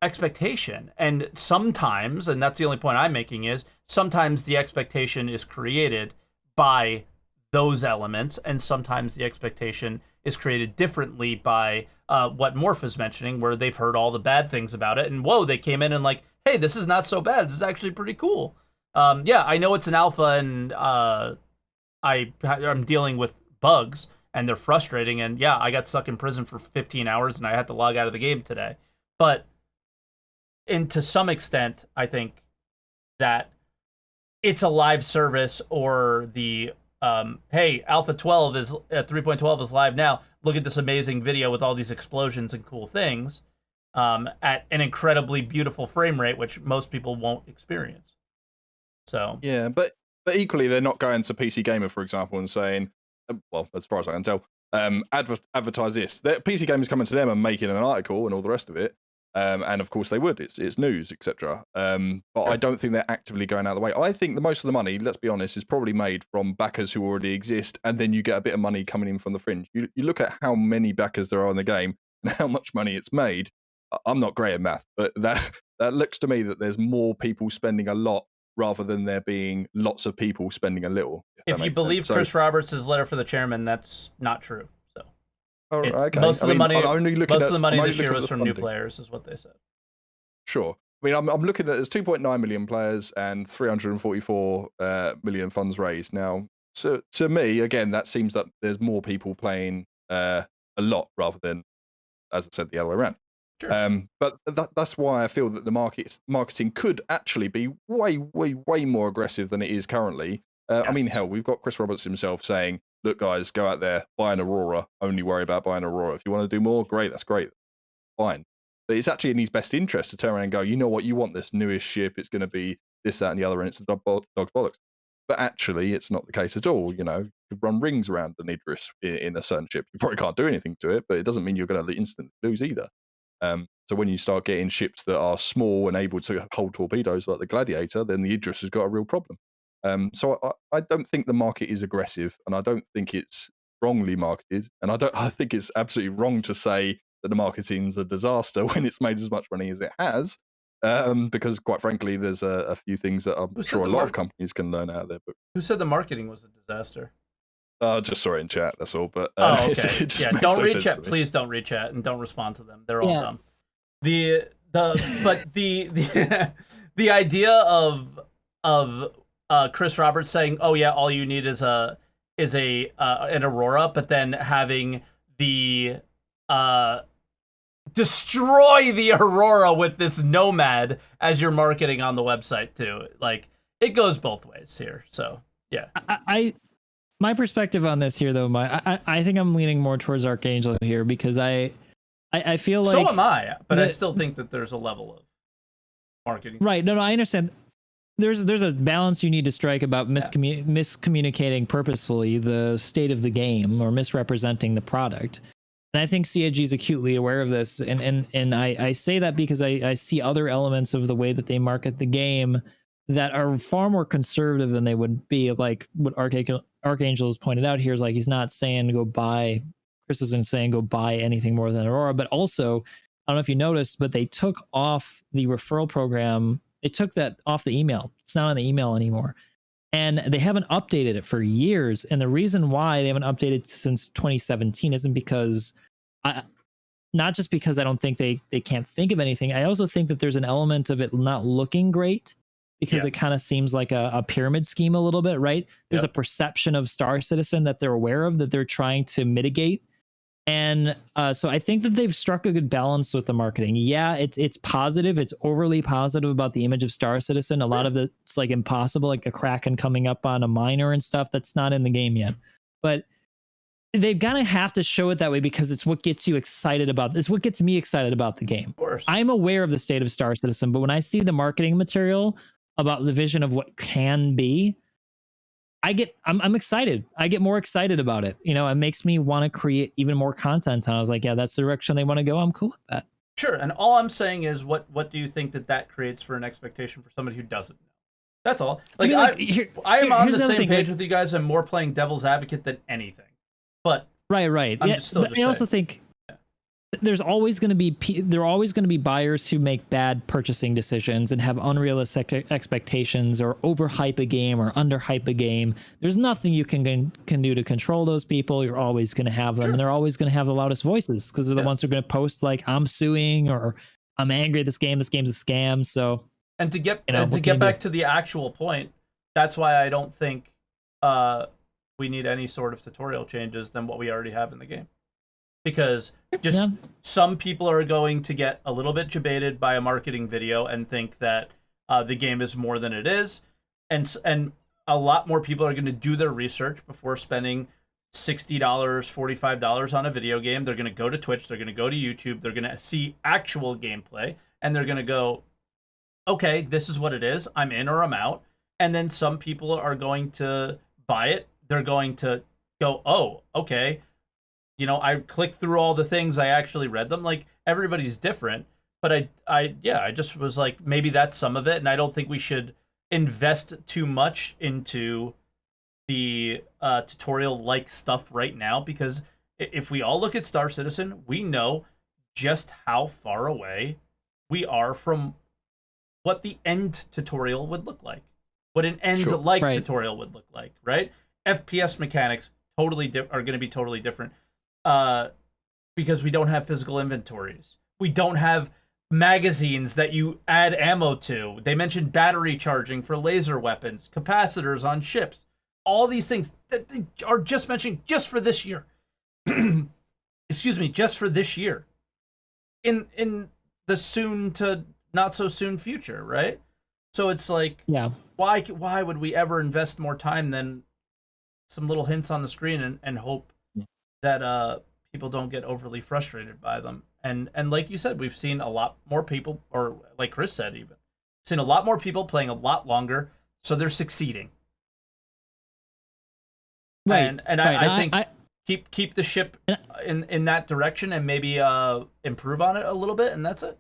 expectation, and sometimes, and that's the only point I'm making, is sometimes the expectation is created by those elements, and sometimes the expectation is created differently by what Morph is mentioning, where they've heard all the bad things about it, and whoa, they came in and like, hey, this is not so bad, this is actually pretty cool. Yeah, I know it's an alpha, and I'm dealing with bugs, and they're frustrating, and yeah, I got stuck in prison for 15 hours, and I had to log out of the game today. But, and to some extent, I think that it's a live service, or the hey, Alpha 12 is 3.12 is live now. Look at this amazing video with all these explosions and cool things at an incredibly beautiful frame rate, which most people won't experience. So yeah, but equally, they're not going to PC Gamer, for example, and saying, well, as far as I can tell, advertise this. PC Gamer's coming to them and making an article and all the rest of it. And of course they would. It's news, etc. But I don't think they're actively going out of the way. I think most of the money, let's be honest, is probably made from backers who already exist, and then you get a bit of money coming in from the fringe. You look at how many backers there are in the game and how much money it's made. I'm not great at math, but that looks to me that there's more people spending a lot rather than there being lots of people spending a little. If you believe Chris Roberts' letter for the chairman, that's not true. Oh, okay. Most of the money this year was from new players, is what they said. Sure. I mean, I'm looking at there's 2.9 million players and 344 million funds raised. Now, so to me, again, that seems that there's more people playing a lot rather than, as I said, the other way around. Sure. But that's why I feel that the marketing could actually be way more aggressive than it is currently. Yes. I mean, hell, we've got Chris Roberts himself saying, look, guys, go out there, buy an Aurora, only worry about buying Aurora. If you want to do more, great, that's great, fine. But it's actually in his best interest to turn around and go, you know what, you want this newest ship, it's going to be this, that, and the other, and it's the dog's bollocks. But actually, it's not the case at all. You know, you could run rings around the Nidris in a certain ship. You probably can't do anything to it, but it doesn't mean you're going to instantly lose either. So when you start getting ships that are small and able to hold torpedoes like the Gladiator, then the Idris has got a real problem. So I don't think the market is aggressive, and I don't think it's wrongly marketed, and I think it's absolutely wrong to say that the marketing's a disaster when it's made as much money as it has. Because quite frankly, there's a few things that I'm sure a lot of companies can learn out of their book. Who said the marketing was a disaster? Just saw it in chat, that's all. But okay. Don't read chat. Please don't read chat and don't respond to them. They're all dumb. The idea of Chris Roberts saying, "Oh yeah, all you need is an Aurora," but then having the destroy the Aurora with this Nomad as your marketing on the website too. Like, it goes both ways here. So yeah, my perspective on this here, though, I think I'm leaning more towards Archangel here because I feel like, so am I, but I still think that there's a level of marketing. Right? No, I understand. There's a balance you need to strike about miscommunicating purposefully the state of the game or misrepresenting the product. And I think CIG is acutely aware of this, and I say that because I see other elements of the way that they market the game that are far more conservative than they would be. Like what Archangel has pointed out here is like, he's not saying go buy, Chris isn't saying go buy anything more than Aurora, but also, I don't know if you noticed, but they took off the referral program. They took that off the email. It's not on the email anymore. And they haven't updated it for years. And the reason why they haven't updated since 2017 isn't because, not just because I don't think they can't think of anything. I also think that there's an element of it not looking great because it kind of seems like a pyramid scheme a little bit, right? There's a perception of Star Citizen that they're aware of, that they're trying to mitigate. And so I think that they've struck a good balance with the marketing. Yeah, it's positive. It's overly positive about the image of Star Citizen. A lot of it's like impossible, like a Kraken coming up on a miner and stuff that's not in the game yet. But they're gonna have to show it that way because it's what gets you excited about. It's what gets me excited about the game. Of course. I'm aware of the state of Star Citizen, but when I see the marketing material about the vision of what can be, I'm excited. I get more excited about it. You know, it makes me want to create even more content. And I was like, yeah, that's the direction they want to go. I'm cool with that. Sure. And all I'm saying is, what do you think that creates for an expectation for somebody who doesn't know? That's all. Like, I am on the same page with you guys. I'm more playing devil's advocate than anything. But right. I also think there's always going to be buyers who make bad purchasing decisions and have unrealistic expectations or overhype a game or underhype a game. There's nothing you can do to control those people. You're always going to have them, and they're always going to have the loudest voices because they're the ones who are going to post like, I'm suing or I'm angry at this game. This game's a scam. So, and to get back to the actual point, that's why I don't think we need any sort of tutorial changes than what we already have in the game. Because some people are going to get a little bit jebaited by a marketing video and think that the game is more than it is. And a lot more people are going to do their research before spending $60, $45 on a video game. They're going to go to Twitch. They're going to go to YouTube. They're going to see actual gameplay. And they're going to go, okay, this is what it is. I'm in or I'm out. And then some people are going to buy it. They're going to go, oh, okay. You know, I clicked through all the things. I actually read them. Like, everybody's different. But I just was like, maybe that's some of it. And I don't think we should invest too much into the tutorial-like stuff right now. Because if we all look at Star Citizen, we know just how far away we are from what the end tutorial would look like. What an end-like tutorial would look like, right? FPS mechanics are going to be totally different. Because we don't have physical inventories. We don't have magazines that you add ammo to. They mentioned battery charging for laser weapons, capacitors on ships. All these things that they are just mentioned just for this year. Excuse me, just for this year. In the soon to not so soon future, right? So it's like, why would we ever invest more time than some little hints on the screen and hope that people don't get overly frustrated by them. And like you said, we've seen a lot more people, or like Chris said even, seen a lot more people playing a lot longer, so they're succeeding. Right. And I think keep the ship in that direction and maybe improve on it a little bit, and that's it.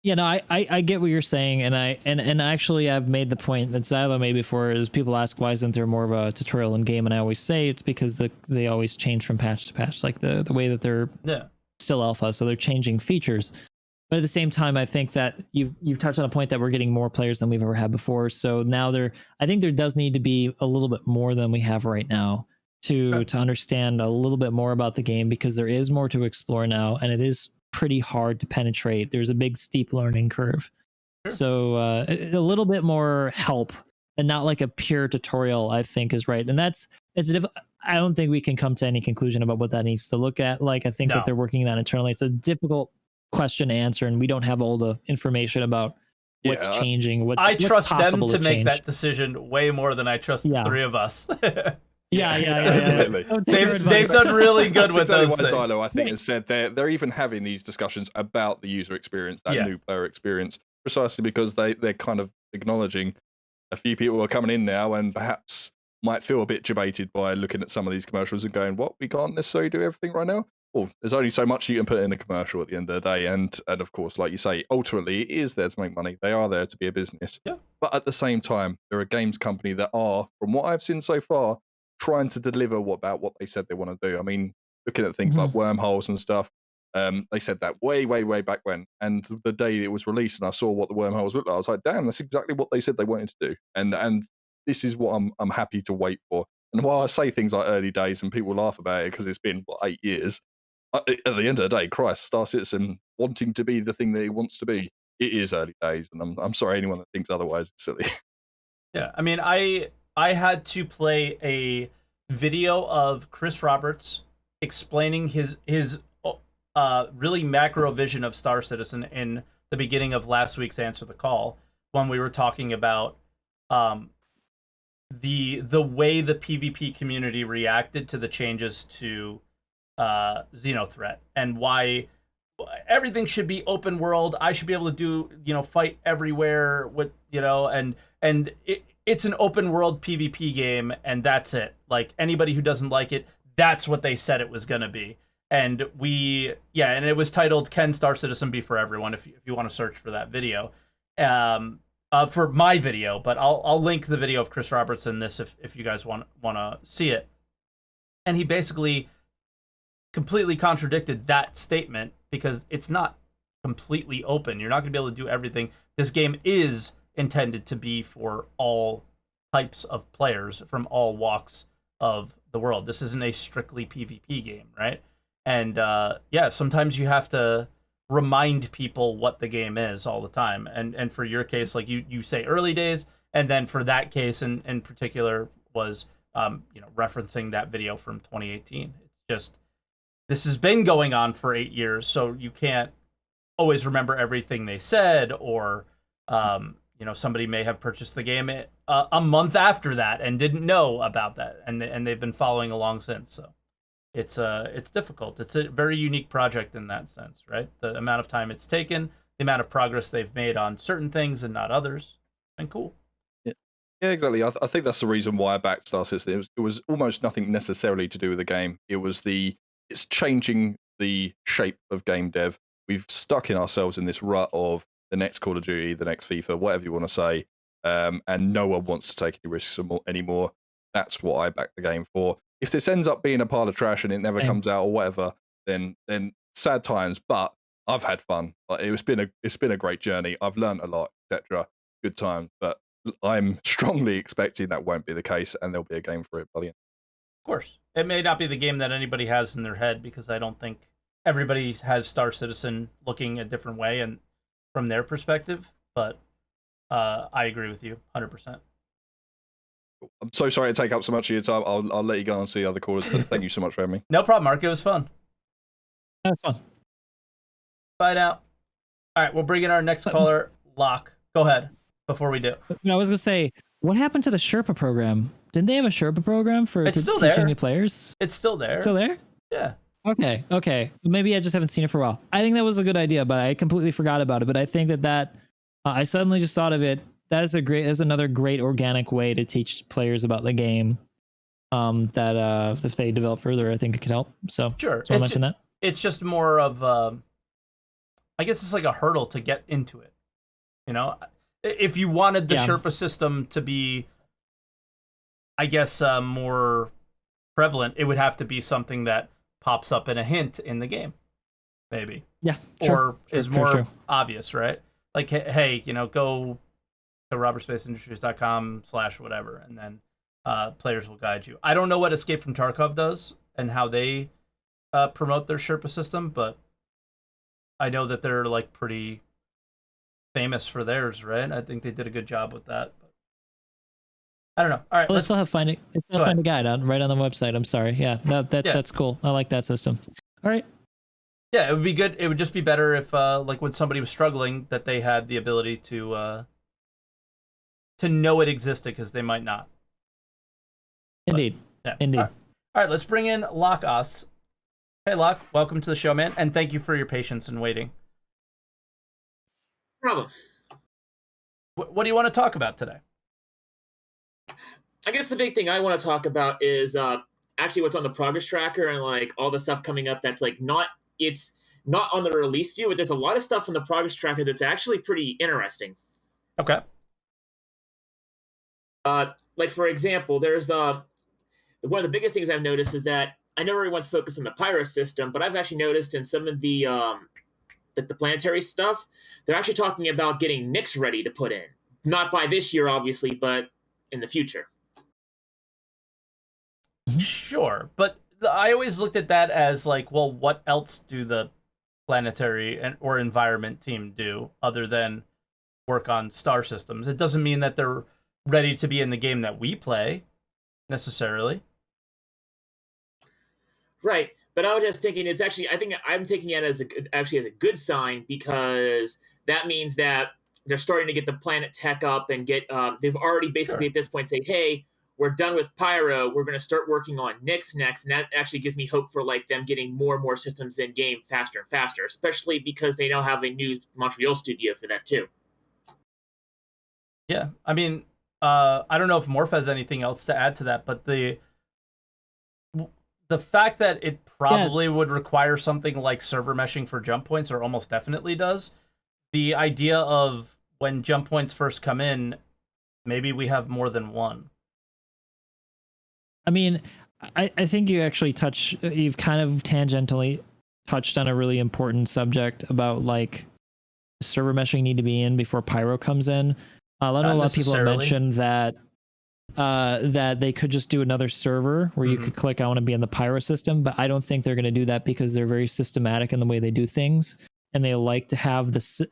Yeah, no, I get what you're saying, and actually I've made the point that Xylo made before, is people ask why isn't there more of a tutorial in game, and I always say it's because they always change from patch to patch, like the way that they're still alpha, so they're changing features. But at the same time, I think that you've touched on a point that we're getting more players than we've ever had before. So now I think there does need to be a little bit more than we have right now to understand a little bit more about the game, because there is more to explore now, and it is pretty hard to penetrate. There's a big steep learning curve. Sure. So a little bit more help, and not like a pure tutorial, I think is right. And I don't think we can come to any conclusion about what that needs to look at. Like, I think that they're working that internally. It's a difficult question to answer, and we don't have all the information about what's changing. I trust them to make that decision way more than I trust the three of us. Yeah. They've done really good with those things. Xylo, I think, has said they're even having these discussions about the user experience, that new player experience, precisely because they're kind of acknowledging a few people are coming in now and perhaps might feel a bit debated by looking at some of these commercials and going, what, we can't necessarily do everything right now? Well, there's only so much you can put in a commercial at the end of the day, and of course, like you say, ultimately it is there to make money. They are there to be a business. Yeah. But at the same time, they're a games company that are, from what I've seen so far, trying to deliver about what they said they want to do. I mean, looking at things like wormholes and stuff, they said that way back when. And the day it was released and I saw what the wormholes looked like, I was like, damn, that's exactly what they said they wanted to do. And this is what I'm happy to wait for. And while I say things like early days and people laugh about it because it's been 8 years, at the end of the day, Christ, Star Citizen wanting to be the thing that it wants to be, it is early days, and I'm sorry anyone that thinks otherwise is silly. Yeah, I mean, I had to play a video of Chris Roberts explaining his really macro vision of Star Citizen in the beginning of last week's Answer the Call, when we were talking about the way the PvP community reacted to the changes to Xenothreat, and why everything should be open world. I should be able to do, fight everywhere with, and it's an open world PvP game, and that's it. Like, anybody who doesn't like it, that's what they said it was going to be. And and it was titled "Can Star Citizen Be for Everyone?" If you want to search for that video, for my video, but I'll link the video of Chris Roberts in this if you guys want to see it. And he basically completely contradicted that statement, because it's not completely open. You're not going to be able to do everything. This game is intended to be for all types of players from all walks of the world. This isn't a strictly PvP game, right? And sometimes you have to remind people what the game is all the time. And for your case, like you say early days, and then for that case in particular was referencing that video from 2018. It's just, this has been going on for 8 years, so you can't always remember everything they said, or somebody may have purchased the game a month after that and didn't know about that, and they've been following along since. So it's difficult. It's a very unique project in that sense, right? The amount of time it's taken, the amount of progress they've made on certain things and not others, and cool. Yeah, exactly. I think that's the reason why I backed Star Citizen. It was almost nothing necessarily to do with the game. It's changing the shape of game dev. We've stuck in ourselves in this rut of the next Call of Duty, the next FIFA, whatever you want to say, and no one wants to take any risks anymore. That's what I back the game for. If this ends up being a pile of trash and it never comes out or whatever, then sad times. But I've had fun. Like, it's been a great journey. I've learned a lot, etc. Good time. But I'm strongly expecting that won't be the case, and there'll be a game for it by the end. Of course. It may not be the game that anybody has in their head, because I don't think everybody has Star Citizen looking a different way and from their perspective, but I agree with you 100%. I'm so sorry to take up so much of your time. I'll let you go and see other callers, but thank you so much for having me. No problem, Mark. It was fun. That was fun. Bye now. All right, we'll bring in our next caller, Locke. Go ahead before we do. I was going to say, what happened to the Sherpa program? Didn't they have a Sherpa program for teaching new players? It's still there. Still there? Yeah. Okay. Maybe I just haven't seen it for a while. I think that was a good idea, but I completely forgot about it. But I think that I suddenly just thought of it. That's another great organic way to teach players about the game. that if they develop further, I think it could help. So Sure. I mentioned that. It's just more of, I guess it's like a hurdle to get into it. You know, if you wanted the Sherpa system to be, I guess, more prevalent, it would have to be something that pops up in a hint in the game, maybe. Yeah. Or is more obvious, right? Like, hey, you know, go to robertspaceindustriescom/whatever, and then players will guide you. I don't know what Escape from Tarkov does and how they promote their Sherpa system, but I know that they're like pretty famous for theirs, right? I think they did a good job with that. But I don't know. All right, let's still have find a guide right on the website. I'm sorry. Yeah, that's cool. I like that system. All right. Yeah, it would be good. It would just be better if, like, when somebody was struggling, that they had the ability to know it existed, because they might not. Indeed. But, yeah. Indeed. All right, let's bring in Locke Us. Hey, Locke, welcome to the show, man, and thank you for your patience in waiting. No problem. What do you want to talk about today? I guess the big thing I want to talk about is actually what's on the progress tracker and like all the stuff coming up that's like it's not on the release view, but there's a lot of stuff on the progress tracker that's actually pretty interesting. Okay. Like, for example, there's one of the biggest things I've noticed is that I know everyone's focused on the Pyro system, but I've actually noticed in some of the planetary stuff, they're actually talking about getting Nyx ready to put in. Not by this year, obviously, but in the future. Sure, but I always looked at that as like, well, what else do the planetary or environment team do other than work on star systems? It doesn't mean that they're ready to be in the game that we play, necessarily. Right, but I was just thinking, I think I'm taking it as a good sign, because that means that they're starting to get the planet tech up and get. They've already basically at this point say, hey, we're done with Pyro. We're going to start working on Nyx next, and that actually gives me hope for like them getting more and more systems in game faster and faster, especially because they now have a new Montreal studio for that too. Yeah, I mean, I don't know if Morph has anything else to add to that, but the fact that it probably would require something like server meshing for jump points, or almost definitely does. The idea of when jump points first come in, maybe we have more than one. I mean, I think you've kind of tangentially touched on a really important subject about like server meshing need to be in before Pyro comes in. A lot of people have mentioned that that they could just do another server where you could click, I want to be in the Pyro system, but I don't think they're going to do that, because they're very systematic in the way they do things, and they like to have the.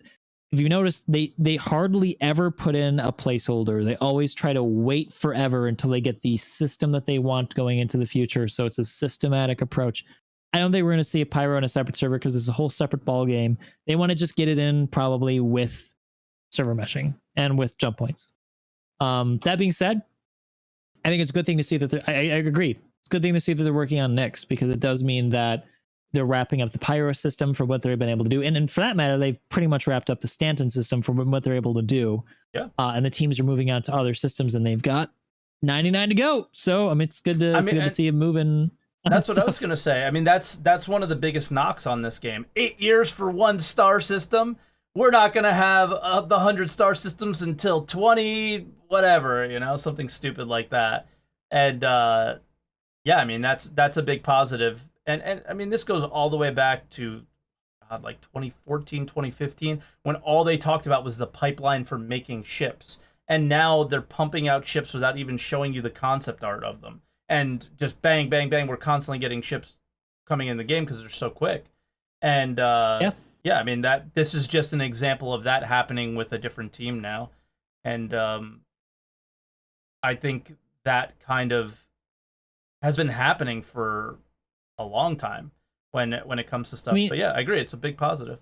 If you notice, they hardly ever put in a placeholder. They always try to wait forever until they get the system that they want going into the future. So it's a systematic approach. I don't think we're going to see a Pyro in a separate server, because it's a whole separate ball game. They want to just get it in probably with server meshing and with jump points. That being said, I think it's a good thing to see that I agree. It's a good thing to see that they're working on Nyx, because it does mean that they're wrapping up the Pyro system for what they've been able to do. And for that matter, they've pretty much wrapped up the Stanton system for what they're able to do. Yeah. And the teams are moving on to other systems, and they've got 99 to go. So, I mean, it's good to see them moving. That's what I was going to say. I mean, that's one of the biggest knocks on this game. 8 years for one star system. We're not going to have the 100 star systems until 20, whatever, you know, something stupid like that. And yeah, I mean, that's a big positive. And I mean, this goes all the way back to like 2014, 2015, when all they talked about was the pipeline for making ships. And now they're pumping out ships without even showing you the concept art of them. And just bang, bang, bang, we're constantly getting ships coming in the game because they're so quick. And yeah, I mean, this is just an example of that happening with a different team now. And I think that kind of has been happening for a long time when it comes to stuff. I mean, but yeah, I agree. It's a big positive.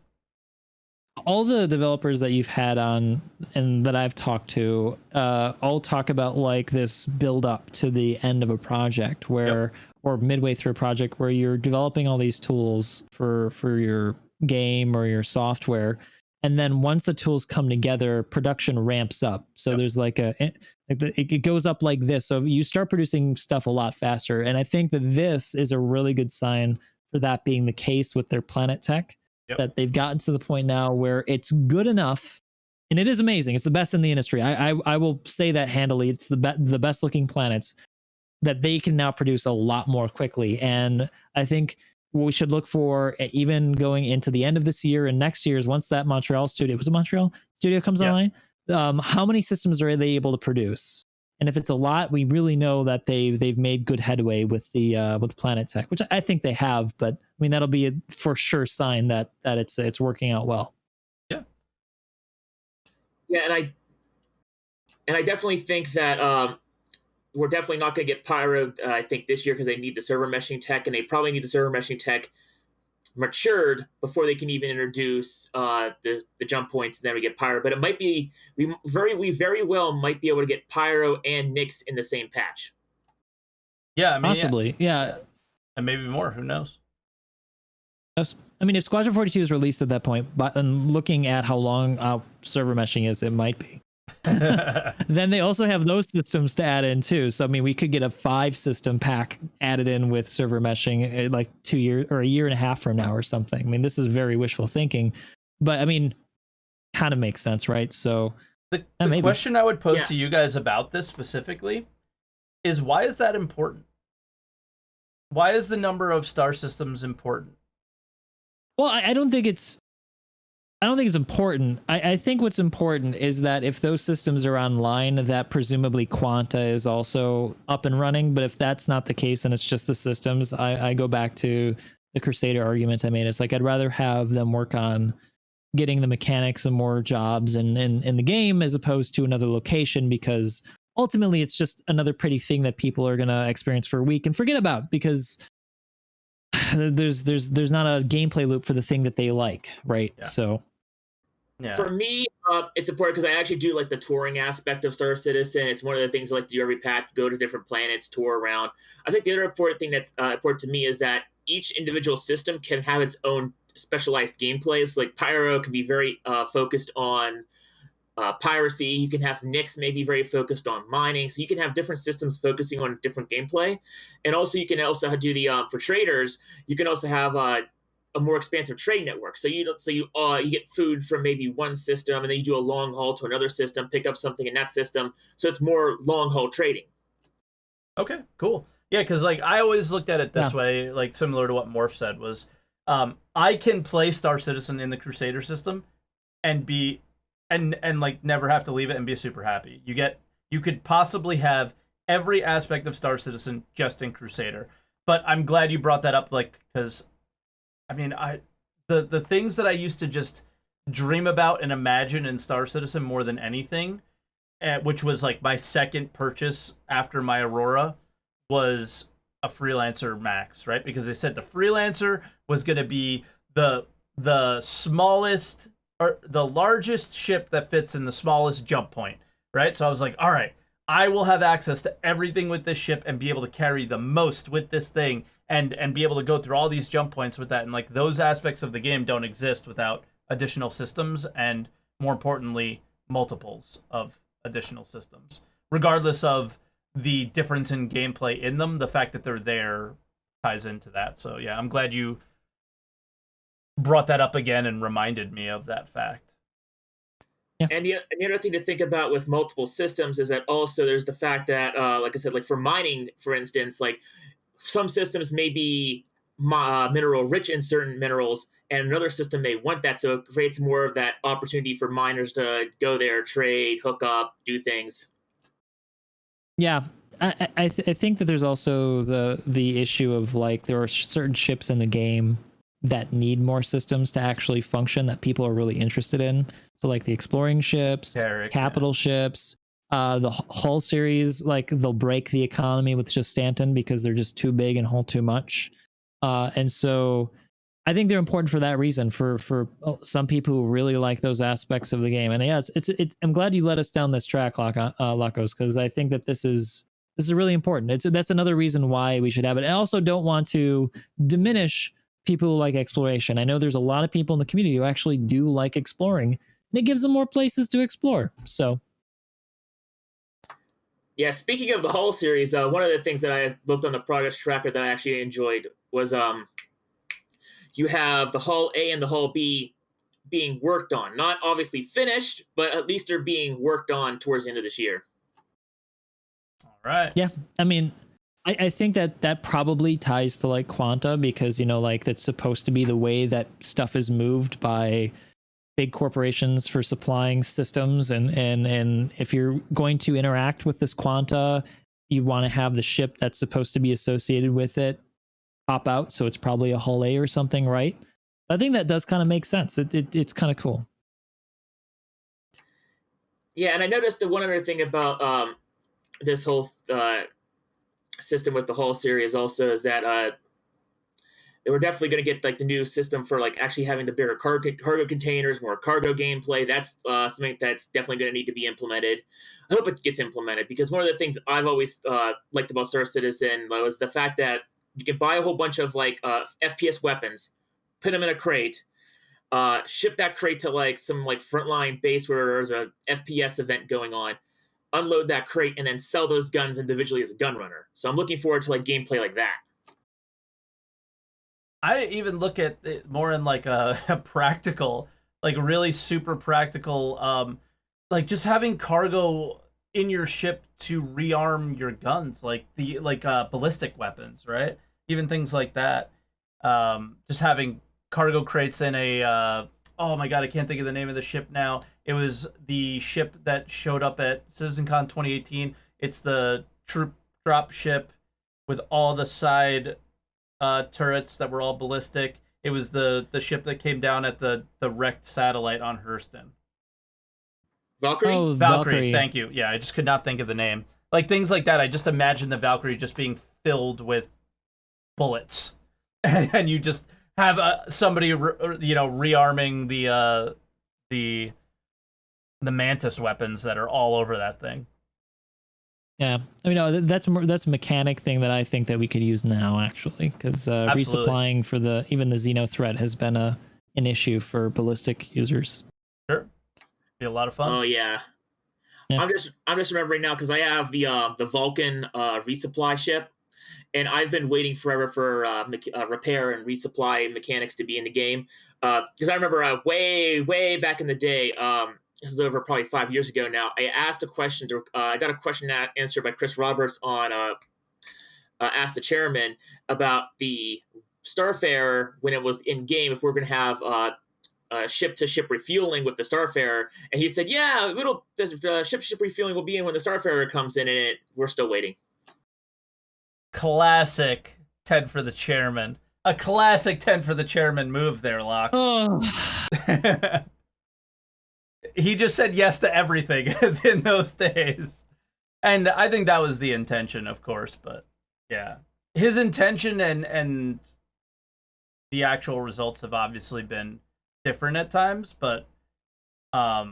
All the developers that you've had on and that I've talked to all talk about like this build up to the end of a project where, or midway through a project where you're developing all these tools for your game or your software. And then once the tools come together, production ramps up. So there's like it goes up like this. So you start producing stuff a lot faster. And I think that this is a really good sign for that being the case with their Planet Tech, that they've gotten to the point now where it's good enough. And it is amazing. It's the best in the industry. I will say that handily. It's the best looking planets that they can now produce a lot more quickly. And I think what we should look for, even going into the end of this year and next year, is once that Montreal studio comes online, how many systems are they able to produce? And if it's a lot, we really know that they've made good headway with the Planet Tech, which I think they have. But I mean, that'll be a for sure sign that it's working out well. Yeah, and I definitely think that we're definitely not going to get Pyro, I think, this year because they need the server meshing tech, and they probably need the server meshing tech matured before they can even introduce the jump points, and then we get Pyro. But it might be we very well might be able to get Pyro and Nyx in the same patch. Yeah, I mean, possibly, yeah, and maybe more. Who knows? I mean, if Squadron 42 is released at that point, but looking at how long server meshing is, it might be. Then they also have those systems to add in too. So I mean, we could get a 5-system pack added in with server meshing like 2 years or a year and a half from now or something. I mean, this is very wishful thinking, but I mean, kind of makes sense, right? So the question I would pose to you guys about this specifically is, why is that important? Why is the number of star systems important? Well, I don't think it's important. I think what's important is that if those systems are online, that presumably Quanta is also up and running. But if that's not the case and it's just the systems, I go back to the Crusader argument I made. It's like, I'd rather have them work on getting the mechanics and more jobs in the game as opposed to another location, because ultimately it's just another pretty thing that people are going to experience for a week and forget about, because there's not a gameplay loop for the thing that they like, right? Yeah. So for me, it's important because I actually do like the touring aspect of Star Citizen. It's one of the things I like to do every patch, go to different planets, tour around. I think the other important thing that's important to me is that each individual system can have its own specialized gameplay. So like Pyro can be very focused on piracy. You can have Nyx maybe very focused on mining. So you can have different systems focusing on different gameplay. And also you can also do the for traders, you can also have a more expansive trade network. So you get food from maybe one system, and then you do a long haul to another system, pick up something in that system. So it's more long haul trading. Okay, cool. Yeah, because like I always looked at it this way, like similar to what Morph said, was I can play Star Citizen in the Crusader system and be and like never have to leave it and be super happy. You could possibly have every aspect of Star Citizen just in Crusader. But I'm glad you brought that up, like, because I mean, the things that I used to just dream about and imagine in Star Citizen more than anything, which was like my second purchase after my Aurora, was a Freelancer Max, right? Because they said the Freelancer was going to be the smallest or the largest ship that fits in the smallest jump point, right? So I was like, all right, I will have access to everything with this ship and be able to carry the most with this thing and be able to go through all these jump points with that. And like those aspects of the game don't exist without additional systems, and more importantly, multiples of additional systems. Regardless of the difference in gameplay in them, the fact that they're there ties into that. So yeah, I'm glad you brought that up again and reminded me of that fact. Yeah. And the other thing to think about with multiple systems is that also there's the fact that, like I said, like for mining, for instance, like some systems may be mineral rich in certain minerals, and another system may want that. So it creates more of that opportunity for miners to go there, trade, hook up, do things. Yeah, I think that there's also the issue of like there are certain ships in the game that need more systems to actually function that people are really interested in. So like the exploring ships, capital ships, the hull series, like they'll break the economy with just Stanton because they're just too big and hull too much. And so I think they're important for that reason, for some people who really like those aspects of the game. And yeah, it's I'm glad you led us down this track, Lacos, because I think that this is really important. That's another reason why we should have it. And I also don't want to diminish people who like exploration. I know there's a lot of people in the community who actually do like exploring, and it gives them more places to explore. So Yeah, speaking of the Hull series, one of the things that I looked on the progress tracker that I actually enjoyed was you have the Hull A and the Hull B being worked on. Not obviously finished, but at least they're being worked on towards the end of this year. All right. yeah, I mean, I think that probably ties to like Quanta, because like that's supposed to be the way that stuff is moved by big corporations for supplying systems, and if you're going to interact with this Quanta, you want to have the ship that's supposed to be associated with it pop out, so it's probably a Hull A or something, right? I think that does kind of make sense. It's kind of cool. Yeah, and I noticed the one other thing about this whole system with the Hull series also is that they were definitely going to get like the new system for like actually having the bigger cargo containers, more cargo gameplay. That's something that's definitely going to need to be implemented. I hope it gets implemented, because one of the things I've always liked about Star Citizen was the fact that you can buy a whole bunch of like FPS weapons, put them in a crate, ship that crate to like some like frontline base where there's a FPS event going on, unload that crate, and then sell those guns individually as a gun runner. So I'm looking forward to like gameplay like that. I even look at it more in like a practical, like really super practical, like just having cargo in your ship to rearm your guns, like the ballistic weapons, right? Even things like that. Just having cargo crates in a oh my god, I can't think of the name of the ship now. It was the ship that showed up at CitizenCon 2018. It's the troop drop ship with all the side turrets that were all ballistic. It was the ship that came down at the wrecked satellite on Hurston. Valkyrie? Oh, Valkyrie, thank you. Yeah, I just could not think of the name. Like things like that, I just imagine the Valkyrie just being filled with bullets, and you just have somebody rearming the Mantis weapons that are all over that thing. Yeah, I mean, no, that's a mechanic thing that I think that we could use now, actually, because resupplying for even the Xeno threat has been an issue for ballistic users. Sure, be a lot of fun. Oh yeah. I'm just remembering now because I have the Vulcan resupply ship, and I've been waiting forever for repair and resupply mechanics to be in the game. Because I remember way back in the day. This is over probably 5 years ago now. I asked a question. I got a question answered by Chris Roberts on Ask the Chairman about the Starfarer when it was in game. If we're going to have ship-to-ship refueling with the Starfarer, and he said, "Yeah, ship-to-ship refueling will be in when the Starfarer comes in," and we're still waiting. Classic 10 for the chairman. A classic 10 for the chairman move there, Locke. Oh. He just said yes to everything in those days. And I think that was the intention, of course, but yeah. His intention and the actual results have obviously been different at times, but I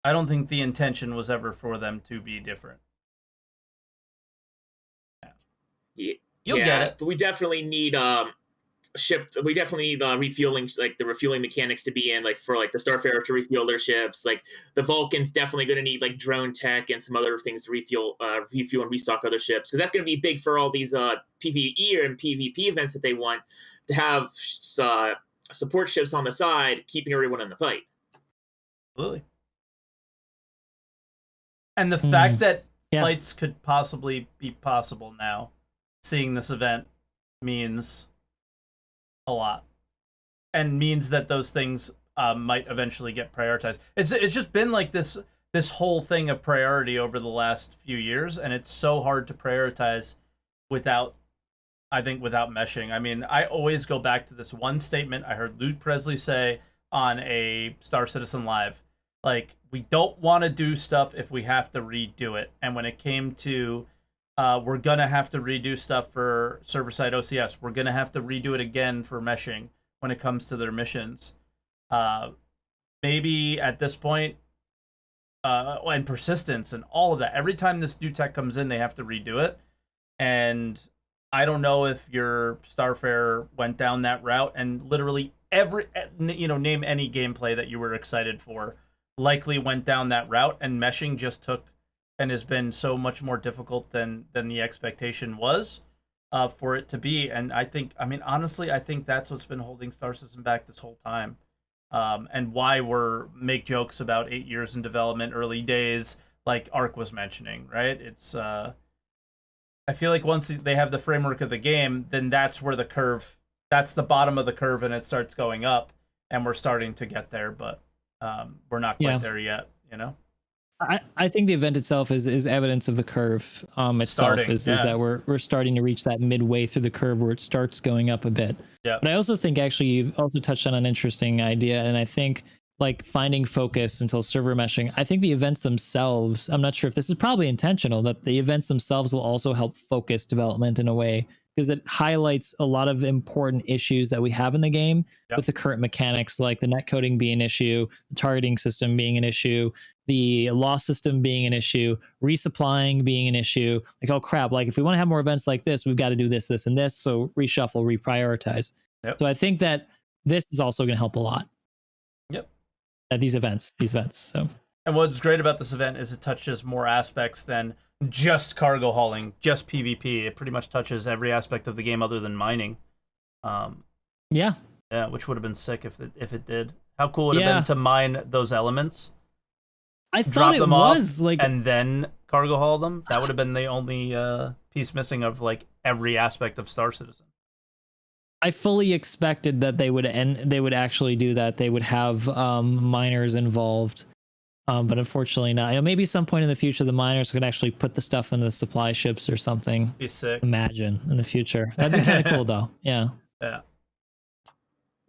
don't think the intention was ever for them to be different. Yeah. You'll get it. But we definitely need refueling, like the refueling mechanics to be in, like for like the Starfarer to refuel their ships. Like the Vulcan's definitely going to need like drone tech and some other things to refuel and restock other ships, because that's going to be big for all these PvE and PvP events that they want to have support ships on the side, keeping everyone in the fight. Absolutely. And the fact that flights could possibly be possible now, seeing this event, means a lot, and means that those things might eventually get prioritized. It's just been like this whole thing of priority over the last few years, and it's so hard to prioritize without meshing. I mean, I always go back to this one statement I heard Lou Presley say on a Star Citizen Live. Like, we don't want to do stuff if we have to redo it. And when it came to we're going to have to redo stuff for server-side OCS. We're going to have to redo it again for meshing when it comes to their missions. Maybe at this point, and persistence and all of that. Every time this new tech comes in, they have to redo it. And I don't know if your Starfarer went down that route, and literally every, name any gameplay that you were excited for likely went down that route, and meshing just took and has been so much more difficult than the expectation was for it to be. And honestly, I think that's what's been holding Star System back this whole time. And why we're make jokes about 8 years in development, early days, like Ark was mentioning, right? It's I feel like once they have the framework of the game, then that's where that's the bottom of the curve, and it starts going up, and we're starting to get there, but we're not quite there yet, I think the event itself is evidence of the curve itself. Is that we're starting to reach that midway through the curve where it starts going up a bit. Yeah. But I also think actually you've also touched on an interesting idea, and I think like finding focus until server meshing. I think the events themselves, I'm not sure if this is probably intentional, that the events themselves will also help focus development in a way, because it highlights a lot of important issues that we have in the game with the current mechanics, like the netcoding being an issue, the targeting system being an issue, the loss system being an issue, resupplying being an issue. Like, oh crap, like if we want to have more events like this, we've got to do this, this, and this. So reshuffle, reprioritize. So I think that this is also going to help a lot. These events. So, and what's great about this event is it touches more aspects than just cargo hauling, just PvP. It pretty much touches every aspect of the game other than mining. Yeah, which would have been sick if it did. How cool would it have been to mine those elements? I thought drop it them was off, like, and then cargo haul them. That would have been the only piece missing of like every aspect of Star Citizen. I fully expected that they would actually do that. They would have miners involved, but unfortunately not. Maybe some point in the future the miners could actually put the stuff in the supply ships or something. Be sick. Imagine in the future. That'd be kind of cool though. Yeah.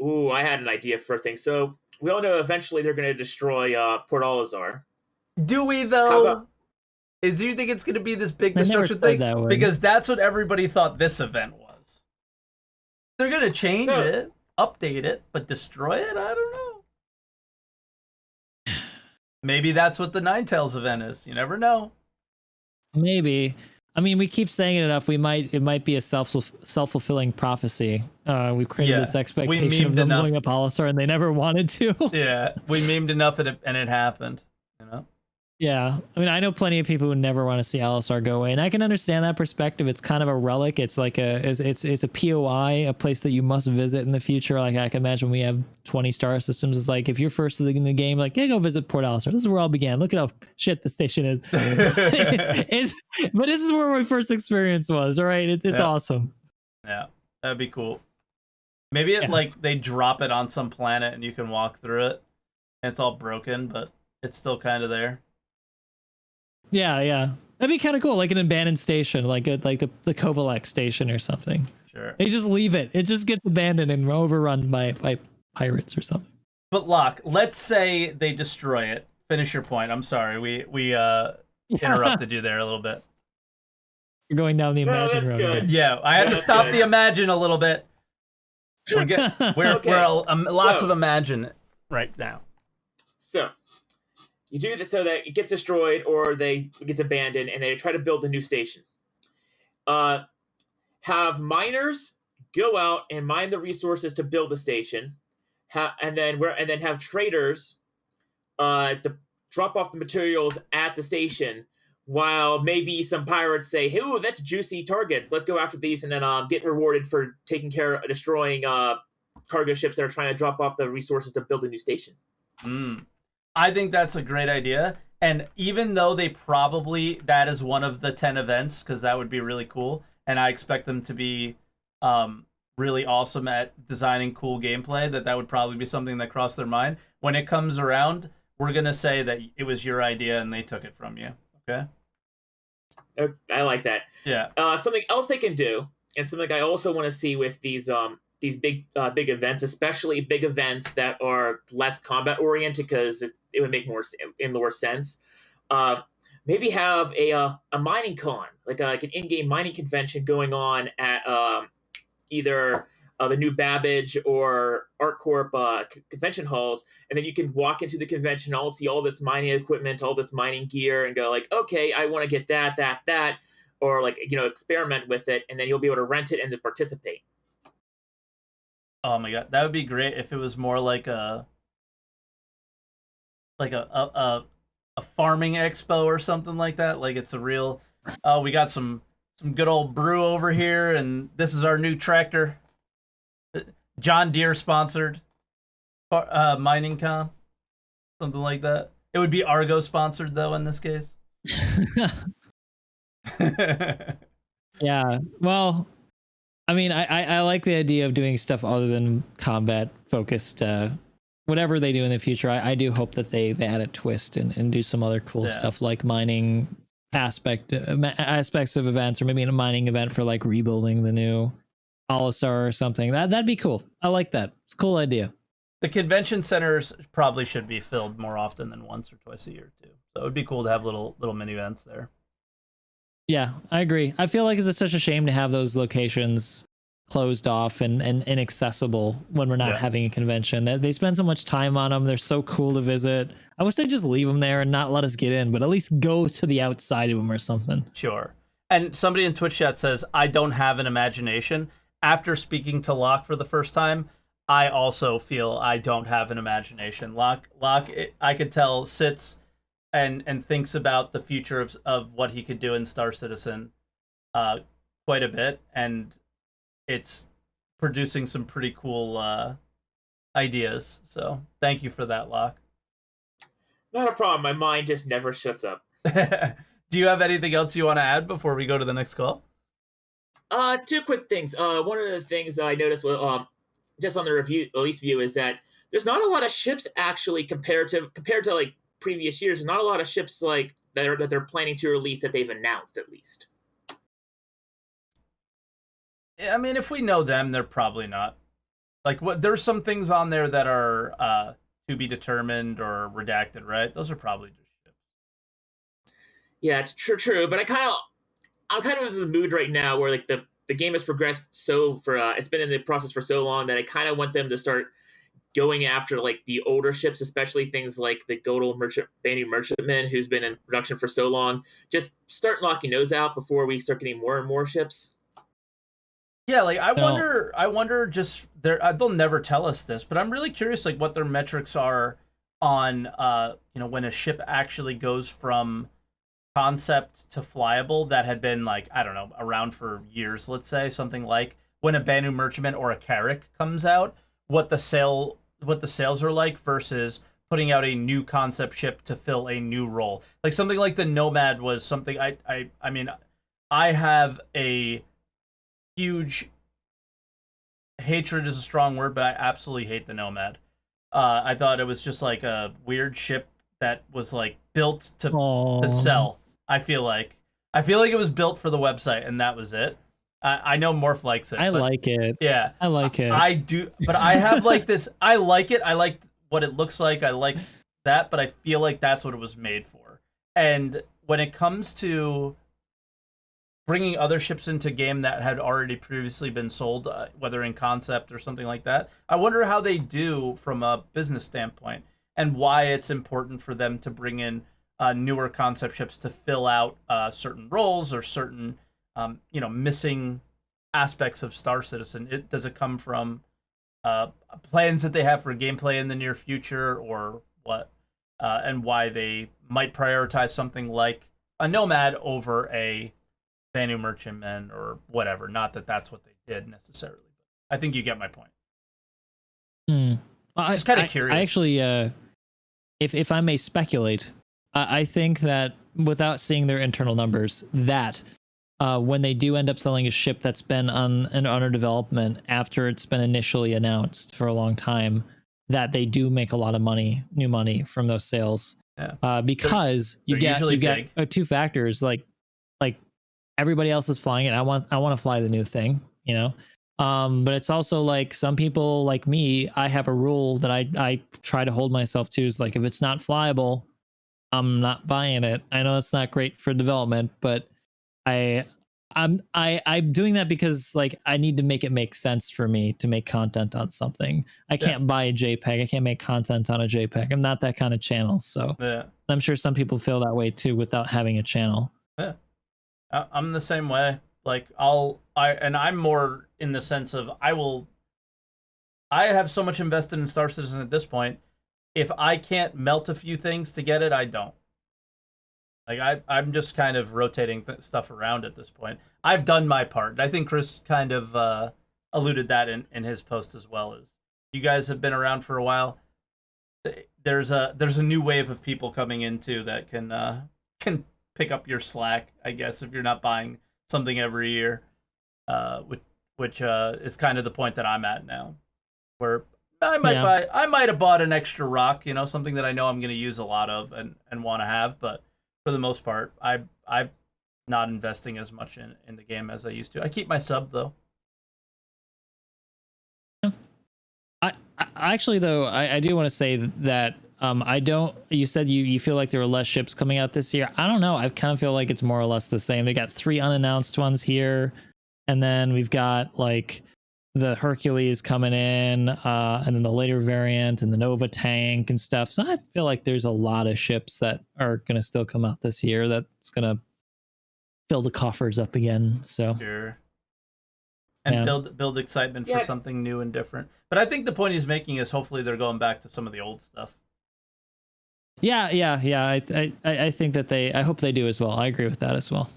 Ooh, I had an idea for a thing. So we all know eventually they're going to destroy Port Olisar. Do we though? Do you think it's going to be this big destruction thing? Because that's what everybody thought this event was. They're going to change it, update it, but destroy it? I don't know. Maybe that's what the Ninetales event is. You never know. Maybe. I mean, we keep saying it enough. It might be a self-fulfilling prophecy. We've created this expectation of them blowing up Olisar, and they never wanted to. Yeah, we memed enough, and it happened. Yeah, I mean, I know plenty of people who never want to see Olisar go away, and I can understand that perspective. It's kind of a relic. It's like it's a POI, a place that you must visit in the future. Like I can imagine we have 20 star systems. It's like if you're first in the game, like, yeah, go visit Port Olisar. This is where all began. Look at how shit the station is. But this is where my first experience was. All right, it's awesome. Yeah, that'd be cool. Maybe like they drop it on some planet and you can walk through it. And it's all broken, but it's still kind of there. Yeah. That'd be kind of cool, like an abandoned station, like the Kovalek station or something. Sure. They just leave it. It just gets abandoned and overrun by pirates or something. But Locke, let's say they destroy it. Finish your point. I'm sorry. We interrupted you there a little bit. You're going down the Imagine road. Good. Yeah, I had to stop the Imagine a little bit. We're lots of Imagine right now. So you do that so that it gets destroyed or it gets abandoned, and they try to build a new station. Have miners go out and mine the resources to build a station, and then have traders to drop off the materials at the station, while maybe some pirates say, "Hey, ooh, that's juicy targets. Let's go after these," and then get rewarded for destroying cargo ships that are trying to drop off the resources to build a new station. I think that's a great idea. And even though that is one of the 10 events, because that would be really cool, and I expect them to be really awesome at designing cool gameplay, that would probably be something that crossed their mind. When it comes around, we're going to say that it was your idea and they took it from you. Okay? I like that. Yeah. Something else they can do, and something I also want to see with these big events, especially big events that are less combat oriented, because it would make more sense. Maybe have a mining con, like an in-game mining convention going on at either the new Babbage or ArtCorp convention halls, and then you can walk into the convention hall, see all this mining equipment, all this mining gear, and go like, okay, I want to get that. or like experiment with it, and then you'll be able to rent it and then participate. Oh my god, that would be great if it was more like a farming expo or something like that. Like it's a real, oh, we got some good old brew over here, and this is our new tractor. John Deere sponsored mining con, something like that. It would be Argo sponsored though in this case. Yeah. Well, I mean, I like the idea of doing stuff other than combat focused. Whatever they do in the future, I do hope that they add a twist and do some other cool stuff like mining aspects of events, or maybe a mining event for like rebuilding the new Olisar or something. That'd be cool. I like that. It's a cool idea. The convention centers probably should be filled more often than once or twice a year too. So it would be cool to have little mini events there. Yeah, I agree. I feel like it's such a shame to have those locations closed off and inaccessible when we're not having a convention. They spend so much time on them. They're so cool to visit. I wish they'd just leave them there and not let us get in, but at least go to the outside of them or something. Sure. And somebody in Twitch chat says, I don't have an imagination. After speaking to Locke for the first time, I also feel I don't have an imagination. Locke, I could tell, sits and thinks about the future of what he could do in Star Citizen quite a bit, and it's producing some pretty cool ideas. So thank you for that, Locke. Not a problem. My mind just never shuts up. Do you have anything else you want to add before we go to the next call? Two quick things. One of the things I noticed just on the release view is that there's not a lot of ships actually compared to like previous years. There's not a lot of ships like that they're planning to release that they've announced, at least. I mean, if we know them, they're probably not. Like, there's some things on there that are to be determined or redacted, right? Those are probably just ships. Yeah, it's true. But I'm kind of in the mood right now where like the game has progressed it's been in the process for so long that I kind of want them to start going after like the older ships, especially things like the Godel Banu Merchantman, who's been in production for so long. Just start knocking those out before we start getting more and more ships. Yeah, like I wonder just they'll never tell us this, but I'm really curious like what their metrics are on when a ship actually goes from concept to flyable that had been like, I don't know, around for years, let's say, something like when a Banu Merchantman or a Carrack comes out, what the sales are like versus putting out a new concept ship to fill a new role. Like something like the Nomad was something I mean, I have a huge hatred is a strong word, but I absolutely hate the Nomad. I thought it was just like a weird ship that was like built to sell. I feel like it was built for the website and that was it. I know Morph likes it. I like it. Yeah, I like it. I do, but I have like this. I like it. I like what it looks like. I like that, but I feel like that's what it was made for. And when it comes to bringing other ships into game that had already previously been sold, whether in concept or something like that, I wonder how they do from a business standpoint and why it's important for them to bring in newer concept ships to fill out certain roles or certain missing aspects of Star Citizen. Does it come from plans that they have for gameplay in the near future, or what? And why they might prioritize something like a Nomad over a Banu Merchantman or whatever. Not that that's what they did necessarily. But I think you get my point. Just kind of curious. I actually, if I may speculate, I think that without seeing their internal numbers, that when they do end up selling a ship that's been under development after it's been initially announced for a long time, that they do make a lot of new money from those sales. Yeah. Because you get two factors, like everybody else is flying it. I want to fly the new thing, but it's also like some people like me, I have a rule that I try to hold myself to, is like, if it's not flyable, I'm not buying it. I know it's not great for development, but I'm doing that because like I need to make it make sense for me to make content on something. I can't buy a JPEG. I can't make content on a JPEG. I'm not that kind of channel. So I'm sure some people feel that way too without having a channel. Yeah. I'm the same way. Like I'm more in the sense of I have so much invested in Star Citizen at this point. If I can't melt a few things to get it, I don't. Like I'm just kind of rotating stuff around at this point. I've done my part. I think Chris kind of alluded that in his post as well. As you guys have been around for a while, there's a new wave of people coming into that can pick up your slack, I guess, if you're not buying something every year, which is kind of the point that I'm at now, where I might have bought an extra rock, something that I know I'm going to use a lot of and want to have, but for the most part, I'm not investing as much in the game as I used to. I keep my sub though. I actually though I do want to say that I don't. You said you feel like there were less ships coming out this year. I don't know. I kind of feel like it's more or less the same. They got 3 unannounced ones here, and then we've got like the Hercules coming in, and then the later variant and the Nova tank and stuff. So I feel like there's a lot of ships that are going to still come out this year. That's going to fill the coffers up again. So sure. And build excitement for something new and different. But I think the point he's making is hopefully they're going back to some of the old stuff. Yeah. I think that I hope they do as well. I agree with that as well.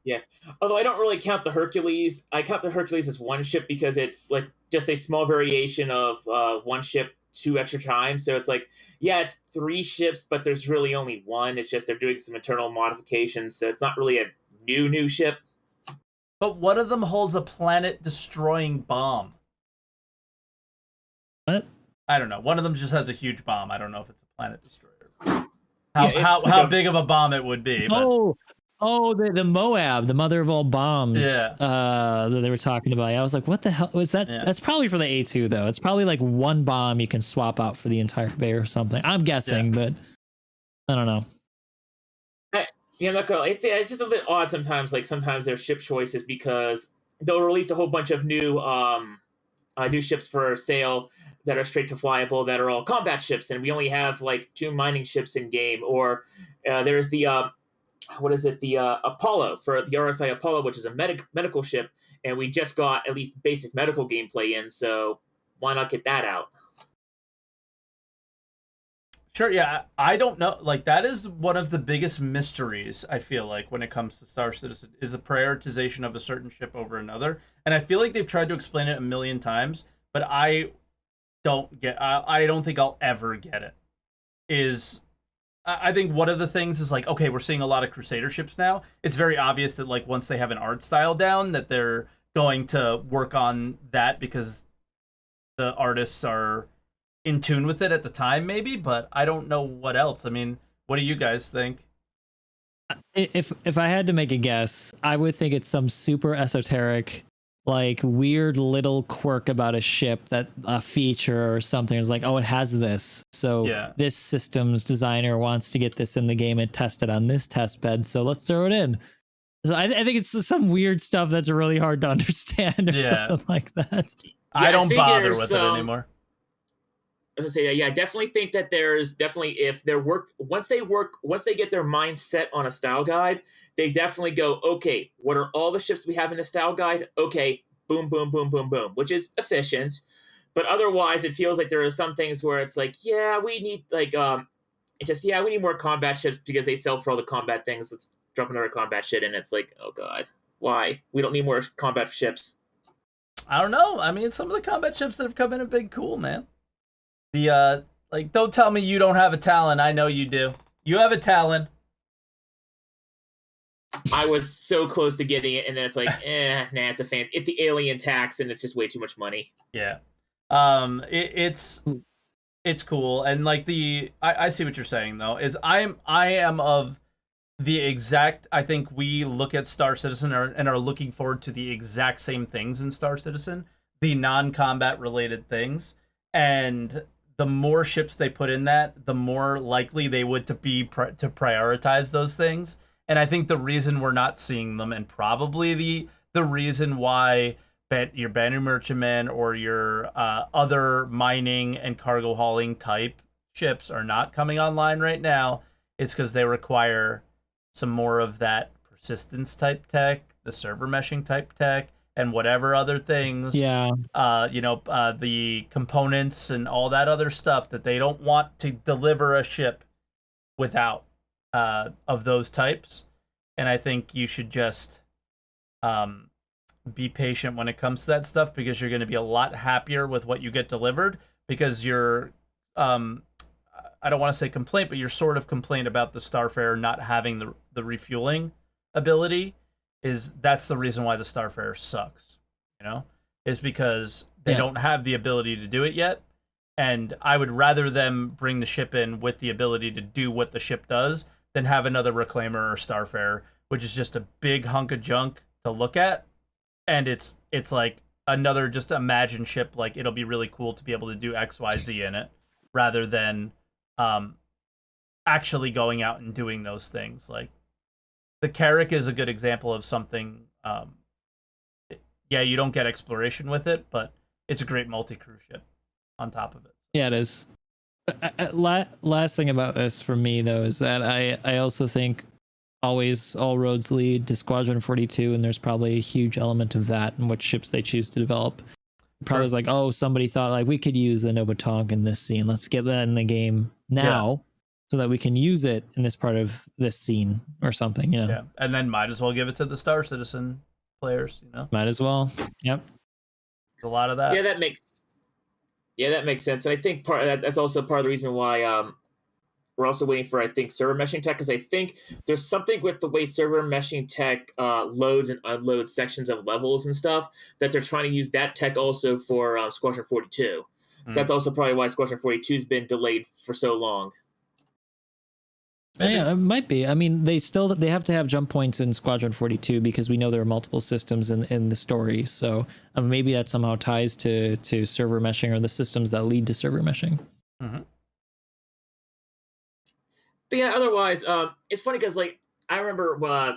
Yeah. Although I don't really count the Hercules. I count the Hercules as one ship because it's like just a small variation of one ship 2 extra times. So it's like, yeah, it's 3 ships, but there's really only one. It's just they're doing some internal modifications. So it's not really a new ship. But one of them holds a planet-destroying bomb. What? I don't know. One of them just has a huge bomb. I don't know if it's a planet destroyer. How big of a bomb it would be. But... Oh, the Moab, the mother of all bombs. Yeah. That they were talking about. I was like, what the hell was that? Yeah. That's probably for the A2 though. It's probably like one bomb you can swap out for the entire bay or something. I'm guessing, but I don't know. Yeah, I'm not gonna. It's just a bit odd sometimes. Like sometimes their ship choices because they'll release a whole bunch of new ships for sale that are straight to flyable that are all combat ships, and we only have like 2 mining ships in game. Or there's the the Apollo for the RSI Apollo, which is a medical ship, and we just got at least basic medical gameplay in. So why not get that out? Sure, yeah. I don't know. Like, that is one of the biggest mysteries, I feel like, when it comes to Star Citizen, is a prioritization of a certain ship over another. And I feel like they've tried to explain it a million times, but I don't think I'll ever get it. I think one of the things is, like, okay, we're seeing a lot of Crusader ships now. It's very obvious that, like, once they have an art style down, that they're going to work on that because the artists are in tune with it at the time, maybe, but I don't know what else. I mean, what do you guys think? If I had to make a guess, I would think it's some super esoteric, like weird little quirk about a ship, that a feature or something is like, oh, it has this. So this systems designer wants to get this in the game and test it on this test bed. So let's throw it in. So I think it's some weird stuff that's really hard to understand or something like that. I don't bother with it anymore. As I say, I definitely think that there's definitely, if their once they get their mind set on a style guide, they definitely go, okay, what are all the ships we have in the style guide? Okay, boom, boom, boom, boom, boom, which is efficient. But otherwise, it feels like there are some things where it's like, yeah, we need we need more combat ships because they sell for all the combat things. Let's drop another combat shit in. It's like, oh god, why? We don't need more combat ships. I don't know. I mean, some of the combat ships that have come in have been cool, man. Don't tell me you don't have a Talon. I know you do. You have a Talon. I was so close to getting it, and then it's like, it's a fan. It's the alien tax, and it's just way too much money. Yeah. It's cool, and like I see what you're saying though. I am of the exact. I think we look at Star Citizen and are looking forward to the exact same things in Star Citizen, the non-combat related things, and the more ships they put in that, the more likely they would to prioritize those things. And I think the reason we're not seeing them, and probably the reason why your Banner Merchantman or your other mining and cargo hauling type ships are not coming online right now, is because they require some more of that persistence type tech, the server meshing type tech, and whatever other things. Yeah. The components and all that other stuff that they don't want to deliver a ship without of those types. And I think you should just be patient when it comes to that stuff, because you're going to be a lot happier with what you get delivered, because you're I don't want to say complaint, but your sort of complaint about the Starfarer not having the refueling ability that's the reason why the Starfarer sucks, is because they don't have the ability to do it yet. And I would rather them bring the ship in with the ability to do what the ship does than have another Reclaimer or Starfarer, which is just a big hunk of junk to look at. And it's like another just imagined ship, like it'll be really cool to be able to do XYZ in it, rather than actually going out and doing those things. Like the Carrack is a good example of something. You don't get exploration with it, but it's a great multi-crew ship on top of it. Yeah, it is. Last thing about this for me, though, is that I also think always all roads lead to Squadron 42, and there's probably a huge element of that in what ships they choose to develop. Probably was like, oh, somebody thought like we could use the Nova Tonk in this scene. Let's get that in the game now so that we can use it in this part of this scene or something, Yeah, and then might as well give it to the Star Citizen players, Might as well. Yep. There's a lot of that. Yeah, that makes sense. And I think that's also part of the reason why we're also waiting for, I think, server meshing tech, because I think there's something with the way server meshing tech loads and unloads sections of levels and stuff, that they're trying to use that tech also for Squadron 42. So that's also probably why Squadron 42 has been delayed for so long. Yeah, it might be. I mean, they have to have jump points in Squadron 42 because we know there are multiple systems in the story. So maybe that somehow ties to server meshing, or the systems that lead to server meshing. Mm-hmm. But yeah, otherwise, it's funny because like I remember when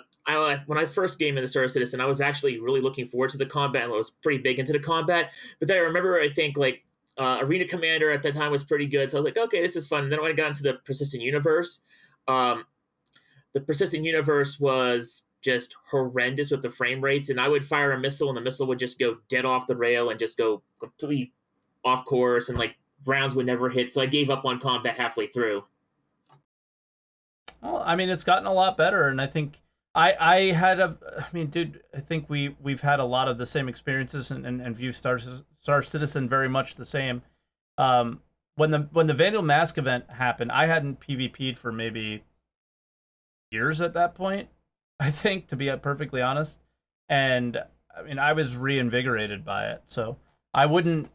I first came into Star Citizen, I was actually really looking forward to the combat, and I was pretty big into the combat. But then I remember, I think like Arena Commander at that time was pretty good, so I was like, okay, this is fun. And then when I got into the Persistent Universe, the Persistent Universe was just horrendous with the frame rates, and I would fire a missile and the missile would just go dead off the rail and just go completely off course, and like rounds would never hit. So I gave up on combat halfway through. Well, I mean, it's gotten a lot better, and I think I think we've had a lot of the same experiences and view Star Citizen very much the same. When the Vandal Mask event happened, I hadn't PvP'd for maybe years at that point, I think, to be perfectly honest. And I mean, I was reinvigorated by it, so I wouldn't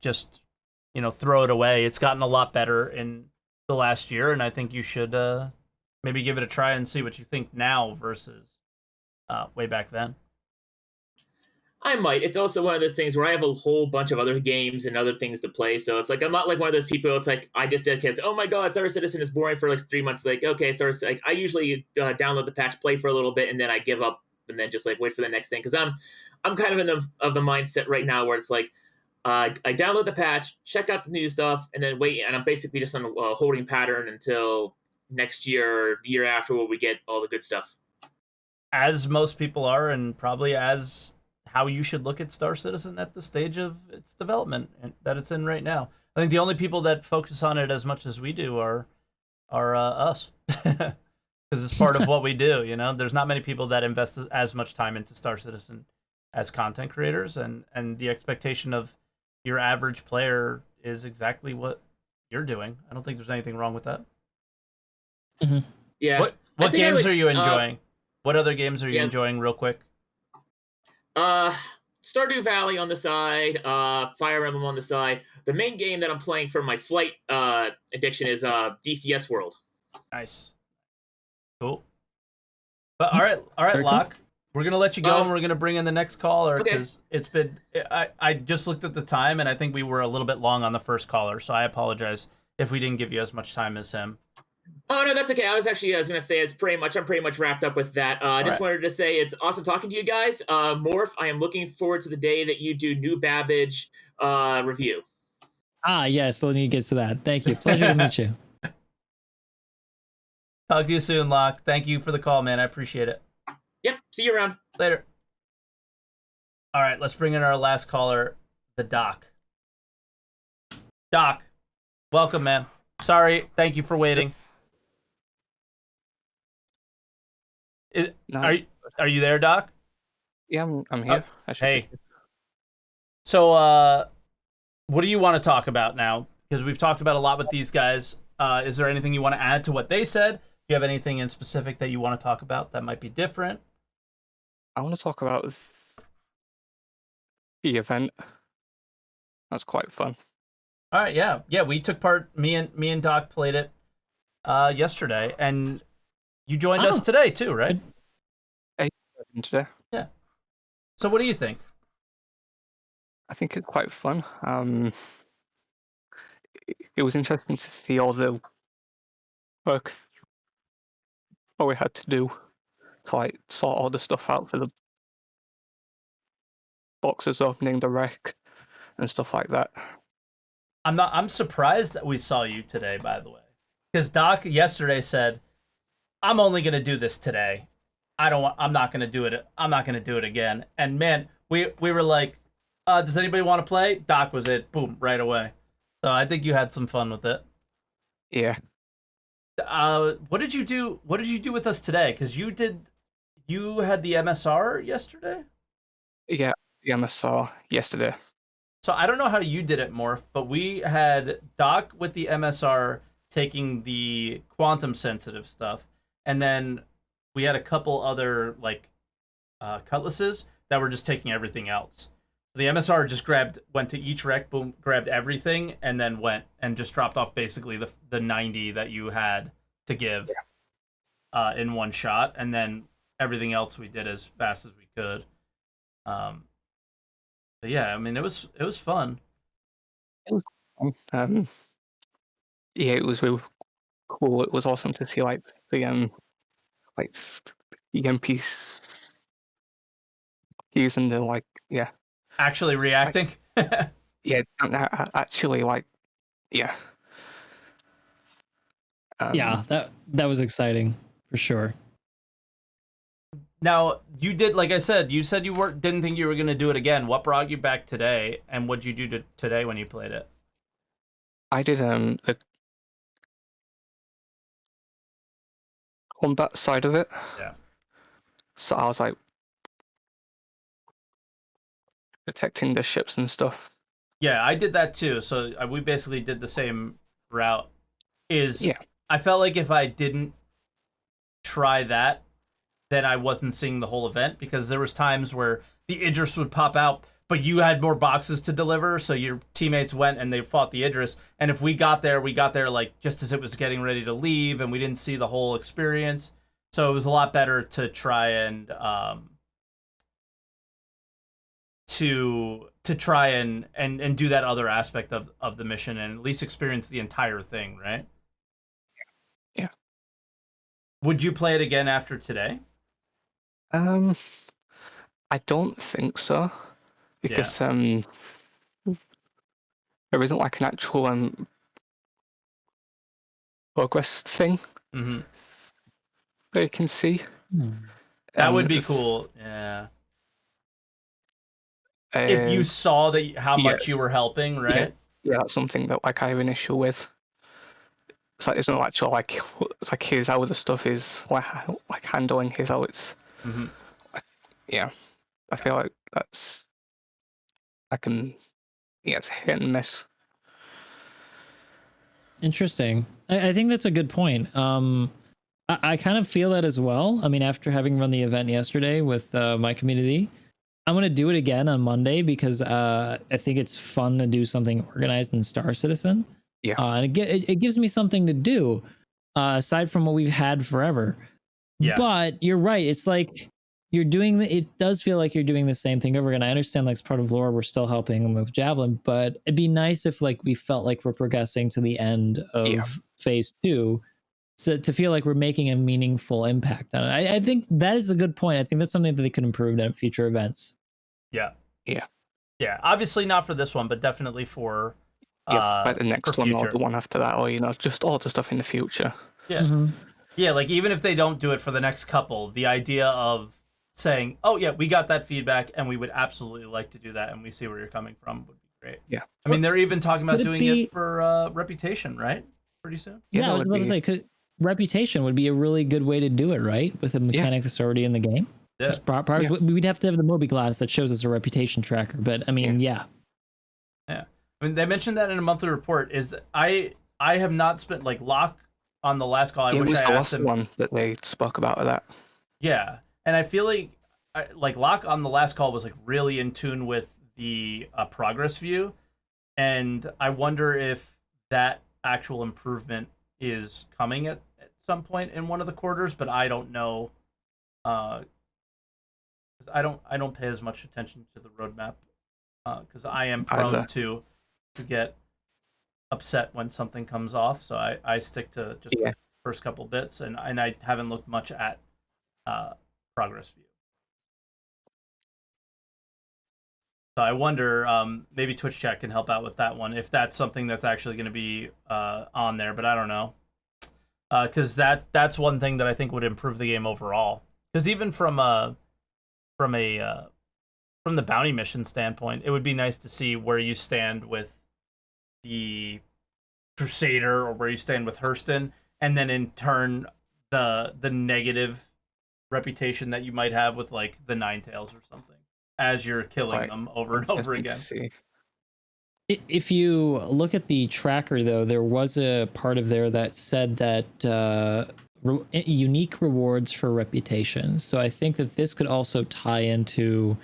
just throw it away. It's gotten a lot better in the last year, and I think you should maybe give it a try and see what you think now versus way back then. I might. It's also one of those things where I have a whole bunch of other games and other things to play. So it's like, I'm not like one of those people. It's like, I just dedicate, oh my God, Star Citizen is boring for like 3 months. Like, okay, like I usually download the patch, play for a little bit, and then I give up and then just like wait for the next thing. Cause I'm kind of of the mindset right now where it's like, I download the patch, check out the new stuff, and then wait. And I'm basically just on a holding pattern until next year or the year after, where we get all the good stuff. As most people are, and probably as how you should look at Star Citizen at the stage of its development that it's in right now. I think the only people that focus on it as much as we do are us, because it's part of what we do. There's not many people that invest as much time into Star Citizen as content creators, and the expectation of your average player is exactly what you're doing. I don't think there's anything wrong with that. Mm-hmm. Yeah. What games are you enjoying? What other games are you enjoying, real quick? Stardew Valley on the side, Fire Emblem on the side. The main game that I'm playing for my flight addiction is DCS World. Nice. Cool. But all right, Locke. Cool. We're gonna let you go, and we're gonna bring in the next caller, because it's been. I just looked at the time, and I think we were a little bit long on the first caller, so I apologize if we didn't give you as much time as him. Oh no, that's okay. I was gonna say I'm pretty much wrapped up with that. I just wanted to say it's awesome talking to you guys. Morph, I am looking forward to the day that you do New Babbage review. Yes, let me get to that. Thank you. Pleasure to meet you. Talk to you soon, Locke. Thank you for the call, man. I appreciate it. Yep. See you around. Later. All right, let's bring in our last caller, the Doc. Doc, welcome, man. Sorry, thank you for waiting. No, Are you there, Doc? yeah, I'm here. Hey. So, what do you want to talk about now? Because we've talked about a lot with these guys. Is there anything you want to add to what they said? Do you have anything in specific that you want to talk about that might be different? I want to talk about the event. That's quite fun. All right, yeah. We took part. Me and Doc played it yesterday, and you joined us today too, right? Today. Yeah. So, what do you think? I think it's quite fun. It was interesting to see all the work what we had to do to like sort all the stuff out for the boxes opening, the wreck, and stuff like that. I'm surprised that we saw you today, by the way, because Doc yesterday said, "I'm only gonna do this today. I'm not gonna do it. I'm not gonna do it again." And man, we were like, "Does anybody want to play?" Doc was it. Boom, right away. So I think you had some fun with it. Yeah. What did you do? What did you do with us today? Because you had the MSR yesterday. Yeah, the MSR yesterday. So I don't know how you did it, Morph, but we had Doc with the MSR taking the quantum sensitive stuff, and then we had a couple other like cutlasses that were just taking everything else. The MSR just went to each wreck, boom, grabbed everything, and then went and just dropped off basically the 90 that you had to give in one shot, and then everything else we did as fast as we could. But yeah, I mean, it was fun. Yeah, it was really cool. It was awesome to see like the NPCs using the Actually reacting. yeah, actually yeah. Yeah, that was exciting for sure. Now, you did, like I said, you said you didn't think you were going to do it again. What brought you back today, and what'd you do today when you played it? I did the combat side of it. Yeah. So I was like protecting the ships and stuff. Yeah, I did that too. So we basically did the same route. Yeah. I felt like if I didn't try that, then I wasn't seeing the whole event, because there was times where the Idris would pop out, but you had more boxes to deliver, so your teammates went and they fought the Idris. And if we got there like just as it was getting ready to leave, and we didn't see the whole experience. So it was a lot better to try and to try and do that other aspect of the mission and at least experience the entire thing, right? Yeah. Would you play it again after today? I don't think so, because there isn't like an actual progress thing Mm-hmm. that you can see. That would be cool. Yeah. If you saw how much you were helping, right? Yeah, that's something that like I have an issue with. It's like there's no actual it's like here's how the stuff is like handling, here's how it's. Mm-hmm. Yeah, I feel like it's hit and miss. Interesting. I think that's a good point. I kind of feel that as well. I mean, after having run the event yesterday with my community, I'm going to do it again on Monday because I think it's fun to do something organized in Star Citizen. Yeah. And it gives me something to do aside from what we've had forever. Yeah. But you're right. It's like it does feel like you're doing the same thing over again. I understand like as part of lore, we're still helping them with Javelin, but it'd be nice if like we felt like we're progressing to the end of phase 2. So to feel like we're making a meaningful impact on it. I think that is a good point. I think that's something that they could improve in future events. Yeah. Yeah. Yeah. Obviously not for this one, but definitely for like the next one future. or the one after that, or just all the stuff in the future. Yeah. Yeah, like even if they don't do it for the next couple, the idea of saying, "Oh yeah, we got that feedback, and we would absolutely like to do that, and we see where you're coming from," would be great. Yeah. I mean, they're even talking about Could it doing be- it for Reputation, right? Pretty soon. Yeah, that I was would about to be- say, Reputation would be a really good way to do it, right? With a mechanic that's already in the game. Yeah. Progress, we'd have to have the Moby class that shows us a reputation tracker, but I mean, yeah. I mean, they mentioned that in a monthly report. Is I have not spent like Locke on the last call. I It wish was I the asked last him. one that they spoke about that. Yeah, and I feel like Locke on the last call was like really in tune with the progress view, and I wonder if that actual improvement is coming at some point in one of the quarters, but I don't know. 'Cause I don't pay as much attention to the roadmap because I am prone Either. to get upset when something comes off. So I stick to just Yeah. the first couple bits, and I haven't looked much at progress view. So I wonder maybe Twitch chat can help out with that one if that's something that's actually going to be on there, but I don't know because that's one thing that I think would improve the game overall. Because even from the bounty mission standpoint, it would be nice to see where you stand with the Crusader or where you stand with Hurston, and then in turn the negative reputation that you might have with like the Ninetales or something as you're killing Right. them over and over Interesting to again. see. If you look at the tracker, though, there was a part of there that said that unique rewards for reputation. So I think that this could also tie into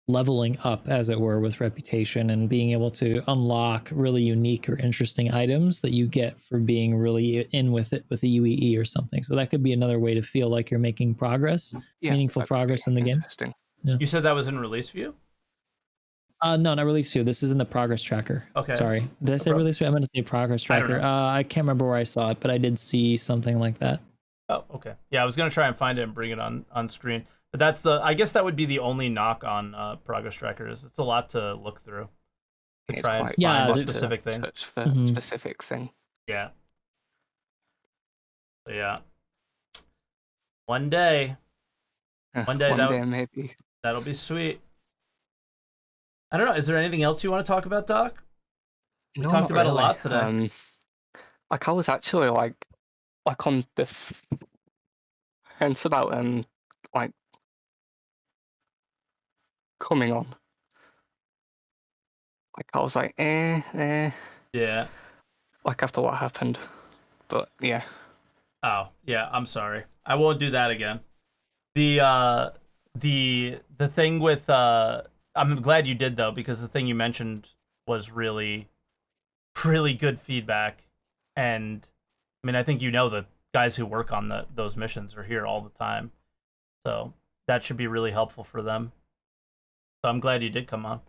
leveling up, as it were, with reputation and being able to unlock really unique or interesting items that you get for being really in with it with a UEE or something. So that could be another way to feel like you're making progress, Yeah, meaningful that could progress be in the game. interesting. You said that was in release view? No, not release view. This is in the progress tracker. Okay. Sorry. Did I say release view? I meant to say progress I don't tracker. know. I can't remember where I saw it, but I did see something like that. Oh, okay. Yeah, I was gonna try and find it and bring it on screen, but I guess that would be the only knock on progress tracker is it's a lot to look through to It's try and quite Yeah, find a hard to specific thing. search for Mhm. specific thing. Yeah. So, yeah. One day One day that- Maybe. that'll be sweet. I don't know. Is there anything else you want to talk about, Doc? We No, talked not about a really. lot today. Like I was actually like on the fence about like coming on. Like I was like, Yeah. like after what happened. But yeah. Oh, yeah. I'm sorry. I won't do that again. The thing with I'm glad you did though, because the thing you mentioned was really, really good feedback, and I mean I think the guys who work on those missions are here all the time, so that should be really helpful for them. So I'm glad you did come on.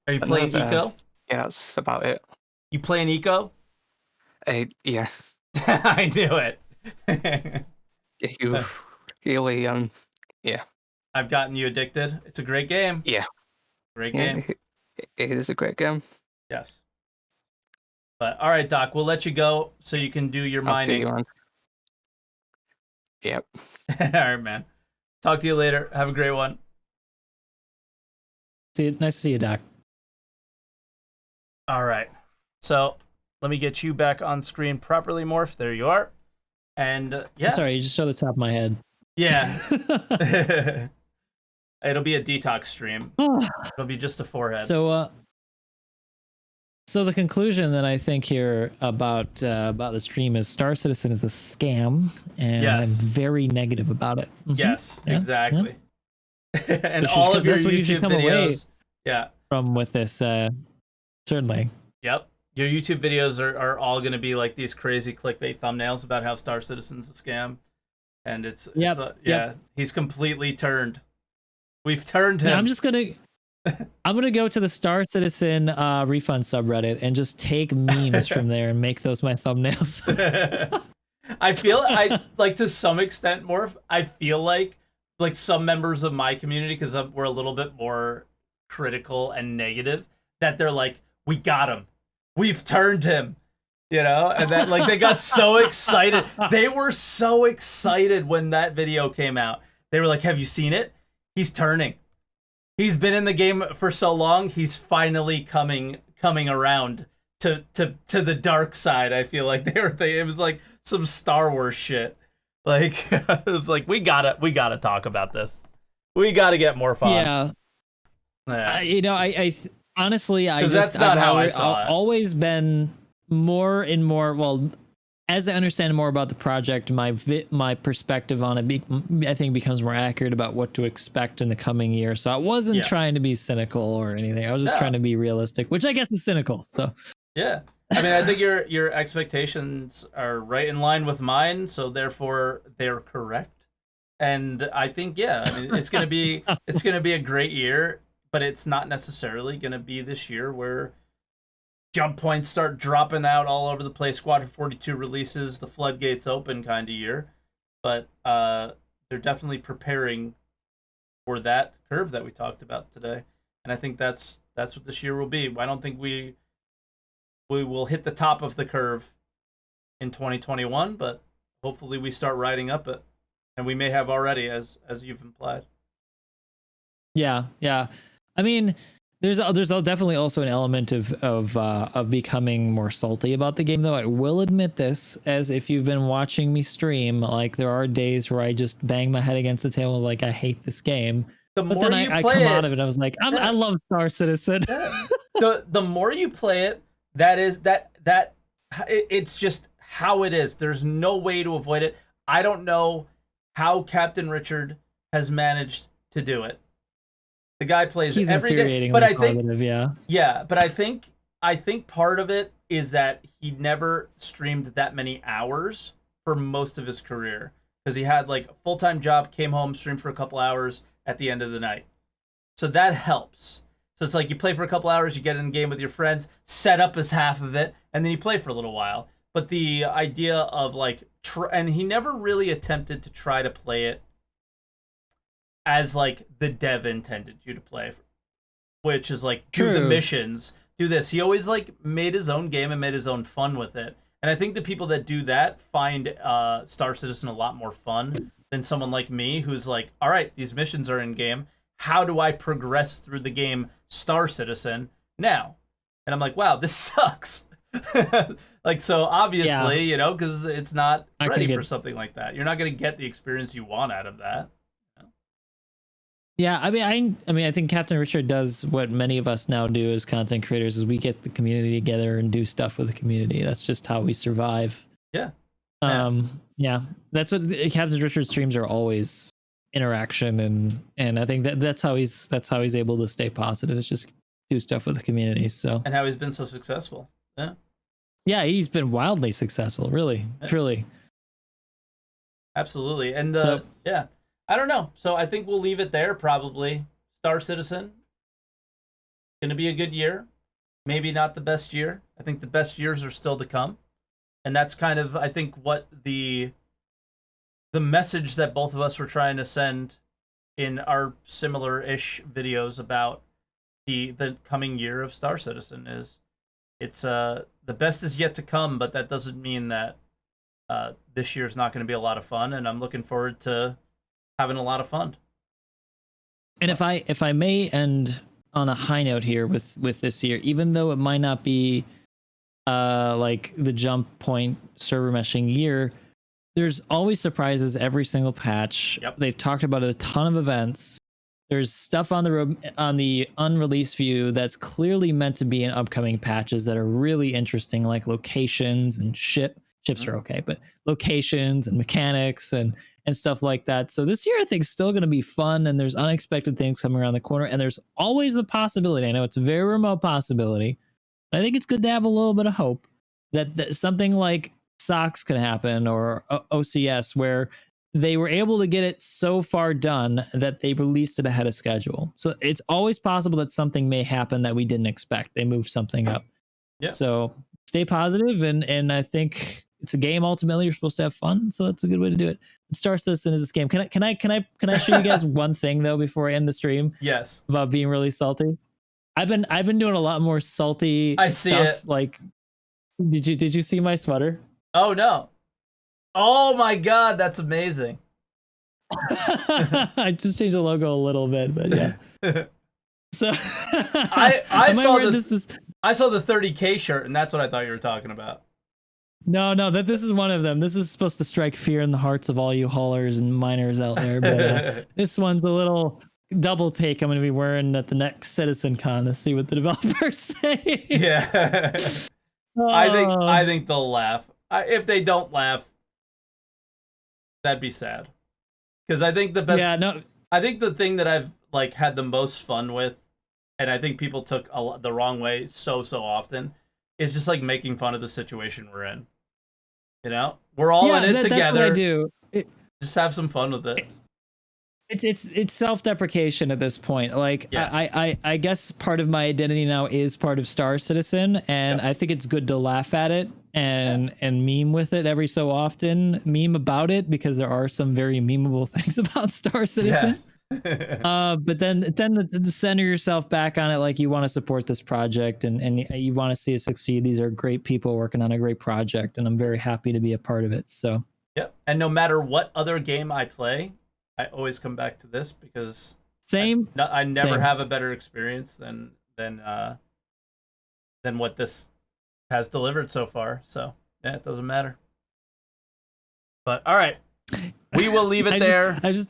Are you playing Eco? Yeah, that's about it. You playing Eco? Yeah. I knew it. You really I've gotten you addicted. It's a great game. Yeah. Great yeah, game. it is a great game. Yes. But all right, Doc, we'll let you go so you can do your I'll see mining. you on. Yep. All right, man. Talk to you later. Have a great one. Nice to see you, Doc. All right. So let me get you back on screen properly, Morph. There you are. And yeah. Sorry, you just showed the top of my head. Yeah. It'll be a detox stream. It'll be just a forehead. So the conclusion that I think here about the stream is Star Citizen is a scam, and Yes. I'm very negative about it. Mhm. Yes, Yeah, exactly. And Which all of your that's what you should YouTube come away- videos. Yeah. From with this, certainly. Yep. Your YouTube videos are all going to be like these crazy clickbait thumbnails about how Star Citizen's a scam. And it's he's completely turned. We've turned him. Yeah, I'm gonna go to the Star Citizen refund subreddit and just take memes from there and make those my thumbnails. I like to some extent, Morph, I feel like some members of my community, because we're a little bit more critical and negative, that they're like, we got him. We've turned him. You know, and then like they got so excited. They were so excited when that video came out. They were like, "Have you seen it? He's turning. He's been in the game for so long. He's finally coming around to the dark side." I feel like it was like some Star Wars shit. Like it was like we gotta talk about this. We gotta get more fun. Yeah. You know, I honestly, that's not how I saw it. Always been more and more. Well, as I understand more about the project, my perspective on it, I think, becomes more accurate about what to expect in the coming year. So I wasn't trying to be cynical or anything. I was just trying to be realistic, which I guess is cynical. So yeah, I mean, I think your expectations are right in line with mine, so therefore they're correct. And I think I mean, it's gonna be a great year, but it's not necessarily gonna be this year where jump points start dropping out all over the place. Squadron 42 releases, the floodgates open kind of year, but they're definitely preparing for that curve that we talked about today, and I think that's what this year will be. I don't think we will hit the top of the curve in 2021, but hopefully we start riding up it, and we may have already, as you've implied. Yeah. I mean, there's definitely also an element of becoming more salty about the game, though. I will admit this, as if you've been watching me stream, like there are days where I just bang my head against the table, like I hate this game. But then I come out of it, I was like, I love Star Citizen. The more you play it, it's just how it is. There's no way to avoid it. I don't know how Captain Richard has managed to do it. The guy plays every day, but I think but I think part of it is that he never streamed that many hours for most of his career, because he had like a full-time job, came home, streamed for a couple hours at the end of the night. So that helps. So it's like you play for a couple hours, you get in the game with your friends, setup is half of it, and then you play for a little while. But the idea of like, and he never really attempted to try to play it as like the dev intended you to play, which is like do the missions, do this. He always like made his own game and made his own fun with it. And I think the people that do that find Star Citizen a lot more fun than someone like me, who's like, all right, these missions are in game. How do I progress through the game Star Citizen now? And I'm like, wow, this sucks. Like, so obviously, you know, because it's not ready for something like that. You're not going to get the experience you want out of that. Yeah, I mean, I think Captain Richard does what many of us now do as content creators: is we get the community together and do stuff with the community. That's just how we survive. Yeah. That's what Captain Richard streams are always: interaction, and I think that's how he's able to stay positive. Is just do stuff with the community. So, and how he's been so successful. Yeah, he's been wildly successful. Really, truly. Absolutely, and I don't know. So I think we'll leave it there, probably. Star Citizen. Gonna be a good year. Maybe not the best year. I think the best years are still to come. And that's kind of, I think, what the message that both of us were trying to send in our similar-ish videos about the coming year of Star Citizen is. It's the best is yet to come, but that doesn't mean that this year's not going to be a lot of fun, and I'm looking forward to having a lot of fun. And if I may end on a high note here with this year, even though it might not be like the jump point server meshing year, there's always surprises every single patch. Yep. They've talked about a ton of events. There's stuff on the unreleased view that's clearly meant to be in upcoming patches that are really interesting, like locations and ships are okay, but locations and mechanics and stuff like that. So this year I think is still going to be fun, and there's unexpected things coming around the corner, and there's always the possibility, I know it's a very remote possibility, but I think it's good to have a little bit of hope that something like SOX could happen, or OCS, where they were able to get it so far done that they released it ahead of schedule. So it's always possible that something may happen that we didn't expect. They moved something up. Yeah. So stay positive, and I think it's a game. Ultimately, you're supposed to have fun, so that's a good way to do it. Star Citizen is this game. Can I show you guys one thing though before I end the stream? Yes. About being really salty. I've been doing a lot more salty I see stuff. it. Like Did you see my sweater? Oh no. Oh my god, that's amazing. I just changed the logo a little bit, but yeah. So I might saw wear the I saw the 30K shirt, and that's what I thought you were talking about. No, this is one of them. This is supposed to strike fear in the hearts of all you haulers and miners out there. But this one's a little double take. I'm going to be wearing at the next Citizen Con to see what the developers say. Yeah. I think they'll laugh. If they don't laugh, that'd be sad. Because I think the best. Yeah, no. I think the thing that I've like had the most fun with, and I think people took the wrong way so often, is just like making fun of the situation we're in. You know, we're all in it together. That's what I do. Just have some fun with it. It's self-deprecation at this point. Like yeah. I guess part of my identity now is part of Star Citizen, and I think it's good to laugh at it and meme with it every so often. Meme about it because there are some very memeable things about Star Citizen. Yes. But then to center yourself back on it, like you want to support this project and you want to see it succeed. These are great people working on a great project, and I'm very happy to be a part of it. So yep. And no matter what other game I play, I always come back to this because I never have a better experience than what this has delivered so far. So yeah, it doesn't matter. But all right, we will leave it there. I just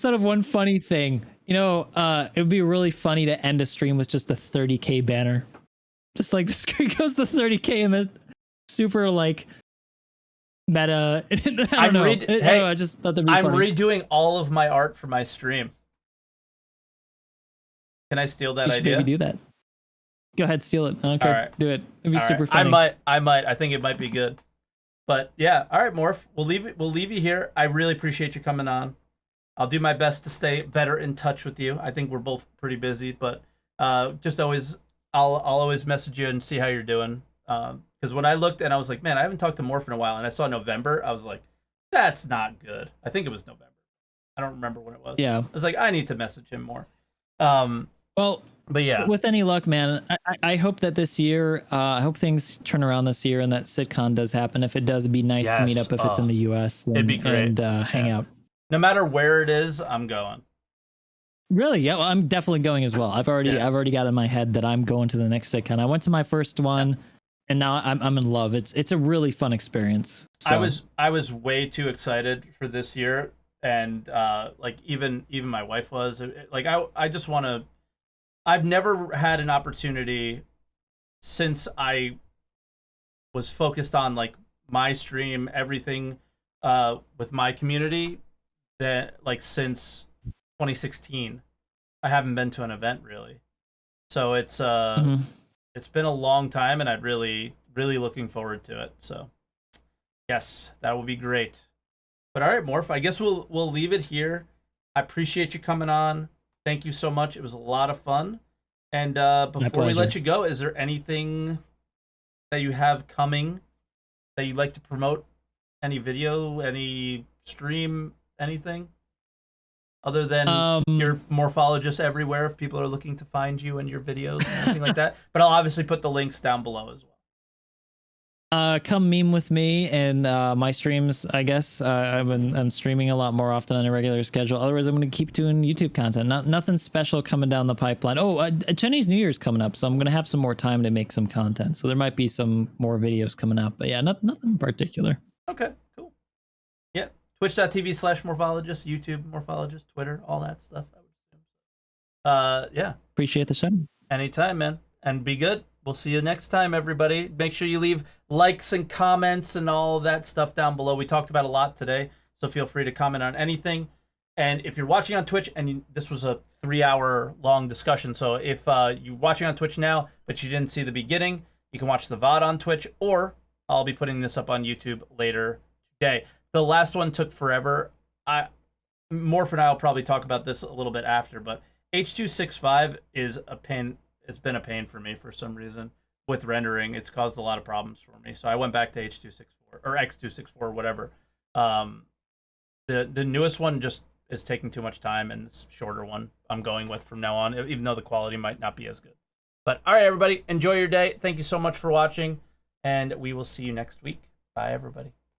thought of one funny thing. You know, it would be really funny to end a stream with just a 30K banner. Just like the screen goes to 30K and then super like meta. I don't know. I just thought that'd be funny. Redoing all of my art for my stream. Can I steal that idea? Maybe do that. Go ahead, steal it. I don't care. Right. Do it. It'd be super funny. funny. I might. I think it might be good. But yeah, all right, Morph. We'll leave you here. I really appreciate you coming on. I'll do my best to stay better in touch with you. I think we're both pretty busy, but just always, I'll always message you and see how you're doing. Because when I looked and I was like, man, I haven't talked to Morph in a while, and I saw November, I was like, that's not good. I think it was November. I don't remember when it was. Yeah. I was like, I need to message him more. Well, but yeah, with any luck, man, I hope that this year, I hope things turn around this year and that SitCon does happen. If it does, it'd be nice to meet up if it's in the US. It'd be great. And hang out. No matter where it is, I'm going. Really? Yeah, well, I'm definitely going as well. I've already got in my head that I'm going to the next SitCon. I went to my first one, and now I'm in love. It's a really fun experience. So. I was way too excited for this year, and like even my wife was. Like I just want to. I've never had an opportunity since I was focused on like my stream, everything with my community. That like since 2016, I haven't been to an event really, so it's it's been a long time, and I'm really looking forward to it. So yes, that will be great. But all right, Morph, I guess we'll leave it here. I appreciate you coming on. Thank you so much. It was a lot of fun. And before we let you go, is there anything that you have coming that you'd like to promote? Any video, any stream? Anything other than your Morphologis everywhere if people are looking to find you and your videos and anything like that? But I'll obviously put the links down below as well. Come meme with me and my streams. I guess I'm streaming a lot more often on a regular schedule. Otherwise, I'm going to keep doing YouTube content. Nothing special coming down the pipeline. Oh, Chinese New Year's coming up, so I'm going to have some more time to make some content. So there might be some more videos coming up. But yeah, nothing in particular. Okay, cool. Yeah. Twitch.tv/Morphologis, YouTube Morphologis, Twitter, all that stuff. Yeah. Appreciate the show. Anytime, man. And be good. We'll see you next time, everybody. Make sure you leave likes and comments and all that stuff down below. We talked about a lot today, so feel free to comment on anything. And if you're watching on Twitch, and this was a 3-hour long discussion, so if you're watching on Twitch now, but you didn't see the beginning, you can watch the VOD on Twitch, or I'll be putting this up on YouTube later today. The last one took forever. Morph and I will probably talk about this a little bit after, but H.265 is a pain. It's been a pain for me for some reason with rendering. It's caused a lot of problems for me. So I went back to H.264 or X264, whatever. The newest one just is taking too much time, and this shorter one I'm going with from now on, even though the quality might not be as good. But all right, everybody, enjoy your day. Thank you so much for watching. and we will see you next week. Bye, everybody.